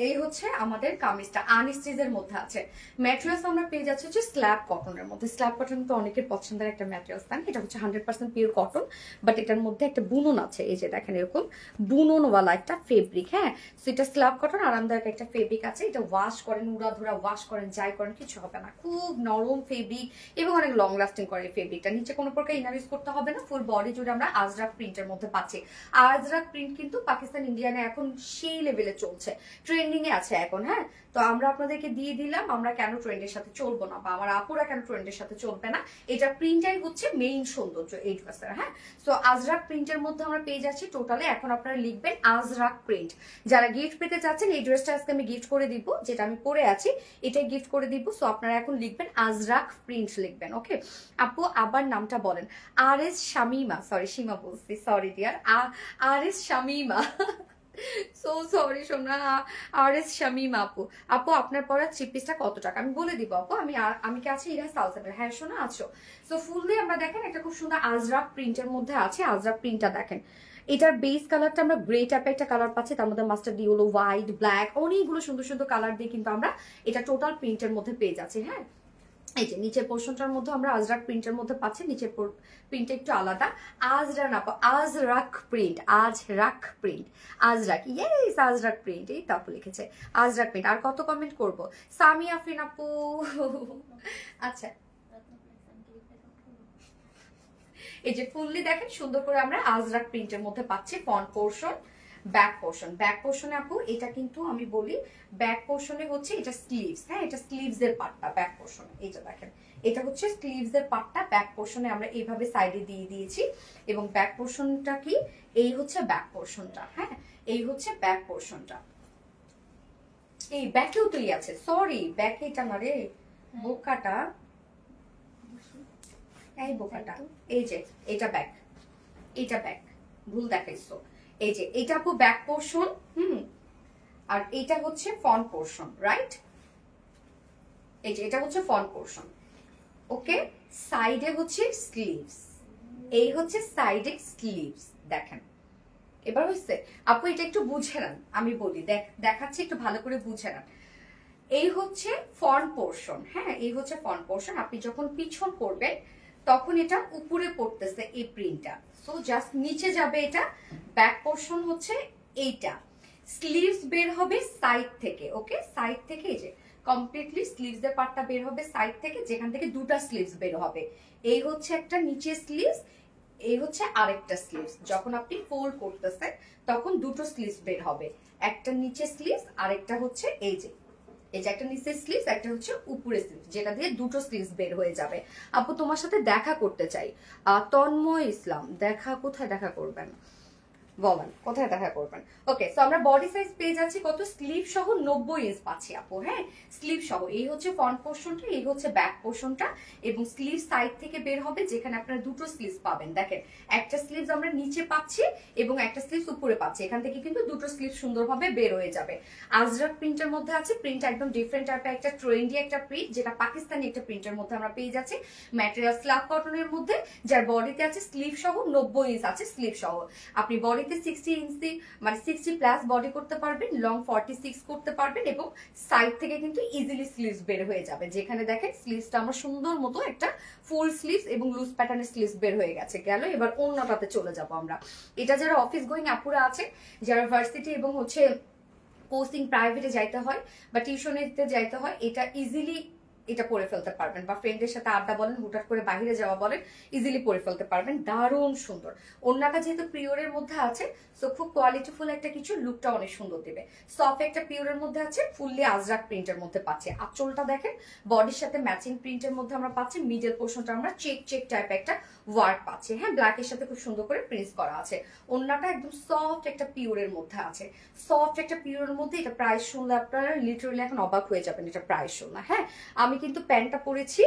এই হচ্ছে আমাদের কামিজটা আনস্টিচের মধ্যে আছে। ম্যাটেরিয়ালস আমরা পেয়ে যাচ্ছি হচ্ছে স্ল্যাব কটনের মধ্যে। স্ল্যাব কটন তো অনেকের পছন্দের একটা ম্যাটেরিয়ালস, তাই এটা হচ্ছে 100% পিওর কটন, বাট এটার মধ্যে একটা বুনন আছে। এই যে দেখেন এরকম বুননওয়ালা একটা ফেব্রিক। হ্যাঁ, সো এটা স্ল্যাব কটন, আরামদায়ক একটা ফেব্রিক আছে। এটা ওয়াশ করেন, উড়াধুরা ওয়াশ করেন, যাই করেন কিছু হবে না। খুব নরম ফেব্রিক এবং অনেক লং লাস্টিং করে এই ফেব্রিকটা। নিচে কোনো প্রকার ইনার ইউজ করতে হবে না। ফুল বডি জুড়ে আমরা আজরাক প্রিন্টের মধ্যে পাচ্ছি। আজরাক প্রিন্ট কিন্তু পাকিস্তান ইন্ডিয়ানে এখন সেই লেভেলে চলছে, ট্রেন্ডিং এ আছে এখন। হ্যাঁ, তো আমরা আপনাদেরকে দিয়ে দিলাম আমরা কেন ট্রেন্ডের সাথে চলবো না, বা আমার আপুরা কেন ট্রেন্ডের সাথে চলবে না। এটা প্রিন্টটাই হচ্ছে মেইন সৌন্দর্য এই ড্রেসের। হ্যাঁ, সো আজরাক প্রিন্টের মধ্যে আমরা পেয়ে যাচ্ছি টোটালে। এখন আপনারা লিখবেন আজরাক প্রিন্ট। যারা গিফট পেতে চাচ্ছেন, এই ড্রেসটা আজকে আমি গিফট করে দিব, যেটা আমি পরে আছি এটাই গিফট করে দিব। সো আপনারা এখন লিখবেন আজরাক প্রিন্ট লিখবেন। ওকে আপু, আবার নামটা বলেন। আর এস শামিমা, সরি সীমা বলছি, সরি ডিয়ার। আর এস শামিমা, সো সরি সোনা। আর এস শামিমা আপু। আপু আপনার পরা থ্রি পিসটা কত টাকা আমি বলে দিব আপু। আমি কি আছি ইরা সালসাবের। হ্যাঁ সোনা আছো। সো ফুললি আমরা দেখেন একটা খুব সুন্দর আজরাক প্রিন্টের মধ্যে আছে। আজরাক প্রিন্টটা দেখেন, এটার বেস কালারটা আমরা গ্রে টাইপের একটা কালার পাচ্ছি, তার মধ্যে মাস্টার্ড ইয়েলো, হোয়াইট, ব্ল্যাক, অনেকগুলো সুন্দর সুন্দর কালার দিয়ে কিন্তু আমরা এটা টোটাল প্রিন্টের মধ্যে পেয়ে যাচ্ছি। হ্যাঁ, এই যে নিচের পোর্শনটার মধ্যে আমরা আজরাক প্রিন্টের মধ্যে পাচ্ছি। নিচের প্রিন্ট একটু আলাদা। আজরাক না, Ajrak print, Ajrak print, Ajrak, yes Ajrak print. এই তাপু লিখেছে আজরাক প্রিন্ট। আর কত কমেন্ট করব? সামি আফরিন আপু। আচ্ছা, এই যে ফুললি দেখেন সুন্দর করে আমরা আজরাক প্রিন্টের মধ্যে পাচ্ছি। Front portion, back portion. Back পোর্শনে আপু এটা কিন্তু আমি বলি ব্যাক পোর্শনে হচ্ছে এটা স্লিভস। হ্যাঁ, এটা স্লিভস এর পার্টটা ব্যাক পোর্শনে। এই যে দেখেন এটা হচ্ছে স্লিভস এর পার্টটা। ব্যাক পোর্শনে আমরা এইভাবে সাইডে দিয়ে দিয়েছি এবং ব্যাক পোর্শনটা কি, এই হচ্ছে ব্যাক পোর্শনটা। হ্যাঁ, এই হচ্ছে ব্যাক পোর্শনটা। এই ব্যাকেও তো আছে, সরি ব্যাকে এটা না রে বোকাটা, এই বোকাটা। এই যে এটা ব্যাক, এটা ব্যাক, ভুল দেখাইছো। এই যে এটা আপু ব্যাক পোর্শন। আর এটা হচ্ছে ফ্রন্ট পোর্শন, রাইট? এই যে এটা হচ্ছে ফ্রন্ট পোর্শন। ওকে, সাইডে হচ্ছে স্লিভস। এই হচ্ছে সাইডে স্লিভস। দেখেন এবার হচ্ছে আপু এটা একটু বুঝে নেন, আমি বলি দেখাচ্ছি একটু ভালো করে বুঝে নেন। এই হচ্ছে ফ্রন্ট পোর্শন। হ্যাঁ, এই হচ্ছে ফ্রন্ট পোর্শন। আপনি যখন পিছন করবেন তখন এটা উপরে পড়তেছে এই প্রিন্টটা, সো জাস্ট নিচে যাবে এটা। ব্যাক পোর্শন হচ্ছে এইটা। স্লিভস বের হবে সাইড থেকে। ওকে, সাইড থেকে এই যে কমপ্লিটলি স্লিভস এর পার্টটা বের হবে সাইড থেকে, যেখান থেকে দুটা স্লিভস বের হবে। এই হচ্ছে একটা নিচে স্লিভস, এই হচ্ছে আরেকটা স্লিভস। যখন আপনি ফোল্ড করতেছেন তখন দুটো স্লিভস বের হবে, একটা নিচে স্লিভস আরেকটা হচ্ছে এই যে একটা নিচের স্লিভস, একটা হচ্ছে উপরে স্লিভস, যেটা দিয়ে দুটো স্লিভস বের হয়ে যাবে। আপু তোমার সাথে দেখা করতে চাই। তন্ময় ইসলাম, দেখা কোথায় দেখা করবেন বলেন, কোথায় দেখা করবেন? ওকে, সো আমরা বডি সাইজ পেয়ে যাচ্ছি কত, স্লিভ সহ 90 ইঞ্চ পাচ্ছি আপু। হ্যাঁ, স্লিভ সহ। এই হচ্ছে ফ্রন্ট পোর্শনটা, এই হচ্ছে ব্যাক পোর্শনটা, এবং স্লিভ সাইড থেকে বের হবে, যেখানে আপনারা দুটো স্লিভস পাবেন। দেখেন একটা স্লিভস আমরা নিচে পাচ্ছি এবং একটা স্লিভস উপরে পাচ্ছি, এখান থেকে কিন্তু দুটো স্লিভ সুন্দরভাবে বের হয়ে যাবে। আজরাক প্রিন্টের মধ্যে আছে। প্রিন্ট একদম ডিফারেন্ট টাইপের একটা ট্রেন্ডি একটা প্রিন্ট, যেটা পাকিস্তানি একটা প্রিন্টের মধ্যে আমরা পেয়ে যাচ্ছি। ম্যাটেরিয়াল স্ল্যাব কটনের মধ্যে, যার বডিতে আছে স্লিভ সহ 90 ইঞ্চ আছে স্লিভ সহ। আপনি বডি 60 ইঞ্চি মানে 60 প্লাস বডি করতে পারবেন, লং 46 করতে পারবেন, এবং সাইড থেকে কিন্তু ইজিলি স্লিভস বের হয়ে যাবে। যেখানে দেখেন স্লিভসটা আমরা সুন্দর মতো একটা ফুল স্লিভস এবং লুজ প্যাটার্নের স্লিভস বের হয়ে গেছে। গেল, এবার অন্যটাতে চলে যাব আমরা। এটা যারা অফিস গোয়িং আপুরা আছে, যারা ভার্সিটি এবং হচ্ছে কোচিং প্রাইভেটে যাইতে হয় বা টিউশনিতে যাইতে হয়, এটা ইজিলি এটা পরে ফেলতে পারবেন, বা ফ্রেন্ডের সাথে আড্ডা বলেন, হুটহাট করে বাইরে যাওয়া বলেন, ইজিলি পরে ফেলতে পারবেন। দারুণ সুন্দর। ওন্নাটা যেহেতু পিওরের মধ্যে আছে, সো খুব কোয়ালিটিফুল একটা কিছু, লুকটা অনেক সুন্দর দেবে। সফট একটা পিওরের মধ্যে আছে, ফুললি আজরাক প্রিন্টের মধ্যে পাচ্ছি। আঁচলটা দেখেন বডির সাথে ম্যাচিং প্রিন্টের মধ্যে আমরা পাচ্ছি। মিডল পোর্শনটা আমরা চেক চেক টাইপ একটা ওয়ার্ক পাচ্ছি। হ্যাঁ, ব্ল্যাকের সাথে খুব সুন্দর করে প্রিন্ট করা আছে। ওন্নাটা একদম সফট একটা পিওরের মধ্যে আছে। সফট একটা পিওরের মধ্যে এটা প্রাইস শুনলে আপনারা লিটারালি এখন অবাক হয়ে যাবেন, এটা প্রাইস শুনলে। হ্যাঁ, আমি কিন্তু প্যান্টটা পরেছি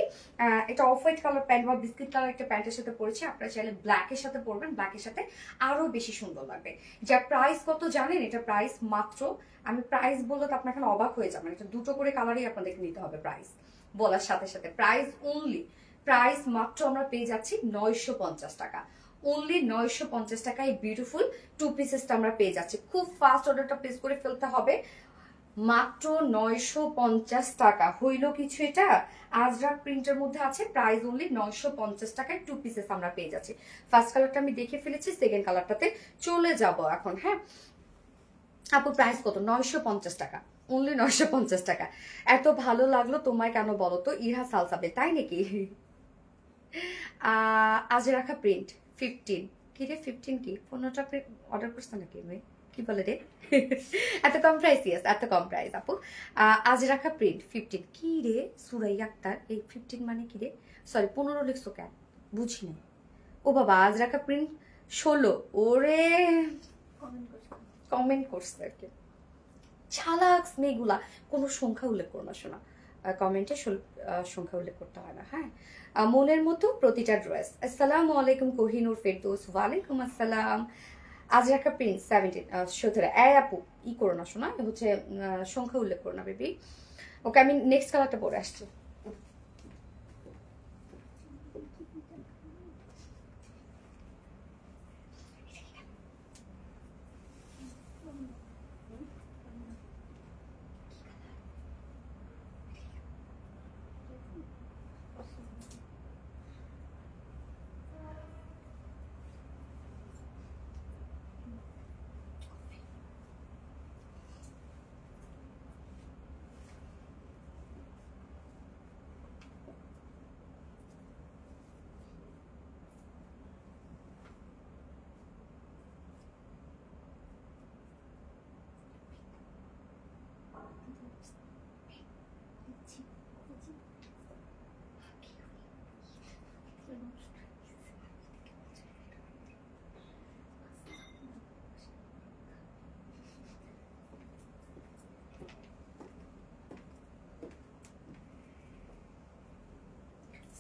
এটা অফ হোয়াইট কালার প্যান্ট বা বিস্কিট কালার একটা প্যান্টের সাথে পরেছি। আপনারা চাইলে ব্ল্যাকের সাথে পরবেন, ব্ল্যাকের সাথে আরো বেশি সুন্দর লাগবে। যার প্রাইস কত জানেন? এটা প্রাইস মাত্র, আমি প্রাইস বললে তো আপনার এখানে অবাক হয়ে যাবেন, এটা দুটো করে কালারই আপনাদেরকে নিতে হবে প্রাইস বলার সাথে সাথে। প্রাইস অনলি, প্রাইস মাত্র আমরা পেয়ে যাচ্ছি 950 টাকা, অনলি 950 টাকায় বিউটিফুল টু পিসেসটা আমরা পেয়ে যাচ্ছি। খুব ফাস্ট অর্ডারটা প্লেস করে ফেলতে হবে, মাত্র 950 টাকা। হইল কিছু এটা? আজরাক প্রিন্টের মধ্যে আছে, প্রাইস অনলি 950 টাকায় টু পিসেস আমরা পেয়ে যাচ্ছি। ফার্স্ট কালারটা আমি দেখে ফেলেছি, সেকেন্ড কালারটাতে চলে যাব এখন। হ্যাঁ আপু প্রাইস কত? 950 টাকা, অনলি 950 টাকা। এত ভালো লাগলো তোমায় কেন বলো তো? ইহা সালসাবে, তাই নাকি? আজরাখা প্রিন্ট 15, কি রে 15 কি 15টা অর্ডার করছো নাকি? কি বলে রে? এত কম প্রাইস? ইয়েস এত কম প্রাইস আপু। আজরাখা প্রিন্ট 15, কি রে সুরাই আক্তার, এই 15 মানে কি রে? সরি 15 লিখছো কেন বুঝি না। ও বাবা আজরাখা প্রিন্ট 16, ওরে কমেন্ট করছে আর কি। চালাক মেয়েগুলা, কোনো সংখ্যা উল্লেখ করো না শোনা, কমেন্টে সংখ্যা উল্লেখ করতে হয় না। হ্যাঁ মনের মতো প্রতিটা ড্রেস। আসসালামু আলাইকুম কোহিনুর ফেরদৌস। ওয়ালাইকুম আসসালাম। আজরাখা প্রিন্স 17, 17। এই আপু ই করো না শোনা, হচ্ছে সংখ্যা উল্লেখ করো না বেবি। ওকে আমি নেক্সট কালারটা পরে আসছি।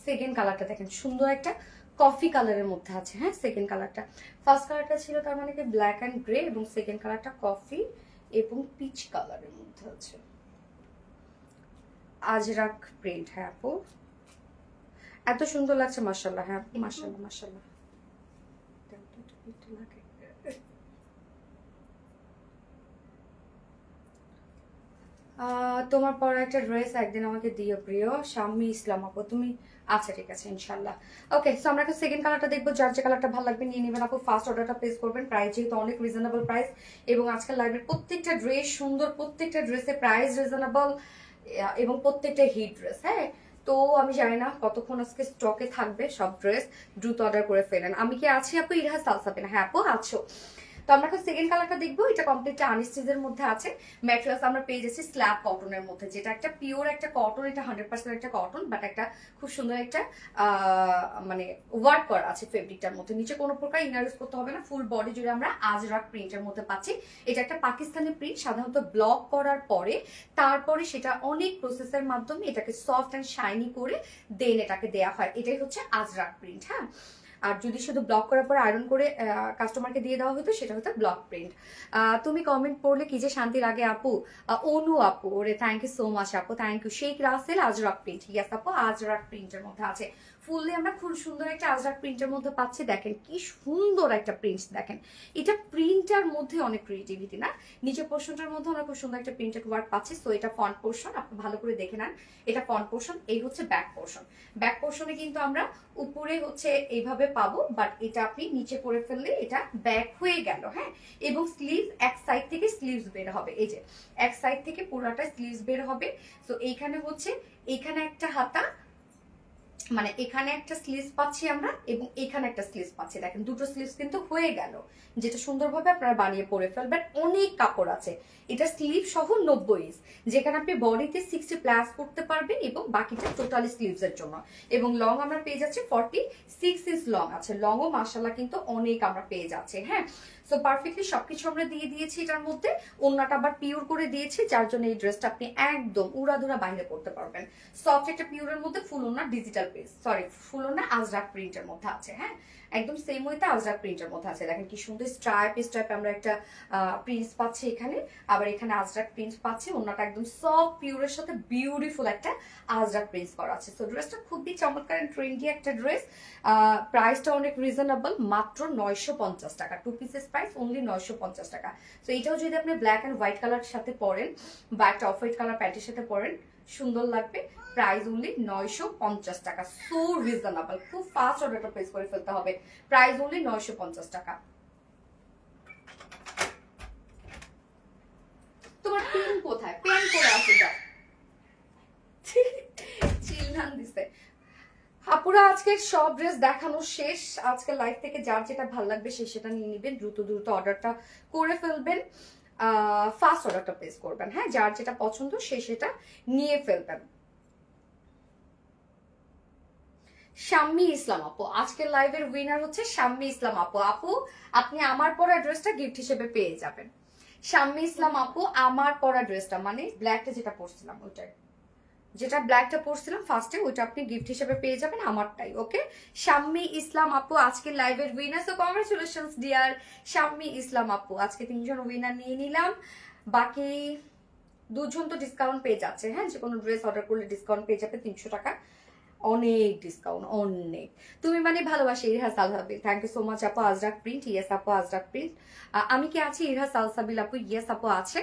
সেকেন্ড কালারটা দেখেন, সুন্দর একটা কফি কালারের মধ্যে আছে। হ্যাঁ সেকেন্ড কালারটা, ফার্স্ট কালারটা ছিল তার মানে কি ব্ল্যাক অ্যান্ড গ্রে, এবং সেকেন্ড কালারটা কফি এবং পিচ কালারের মধ্যে আছে। আজরাক প্রিন্ট। হ্যাঁ আপু এত সুন্দর লাগছে, মাশাআল্লাহ। হ্যাঁ মাশাআল্লাহ মাশাআল্লাহ। তোমার পরা একটা ড্রেস একদিন আমাকে দিও প্রিয়। শাম্মী ইসলাম আপু তুমি, আচ্ছা ঠিক আছে ইনশাল্লাহ। ওকে সো আমরা এখন সেকেন্ড কালারটা দেখবো, যার যে কালারটা ভালো লাগবে নিয়ে নেবেন আপু। ফার্স্ট অর্ডারটা প্লেস করবেন, প্রাইস যেহেতু অনেক রিজনেবল প্রাইস, এবং আজকাল লাইভের প্রত্যেকটা ড্রেস সুন্দর, প্রত্যেকটা ড্রেসের প্রাইস রিজনেবল, এবং প্রত্যেকটা হিট ড্রেস। হ্যাঁ তো আমি জানি না কতক্ষণ আজকে স্টকে থাকবে সব ড্রেস, দ্রুত অর্ডার করে ফেলেন। আমি কি আছি আপু? ইরহা সালসাবিনা। হ্যাঁ আপু আছো। তো আমরা এখন সেকেন্ড কালারটা দেখবো, এটা কমপ্লিটলি আনস্টিচের মধ্যে আছে। ম্যাটেরিয়ালস আমরা পেয়ে যাচ্ছি স্ল্যাব কটনের মধ্যে, যেটা একটা পিওর একটা কটন, এটা 100% একটা কটন, বাট একটা খুব সুন্দর একটা মানে ওয়ার্ক করা আছে ফেব্রিকটার মধ্যে। নিচে কোনো প্রকার ইনার ইউজ করতে হবে না, ফুল বডি জুড়ে আমরা আজরাক প্রিন্টের মধ্যে পাচ্ছি। এটা একটা পাকিস্তানি প্রিন্ট, সাধারণত ব্লক করার পরে তারপরে সেটা অনেক প্রসেসের মাধ্যমে এটাকে সফট অ্যান্ড শাইনি করে দেন এটাকে দেয়া হয়। এটাই হচ্ছে আজরাক প্রিন্ট। হ্যাঁ আর যদি শুধু ব্লক করার পর আয়রন করে কাস্টমারকে দিয়ে দেওয়া হতো সেটা হতো ব্লক প্রিন্ট। তুমি কমেন্ট পড়লে কি যে শান্তি লাগে আপু। অনু আপু, ওরে থ্যাংক ইউ সো মাচ আপু, thank you. Sheikh Russel Ajrak print, yes আপু আজরাক প্রিন্টের মধ্যে আছে। ফুললি আমরা খুব সুন্দর একটা আজরাক প্রিন্টের মধ্যে পাচ্ছি। দেখেন কি সুন্দর একটা প্রিন্ট, দেখেন এটা প্রিন্টার মধ্যে অনেক ক্রিয়েটিভিটি না, নিচে পোর্শনটার মধ্যে আমরা খুব সুন্দর একটা প্রিন্টেড ওয়ার্ক পাচ্ছি। সো এটা ফ্রন্ট পোর্শন, আপনি ভালো করে দেখে নেন, এটা ফ্রন্ট পোর্শন। এই হচ্ছে ব্যাক পোর্শন। ব্যাক পোর্শনে কিন্তু আমরা উপরে হচ্ছে এইভাবে পাবো, বাট এটা আপনি নিচে করে ফেললে এটা ব্যাক হয়ে গেল। হ্যাঁ এবং স্লিভ এক সাইড থেকে স্লিভস বের হবে, এই যে এক সাইড থেকে পুরোটা স্লিভস বের হবে। সো এইখানে হচ্ছে এইখানে একটা হাতা, মানে এখানে একটা স্লিভস পাচ্ছি আমরা এবং এখানে একটা স্লিভস পাচ্ছি। দেখেন দুটো স্লিভস কিন্তু হয়ে গেল, যেটা সুন্দরভাবে আপনারা বানিয়ে পরে ফেলবেন। অনেক কাপড় আছে, এটা স্লিভ সহ 90 ইঞ্চ, যেখানে আপনি বডিতে 60 প্লাস করতে পারবেন এবং বাকিটা টোটালি স্লিভস এর জন্য। এবং লং আমরা পেয়ে যাচ্ছি 46 ইঞ্চ লং আছে, লংও মাশাআল্লাহ কিন্তু অনেক আমরা পেয়ে যাচ্ছি। হ্যাঁ, সো পারফেক্টলি সবকিছু আমরা দিয়ে দিয়েছি এটার মধ্যে। ওন্নাটা আবার পিওর করে দিয়েছি, যার জন্য এই ড্রেসটা আপনি একদম উড়াধুরা বাইরে করতে পারবেন। সফট একটা পিওরের মধ্যে, ফুল ওন্না ডিজিটাল প্রিন্ট, সরি ফুল ওন্না আজরাক প্রিন্টের মধ্যে আছে। হ্যাঁ, একদম সেম ওয়েতে আজরাক প্রিন্টের মধ্যে আছে। দেখেন কি সুন্দর স্ট্রাইপ আমরা একটা প্রিন্টস পাচ্ছি এখানে, আবার এখানে আজরাক প্রিন্ট পাচ্ছি। ওন্নাটা একদম সফট পিওরের সাথে বিউটিফুল একটা আজরাক প্রিন্টস করা আছে। সো ড্রেসটা খুবই চমৎকার এন্ড ট্রেন্ডি একটা ড্রেস। প্রাইসটা অনেক রিজনেবল, মাত্র 950 টাকা। 2 পিসেস প্রাইস অনলি 950 টাকা। সো এটাও যদি আপনি ব্ল্যাক এন্ড হোয়াইট কালার সাথে পরেন বা একটা অফ হোয়াইট কালার প্যান্টের সাথে পরেন, সুন্দর লাগবে। প্রাইস অনলি 950 টাকা, সো রিজনেবল। খুব ফাস্ট অর্ডারটা প্লেস করে ফেলতে হবে। প্রাইস অনলি 950 টাকা। তোমার পেন কোথায়? পেন করে আসো, যাও। চিল্লান দিছে। আপুরা আজকে সব ড্রেস দেখানো শেষ। আজকে লাইভ থেকে যার যেটা ভালো লাগবে সে সেটা নিয়ে নিবেন, দ্রুত দ্রুত অর্ডারটা করে ফেলবেন, ফাস্ট অর্ডারটা প্লেস করবেন। হ্যাঁ, যার যেটা পছন্দ সে সেটা নিয়ে ফেলবেন। শাম্মী ইসলাম আপু, আজকের লাইভের উইনার হচ্ছে শাম্মী ইসলাম আপু। আপু আপনি আমার পরা ড্রেসটা গিফট হিসেবে পেয়ে যাবেন। শাম্মী ইসলাম আপু, আমার পরা ড্রেসটা মানে ব্ল্যাকটা যেটা পরছিলাম ওইটাই, যেটা ব্ল্যাকটা পরছিলাম ফার্স্টে, ওইটা আপনি গিফট হিসেবে পেয়ে যাবেন আমারটাই। ওকে, শাম্মী ইসলাম আপু আজকে লাইভের winner. So congratulations dear Shammi Islam আপু, আজকে 3 জন উইনার নিয়ে নিলাম। বাকি 2 জন তো ডিসকাউন্ট পেয়ে যাচ্ছে। হ্যাঁ, যে কোনো ড্রেস অর্ডার করলে ডিসকাউন্ট পেয়ে যাবে 300 টাকা, অনেক ডিসকাউন্ট অনেক। তুমি মানে ভালোবাসি Irha Salsabil, thank you so much আপু। আজরাক প্রিন্ট, ইয়েস আপু আজরাক প্রিন্ট। আমি কি আছি? ইরহা সালসাবিল আপু, ইয়েস আপু আছে।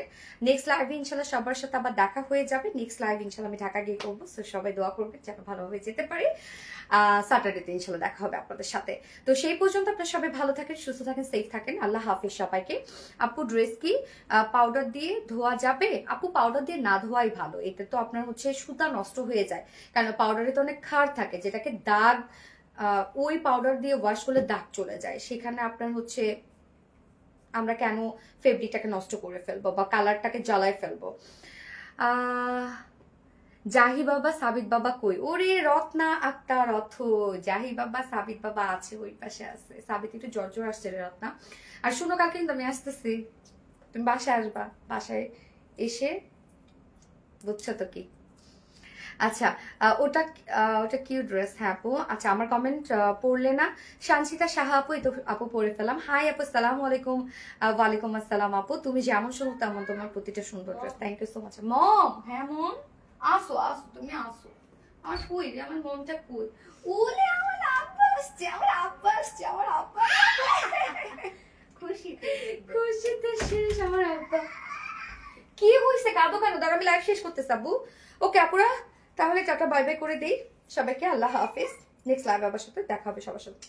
নেক্সট লাইভে ইনশাল্লাহ সবার সাথে আবার দেখা হয়ে যাবে। নেক্সট লাইভ ইনশাল্লাহ আমি ঢাকা গিয়ে করবো, সো সবাই দোয়া করবে যেন ভালোভাবে যেতে পারি। স্যাটারডেতে ইনশাল্লাহ দেখা হবে আপনাদের সাথে। তো সেই পর্যন্ত আপনারা সবাই ভালো থাকেন, সুস্থ থাকেন, সেফ থাকেন। আল্লাহ হাফিজ সবাইকে। আপু ড্রেস কি পাউডার দিয়ে ধোয়া যাবে? আপু পাউডার দিয়ে না ধোয়াই ভালো, এতে তো আপনার হচ্ছে সুতা নষ্ট হয়ে যায়, কারণ পাউডারে তো অনেক ক্ষার থাকে, যেটাকে দাগ, ওই পাউডার দিয়ে ওয়াশ করলে দাগ চলে যায়। সেখানে আপনার হচ্ছে আমরা কেন ফেব্রিকটাকে নষ্ট করে ফেলবো বা কালারটাকে জ্বালায় ফেলবো। জাহি বাবা সাবিত বাবা কই? ওরে রত্না আক্তার রথ, জাহি বাবা সাবিত বাবা আছে ওই পাশে আছে। সাবিত একটু জ্বর জ্বর আসছে রে রত্না। আর শুনো, কালকে কিন্তু আমি আসতেছি, তুমি বাসায় আসবা, বাসায় এসে বুঝছো তো কি। আচ্ছা, ওটা ওটা কিউ ড্রেস। হ্যাঁ আপু, আচ্ছা আমার কমেন্ট পড়লে না। সানসিতা সাহা আপু, এই তো আপু পড়ে ফেলাম। হাই আপু, সালাম আলাইকুম। ওয়ালাইকুম আসসালাম আপু, তুমি যেমন সুন্দর তেমন তোমার প্রতিটা সুন্দর dress. Thank you so much mom. হ্যাঁ মম, আসো আসো, তুমি আসো। আমার কই রে, আমার মনটা কই? ওলে আমার আব্বা আসছে, আমার আব্বা আসছে, আমার আব্বা। খুশিতে খুশিতে শেষ আমার আব্বা। কি হইছে, কাঁদো কেন? দাঁড়া আমি লাইভ শেষ করতেছি আব্বু। ওকে আপুরা, তাহলে টাটা বাই বাই করে দেই সবাইকে। আল্লাহ হাফিজ। নেক্সট লাইভ আবার সাথে দেখা হবে সবার সাথে।